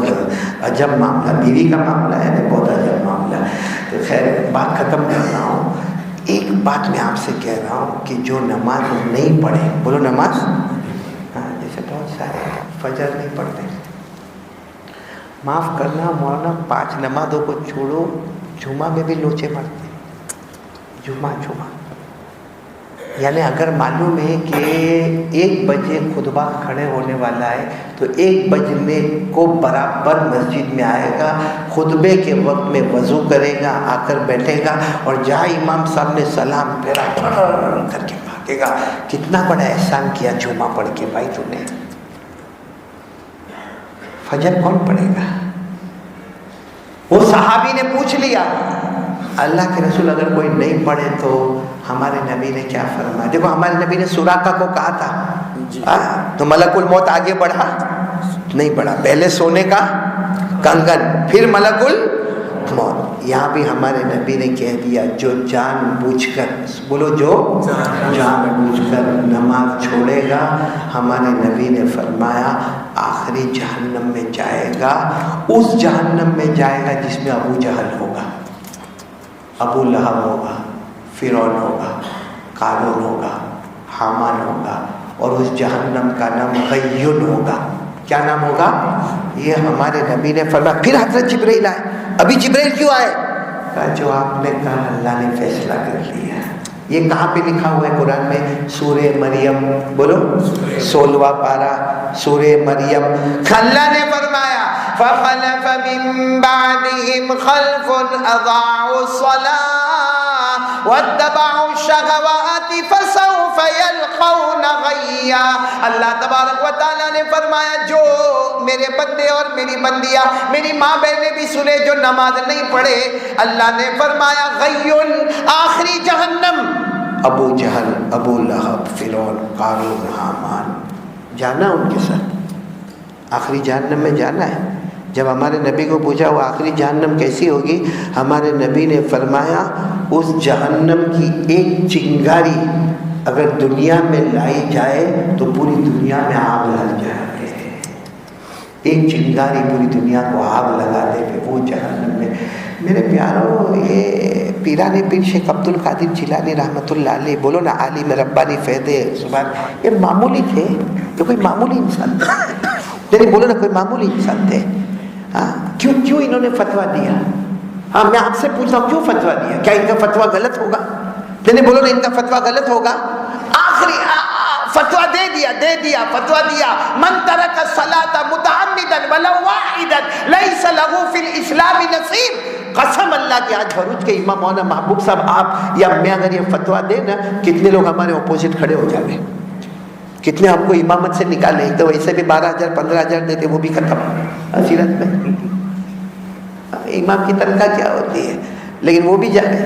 عجب معاملہ, بیوی کا معاملہ ہے نا, بہت عجب معاملہ. تو خیر بات ختم کر رہا ہوں. ایک بات میں آپ سے کہہ رہا ہوں کہ جو نماز نہیں پڑھے, بولو نماز, ہاں جیسے بہت سارے فجر نہیں پڑھتے, معاف کرنا مولانا 5 نمازوں کو چھوڑو, جمعہ میں بھی لوچے مارتے, جمعہ یعنی اگر معلوم ہے کہ 1 بجے خطبہ کھڑے ہونے والا ہے تو 1 بجنے کو برابر مسجد میں آئے گا، خطبے کے وقت میں وضو کرے گا، آ کر بیٹھے گا، اور جہاں امام صاحب نے سلام پھیرا کر کے بھاگے گا۔ کتنا بڑا احسان کیا جمعہ پڑھ کے بھائی تو نے۔ فجر کون پڑھے گا؟ وہ صحابی نے پوچھ لیا، اللہ کے رسول اگر کوئی نہیں پڑھے تو ہمارے نبی نے کیا فرمایا؟ دیکھو ہمارے نبی نے سراقہ کو کہا تھا تو ملک الموت آگے بڑھا نہیں بڑھا، پہلے سونے کا کنگن پھر ملک الموت۔ یہاں بھی ہمارے نبی نے کہہ دیا جو جان بوجھ کر، بولو جو جان بوجھ کر نماز چھوڑے گا، ہمارے نبی نے فرمایا آخری جہنم میں جائے گا، اس جہنم میں جائے گا جس میں ابو جہل ہوگا، ابو لہب ہوگا، فرعون ہوگا، قارون ہوگا، حامان ہوگا، اور اس جہنم کا نام غیون ہوگا۔ کیا نام ہوگا؟ یہ ہمارے نبی نے فرمایا۔ پھر حضرت جبرائیل آئے۔ ابھی جبرائیل کیوں آئے؟ کہا جو آپ نے کہا اللہ نے فیصلہ کر لیا۔ یہ کہاں پہ لکھا ہوا ہے قرآن میں؟ سورہ مریم، بولو 16واں پارہ سورہ مریم۔ اللہ نے فرمایا فَخَلَفَ مِن بَعْدِهِمْ خَلْفٌ أَضَاعُوا الصَّلَاةَ وَاتَّبَعُوا الشَّهَوَاتِ فَسَوْفَ يَلْقَوْنَ غَيًّا۔ اللہ تبارک و تعالیٰ نے فرمایا جو میرے بندے اور میری بندیاں، میری ماں بہنیں بھی سنے جو نماز نہیں پڑھے، اللہ نے فرمایا غیون، آخری جہنم، ابو جہل، ابو لہب، فرعون، قارون، حامان، جانا ان کے ساتھ آخری جہنم میں جانا ہے۔ جب ہمارے نبی کو پوچھا وہ آخری جہنم کیسی ہوگی، ہمارے نبی نے فرمایا اس جہنم کی ایک چنگاری اگر دنیا میں لائی جائے تو پوری دنیا میں آگ لگ جائے گی۔ ایک چنگاری پوری دنیا کو آگ لگا دے پہ وہ جہنم میں۔ میرے پیاروں، یہ پیران پیر شیخ عبد القادر جیلانی رحمۃ اللہ علیہ، بولو نا عالم ربانی فیض سبحان، یہ معمولی تھے، یہ کوئی معمولی انسان تھے، نہیں بولو نا کوئی معمولی انسان تھے۔ کیوں انہوں نے فتویٰ دیا؟ ہاں میں آپ سے پوچھتا ہوں کیوں فتویٰ دیا؟ کیا ان کا فتویٰ غلط ہوگا؟ نہیں بولو نا ان کا فتویٰ غلط ہوگا؟ آخری فتویٰ دے دیا فتویٰ دیا، من ترک الصلاۃ متعمدا ولو واحدا لیس له فی الاسلام نصیب۔ قسم اللہ کی آج بھروچ کے امام مولانا محبوب صاحب آپ یا میں اگر یہ فتویٰ دیں نا، کتنے لوگ ہمارے اپوزٹ کھڑے ہو جائیں، کتنے ہم کو امامت سے نکالے، تو ویسے بھی 12,000 15,000 دیتے، وہ بھی ختم سیرت میں۔ امام کی تنخواہ کیا ہوتی ہے، لیکن وہ بھی جائے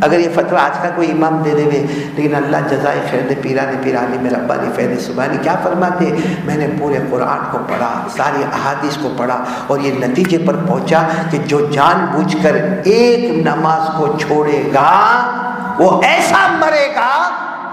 اگر یہ فتویٰ آج کا کوئی امام دے دے وے، لیکن اللہ جزائے خیر دے پیران پیر عالم ربانی فیض سبحانی کیا فرماتے؟ میں نے پورے قرآن کو پڑھا، ساری احادیث کو پڑھا، اور یہ نتیجے پر پہنچا کہ جو جان بوجھ کر ایک نماز کو چھوڑے گا وہ ایسا مرے گا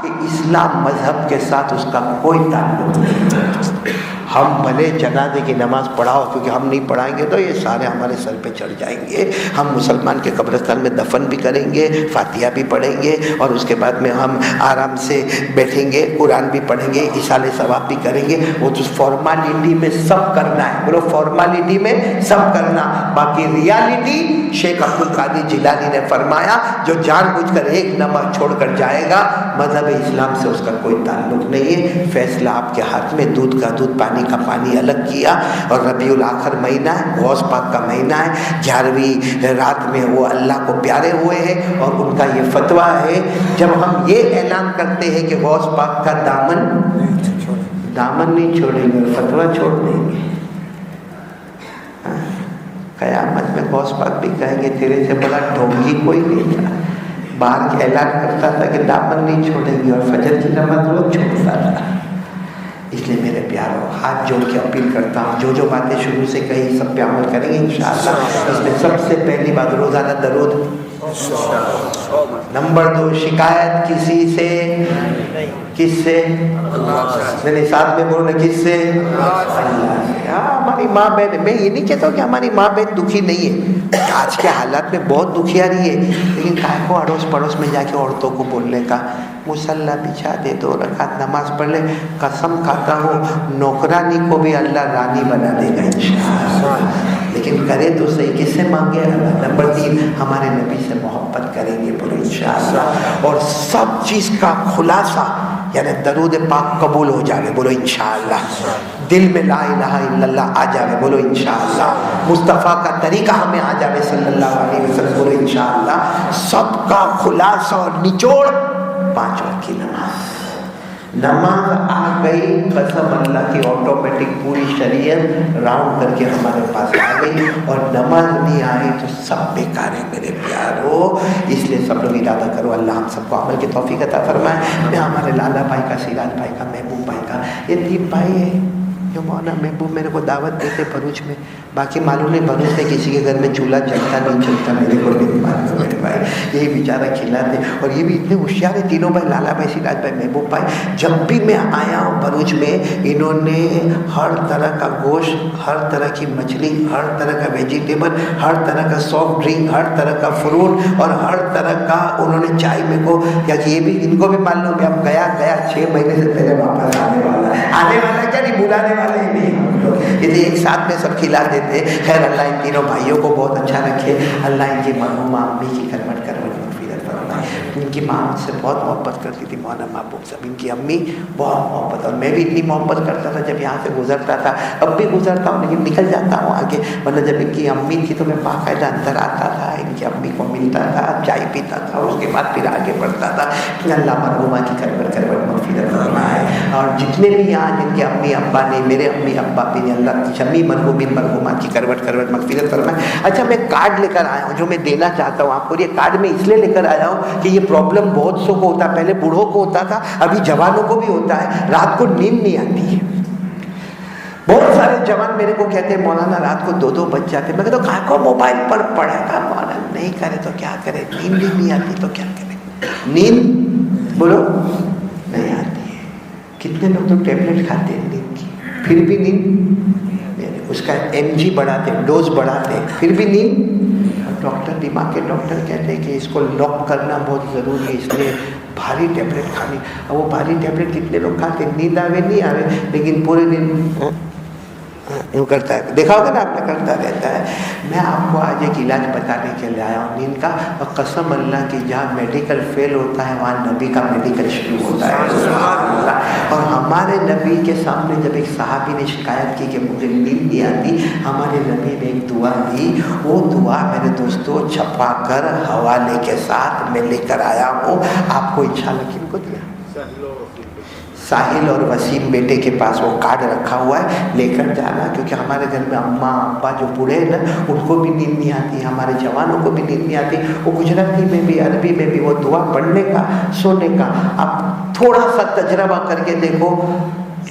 کہ اسلام مذہب کے ساتھ اس کا کوئی تعلق نہیں۔ ہم بھلے جنازے کی نماز پڑھاؤ، کیونکہ ہم نہیں پڑھائیں گے تو یہ سارے ہمارے سر پہ چڑھ جائیں گے۔ ہم مسلمان کے قبرستان میں دفن بھی کریں گے، فاتحہ بھی پڑھیں گے، اور اس کے بعد میں ہم آرام سے بیٹھیں گے، قرآن بھی پڑھیں گے، ایصال ثواب بھی کریں گے۔ وہ تو فارمالٹی میں سب کرنا ہے، بولو فارمالٹی میں سب کرنا، باقی ریالٹی شیخ عبد القادر جیلانی نے فرمایا جو جان بوجھ کر ایک نماز چھوڑ کر جائے گا مذہب اسلام سے اس کا کوئی تعلق نہیں ہے۔ فیصلہ آپ کے ہاتھ میں، دودھ کا دودھ، پانی کا پانی الگ کیا، اور ربیع الاخر مہینہ ہے، غوث پاک کا مہینہ ہے، 11ویں رات میں وہ اللہ کو پیارے ہوئے ہیں، اور ان کا یہ فتویٰ ہے جب ہم یہ اعلان کرتے ہیں کہ غوث پاک کا دامن نہیں چھوڑیں گے، فتویٰ چھوڑ دیں گے، قیامت میں غوث پاک بھی کہیں گے تیرے سے بڑا ڈھونگی کوئی نہیں تھا، باہر اعلان کرتا تھا کہ دامن نہیں چھوڑیں گے اور فجر کی نماز روز چھوڑتا تھا۔ اس لیے میرے پیاروں ہاتھ جوڑ کے اپیل کرتا ہوں، جو باتیں شروع سے کہی سب پہ عمل کریں گے انشاءاللہ۔ اس میں سب سے پہلی بات روزانہ درود، نمبر 2 شکایت کسی سے، کس سے؟ میں نے ساتھ میں بولنا کس سے؟ اللہ سے۔ ہماری ماں بہن، میں یہ نہیں کہتا ہوں کہ ہماری ماں بہن دکھی نہیں ہے، آج کے حالات میں بہت دکھیاری ہے، لیکن کائے کو اڑوس پڑوس میں جا کے عورتوں کو بولنے کا، مصلی بچھا دے، 2 رکعت نماز پڑھ لے، قسم کھاتا ہوں نوکرانی کو بھی اللہ رانی بنا دے گا انشاءاللہ۔ لیکن کرے تو صحیح، کس سے مانگے؟ اللہ۔ نمبر 3 ہمارے نبی سے محبت کریں گے، بولو انشاءاللہ، اور سب چیز کا خلاصہ یعنی درود پاک قبول ہو جائے، بولو انشاءاللہ، دل میں لا الہ الا اللہ آ جائے، بولو انشاءاللہ، مصطفیٰ کا طریقہ ہمیں آ جائے صلی اللہ علیہ وسلم، بولو انشاءاللہ، سب کا خلاصہ اور نچوڑ 5 وقت کی نماز۔ نماز آ گئی، قسم اللہ کی آٹومیٹک پوری شریعت راؤنڈ کر کے ہمارے پاس آ گئی، اور نماز نہیں آئی تو سب بیکار ہے میرے پیارو۔ اس لیے سب لوگ ارادہ کرو اللہ ہم سب کو عمل کی توفیق عطا فرمائے۔ میں ہمارے لالا بھائی کا، سراج بھائی کا، محبوب بھائی کا، یہ 3 بھائی ہیں جو مولانا محبوب میرے کو دعوت دیتے بھروچ میں، باقی معلوم نہیں بھروچ میں کسی کے گھر میں چولہا چلتا نہیں چلتا، میرے کو نہیں معلوم، میرے بھائی یہی بیچارہ کھلاتے، اور یہ بھی اتنے ہوشیار ہیں تینوں بھائی، لالا بھائی، سراج بھائی، محبوب بھائی۔ جب بھی میں آیا ہوں بھروچ میں، انہوں نے ہر طرح کا گوشت، ہر طرح کی مچھلی، ہر طرح کا ویجیٹیبل، ہر طرح کا سافٹ ڈرنک، ہر طرح کا فروٹ، اور ہر طرح کا انہوں نے چائے میں کو کیا کہ یہ بھی ان کو بھی معلوم ہے اب گیا 6 مہینے سے پہلے واپس آنے والا کیا نہیں، بلانے والے ہی نہیں ہم لوگ، اسے ایک ساتھ میں سب کھلا دیتے۔ خیر اللہ ان تینوں بھائیوں کو بہت اچھا رکھے، اللہ ان کی مرحومہ امی کی کروٹ مغفرت فرمائے۔ ان کی ماں مجھ سے بہت محبت کرتی تھی، مولانا محبوب صاحب، ان کی امی بہت محبت، اور میں بھی اتنی محبت کرتا تھا جب یہاں سے گزرتا تھا، اب بھی گزرتا ہوں لیکن نکل جاتا ہوں آگے، ورنہ جب ان کی امی تھی تو میں باقاعدہ اندر آتا تھا، ان کی امی کو ملتا تھا، چائے پیتا تھا، اس کے بعد پھر آگے بڑھتا تھا کہ اللہ مرحومہ کی کروٹ مغفرت فرمائے۔ اور جتنے بھی یہاں جن کے امی ابا نے، میرے امی ابا بھی نے، اللہ کی جمی مرحومین مرحومات کی کروٹ مغفرت فرمائے۔ اچھا میں کارڈ لے کر آیا ہوں جو میں دینا چاہتا ہوں آپ کو، یہ کارڈ میں اس لیے لے کر آیا ہوں کہ یہ پرابلم بہت سو کو ہوتا ہے، پہلے بوڑھوں کو ہوتا تھا، ابھی جوانوں کو بھی ہوتا ہے، رات کو نیند نہیں آتی ہے۔ بہت سارے جوان میرے کو کہتے ہیں مولانا رات کو 2 بج جاتے، میں کہتا ہوں کہاں کو موبائل پر پڑھا تھا، مولانا نہیں کرے تو کیا کرے، نیند بھی نہیں آتی تو کیا کرے، نیند بولو نہیں آتی ہے۔ کتنے لوگ تو ٹیبلٹ کھاتے ہیں نیند کی، پھر بھی نیند، اس کا MG بڑھاتے، ڈوز بڑھاتے، پھر بھی نیند۔ ڈاکٹر، دماغ کے ڈاکٹر کہتے ہیں کہ اس کو لاک کرنا بہت ضروری ہے، اس لیے بھاری ٹیبلٹ کھانی۔ اور وہ بھاری ٹیبلٹ کتنے لوگ کھاتے ہیں، نیند آوے نہیں آوے لیکن پورے دن یوں کرتا ہے، دیکھا ہوگا نا آپ نے، کرتا رہتا ہے۔ میں آپ کو آج ایک علاج بتانے کے لیے آیا ہوں نیند کا، اور قسم اللہ کی جہاں میڈیکل فیل ہوتا ہے وہاں نبی کا میڈیکل شروع ہوتا ہے۔ اور ہمارے نبی کے سامنے جب ایک صحابی نے شکایت کی کہ مجھے نیند نہیں آتی، ہمارے نبی نے ایک دعا دی، وہ دعا میرے دوستوں چھپا کر حوالے کے ساتھ میں لے کر آیا ہوں آپ کو، انشاءاللہ کن کو دیا؟ ساحل اور وسیم بیٹے کے پاس وہ کارڈ رکھا ہوا ہے، لے کر جانا، کیونکہ ہمارے گھر میں اماں ابا جو بوڑھے ہیں نا ان کو بھی نیند نہیں آتی، ہمارے جوانوں کو بھی نیند نہیں آتی، وہ گجراتی میں بھی عربی میں بھی وہ دعا پڑھنے کا، سونے کا، آپ تھوڑا سا تجربہ کر کے دیکھو،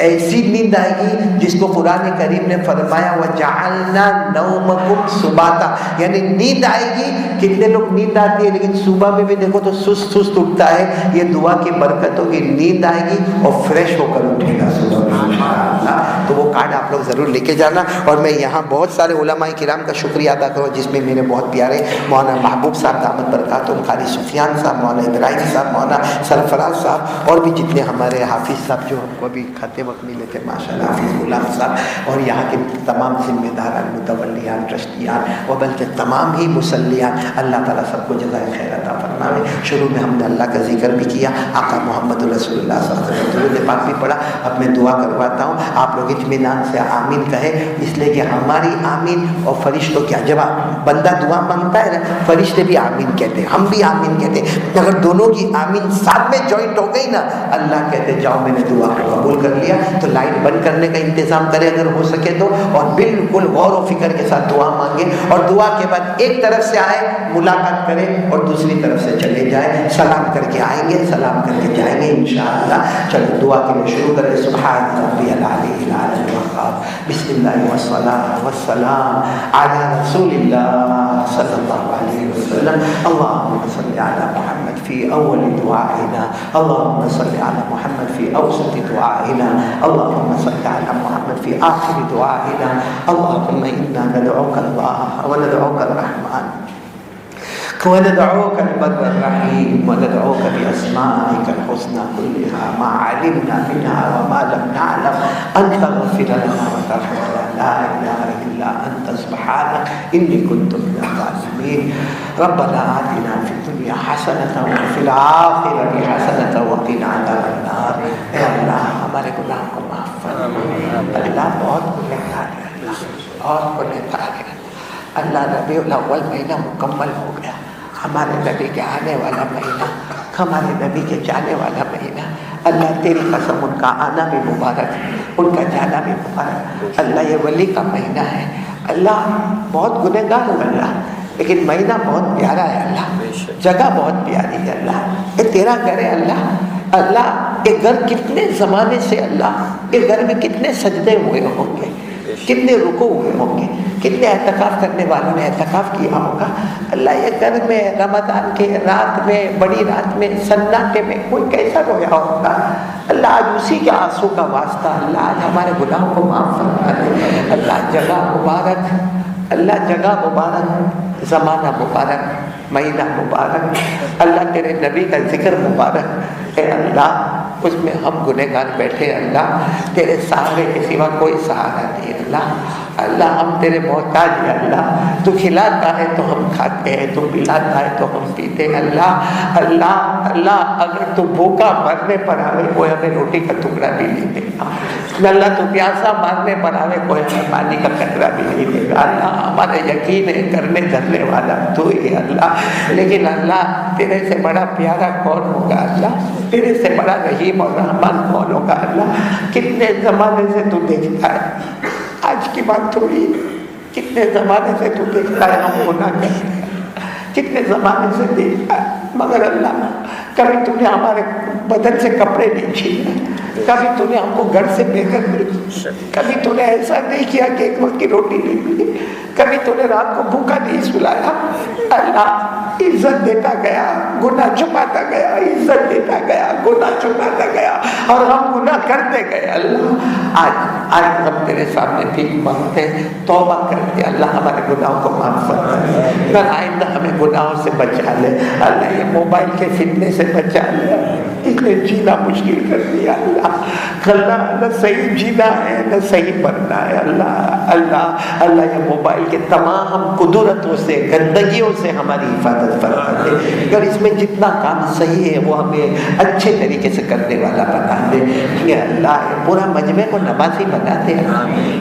ایسی نیند آئے گی جس کو قرآن کریم نے فرمایا وَجَعَلْنَا نَوْمَكُمْ سُبَاتًا، یعنی نیند آئے گی۔ کتنے لوگ نیند آتی ہے لیکن صبح میں بھی دیکھو تو سست سست اٹھتا ہے، یہ دعا کی برکت ہوگی، نیند آئے گی اور فریش ہو کر اٹھے گا صبح میں انشاءاللہ۔ تو وہ کارڈ آپ لوگ ضرور لے کے جانا۔ اور میں یہاں بہت سارے علماء کرام کا شکریہ ادا کروں، جس میں میرے بہت پیارے مولانا محبوب صاحب دامت برکاتہم، قاری سفیان صاحب، مولانا ابراہیم صاحب، مولانا سرفراز صاحب، اور بھی جتنے ہمارے حافظ صاحب جو ہم کو ابھی کھاتے وقت نہیں لیتے ماشاءاللہ، حافظ غلام صاحب، اور یہاں کے تمام ذمہ داران، متولیان، ٹرسٹیان، اور بلکہ تمام ہی مسلیان، اللہ تعالیٰ سب کو جزائے خیر عطا فرمائے۔ شروع میں ہم نے اللہ کا ذکر بھی کیا، آقا محمد رسول اللہ صلی اللہ علیہ وسلم درود پاک بھی پڑھا۔ اب میں دعا کرواتا ہوں، آپ لوگ اطمینان سے آمین کہیں، اس لیے کہ ہماری آمین اور فرشتوں کیا، جب بندہ دعا مانگتا ہے نا فرشتے بھی آمین کہتے ہیں، ہم بھی آمین کہتے ہیں، اگر دونوں کی آمین ساتھ میں جوائنٹ ہو گئی نا، اللہ کہتے جاؤ میں نے دعا کو قبول کر لیا۔ تو لائٹ بند کرنے کا انتظام کرے اگر ہو سکے تو، اور بالکل غور و فکر کے ساتھ دعا مانگے، اور دعا کے بعد ایک طرف سے آئے ملاقات کریں اور دوسری طرف سے چلے جائیں، سلام کر کے آئیں گے، سلام کر کے جائیں گے انشاءاللہ۔ چلو دعا کے لیے شروع کریں۔ سبحان ربی العلی الاعلی الوہاب، بسم اللہ والصلاۃ والسلام علی رسول اللہ صلی اللہ علیہ وسلم۔ اللہم صل علی محمد فی اول دعائنا، اللہم صل علی محمد فی اوسط دعائنا، اللہم صل علی محمد فی آخر دعائنا، اللہم انا ندعوک اللہ وندعوک الرحمن وندعوك البر الرحيم وندعوك بأسمائك الحسنى كلها ما علمنا منها وما لم نعلم أن تغفر لنا وترحمنا لا إله إلا أنت سبحانك إني كنت من الظالمين ربنا آتنا في الدنيا حسنة وفي الآخرة حسنة وقنا عذاب النار. اے اللہ ہمارے گناہ کو معاف فرما. اللہ بہت گنہگار ہے، اللہ بہت گنہگار ہے. اللہ ربیع الاول مہینہ مکمل ہو گیا، ہمارے نبی کے آنے والا مہینہ، ہمارے نبی کے جانے والا مہینہ. اللہ تیری قسم ان کا آنا بھی مبارک، ان کا جانا بھی مبارک. اللہ یہ ولی کا مہینہ ہے. اللہ بہت گنہگار ہوں اللہ، لیکن مہینہ بہت پیارا ہے اللہ، جگہ بہت پیاری ہے اللہ. یہ تیرا گھر ہے اللہ. اللہ یہ گھر کتنے زمانے سے اللہ یہ گھر میں کتنے سجدے ہوئے ہوں گے، کتنے رکوع ہوئے ہوں گے، کتنے اعتکاف کرنے والوں نے اعتکاف کیا ہوگا. اللہ یہ گھر میں رمضان کے رات میں، بڑی رات میں، سناٹے میں کوئی کیسا رویا ہوگا. اللہ آج اسی کے آنسو کا واسطہ اللہ آج ہمارے گناہوں کو معاف فرما دے. اللہ جگہ مبارک، اللہ جگہ مبارک، زمانہ مبارک، مہینہ مبارک. اللہ تیرے نبی کا ذکر مبارک. اے اللہ اس میں ہم گنہگار بیٹھے اللہ، تیرے سہارے کے سوا کوئی سہارا نہیں اللہ. اللہ ہم تیرے محتاج ہیں اللہ. تو کھلاتا ہے تو ہم کھاتے ہیں، تو پلاتا ہے تو ہم پیتے ہیں اللہ. اللہ اللہ اگر تو بھوکا مرنے پر آوے کوئی ہمیں روٹی کا ٹکڑا بھی نہیں دے گا. اللہ تو پیاسا مارنے پر آوے کوئی ہمیں پانی کا قطرہ بھی نہیں دے گا. اللہ ہمارا یقین ہے کرنے دھرنے والا تو ہی اللہ. لیکن اللہ تیرے سے بڑا پیارا کون ہوگا اللہ؟ تیرے سے بڑا رحیم اور رحمان کون ہوگا اللہ؟ کتنے زمانے سے تو دیکھتا ہے، آج کی بات تھوڑی، کتنے زمانے سے تو دیکھتا ہے ہم گناہ کرتے ہیں، کتنے زمانے سے دیکھتا ہے. مگر اللہ کبھی تو نے ہمارے بدن سے کپڑے نہیں چھینے، کبھی تو نے ہم کو گھر سے بے گھر نہیں، کبھی تو نے ایسا نہیں کیا کہ ایک وقت کی روٹی نہیں ملی، کبھی تو نے رات کو بھوکا نہیں سلایا. اللہ عزت دیتا گیا، گناہ چھپاتا گیا، عزت دیتا گیا، گناہ چھپاتا گیا، اور ہم گناہ کرتے گئے. اللہ آج ہم تیرے سامنے بھیک مانگتے ہیں، توبہ کرتے ہیں اللہ ہمارے گناہوں کو معاف فرما دے. پھر آئندہ ہمیں گناہوں سے بچا لے اللہ. یہ موبائل کے فتنے سے بچا لے، اس نے جینا مشکل کر دیا اللہ. اللہ نہ صحیح جینا ہے نہ صحیح مرنا ہے اللہ. اللہ اللہ یہ موبائل کے تمام قدرتوں سے، گندگیوں سے ہماری حفاظت فرما دے. اگر اس میں جتنا کام صحیح ہے وہ ہمیں اچھے طریقے سے کرنے والا بنا دے. یہ اللہ پورا مجمع کو نمازی بنا دے،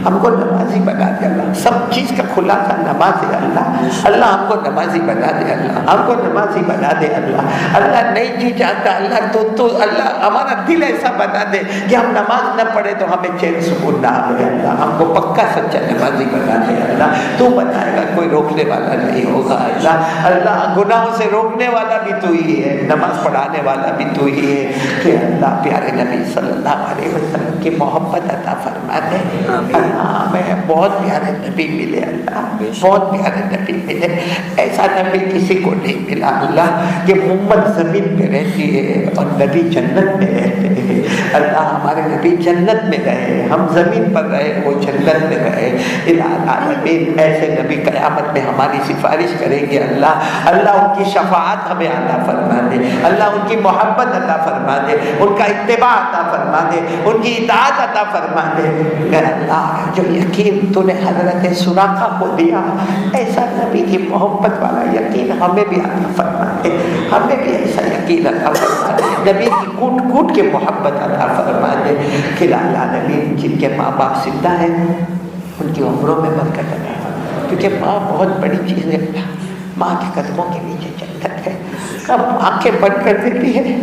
ہم کو نمازی بنا دے اللہ. سب چیز کا خلاصہ نماز ہے اللہ. اللہ ہم کو نمازی بنا دے اللہ، ہم کو نمازی بنا دے اللہ. اللہ نہیں جی جاتا اللہ تو اللہ ہمارا دل ایسا بنا دے کہ ہم نماز نہ پڑھے تو ہمیں چین سکون نہ آئے اللہ. ہم کو پکا سچا نمازی بنا دے اللہ. تو بتائے گا کوئی روکنے والا نہیں ہوگا اللہ. اللہ گناہوں سے روکنے والا بھی تو ہی ہے، نماز پڑھانے والا بھی تو ہی ہے. کہ اللہ پیارے نبی صلی اللہ علیہ وسلم کی محبت عطا فرما دے اللہ. ہمیں بہت پیارے نبی ملے اللہ، بہت پیارے نبی ملے. ایسا نبی کسی کو نہیں ملا اللہ کہ محمد زمین پہ رہتی ہے اور نبی جنت میں رہتے ہیں اللہ. ہمارے نبی جنت میں رہے، ہم زمین پر رہے، وہ جنت میں رہے. العالمین ایسے نبی قیامت میں ہماری سفارش کریں گے اللہ. اللہ ان کی شفاعت ہمیں عطا فرما دے اللہ، ان کی محبت عطا فرما دے، ان کا اتباع عطا فرما دے، ان کی اطاعت عطا فرما دے. اے اللہ جو یقین تو نے حضرت سراقہ کو دیا، ایسا نبی کی محبت والا یقین ہمیں بھی عطا فرما دے. ہمیں بھی ایسا یقین عطا فرما دے، نبی کی کوٹ کوٹ کے محبت عطا فرما دے. کھلا العالمین جن کے ماں باپ زندہ ہیں ان کی عمروں میں برکت عطا فرما، کیونکہ ماں بہت بڑی چیز ہے. ماں کے قدموں کے نیچے جنت ہے. کب آنکھیں بند کر دیتی ہے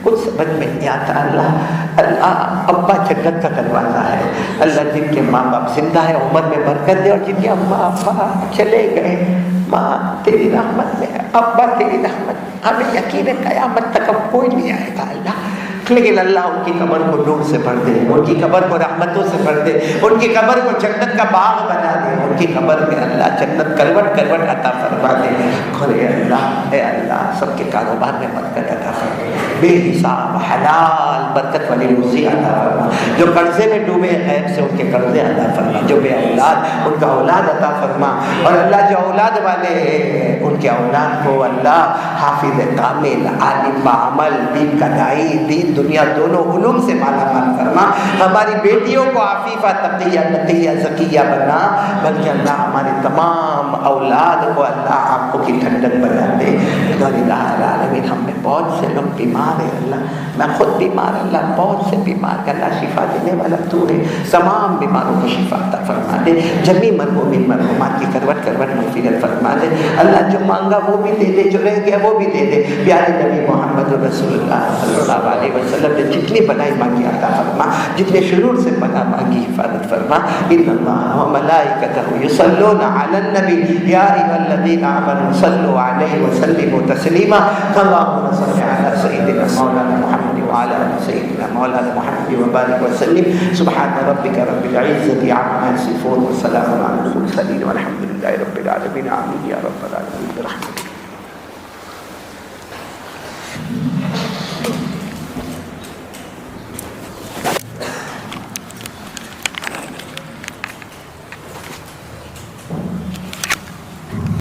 کچھ سمجھ میں نہیں آتا اللہ. اللہ ابا جنت کا دروازہ ہے اللہ. جن کے ماں باپ زندہ ہے عمر میں برکت دے، اور جن کے اماں ابا چلے گئے ماں تیری رحمت میں، ابا تیری رحمت. ہمیں یقین ہے قیامت تک اب کوئی نہیں آئے گا اللہ. لیکن اللہ ان کی قبر کو نور سے بھر دے، ان کی قبر کو رحمتوں سے بھر دے، ان کی قبر کو جنت کا باغ بنا دے، ان کی قبر میں اللہ جنت کروٹ کروٹ عطا فرما دے۔ اور اے اللہ سب کے کاروبار میں برکت عطا فرما، بے حساب حلال برکت والی روزی عطا فرما، جو قرضے میں ڈوبے غیب سے ان کے قرضے عطا فرما، جو بے اولاد ان کا اولاد عطا فرما، اور اللہ جو اولاد والے ہیں ان کے اولاد کو اللہ حافظ کامل، عالم بعمل، دین کا داعی، دین دنیا دونوں علوم سے مالا مال فرما۔ ہماری بیٹیوں کو عفیفہ تقیہ نقیہ زکیہ بنا، بلکہ اللہ ہمارے تمام اولاد کو اللہ آنکھوں کی ٹھنڈک بنا دے۔ اور الہ العالمین ہم میں بہت سے لوگ بیمار ہیں اللہ، میں خود بیمار اللہ، بہت سے بیمار کہ اللہ شفا دینے والا تو ہے، تمام بیماروں کو شفا عطا فرما دے، جمی مرحومین مرحومات کی کروٹ کروٹ مغفرت فرما دے اللہ، جو مانگا وہ بھی دے دے، جو رہ گیا وہ بھی دے دے، پیارے نبی محمد رسول اللہ صلی اللہ علیہ وسلم نے جتنی بنائی مانگی عطا فرما، جتنے شرور سے پناہ مانگی حفاظت فرما۔ ان اللہ و ملائکتہ یصلون علی النبی یا ایھا الذین آمنوا صلوا علیہ وسلموا تسلیما، اللہم صل علی سیدنا مولانا محمد وعلی آل سیدنا مولانا محمد وبارک وسلم۔ سبحان ربک رب العزۃ عما یصفون وسلام علی المرسلین والحمد للہ رب العالمین، آمین یا رب العالمین برحمتک۔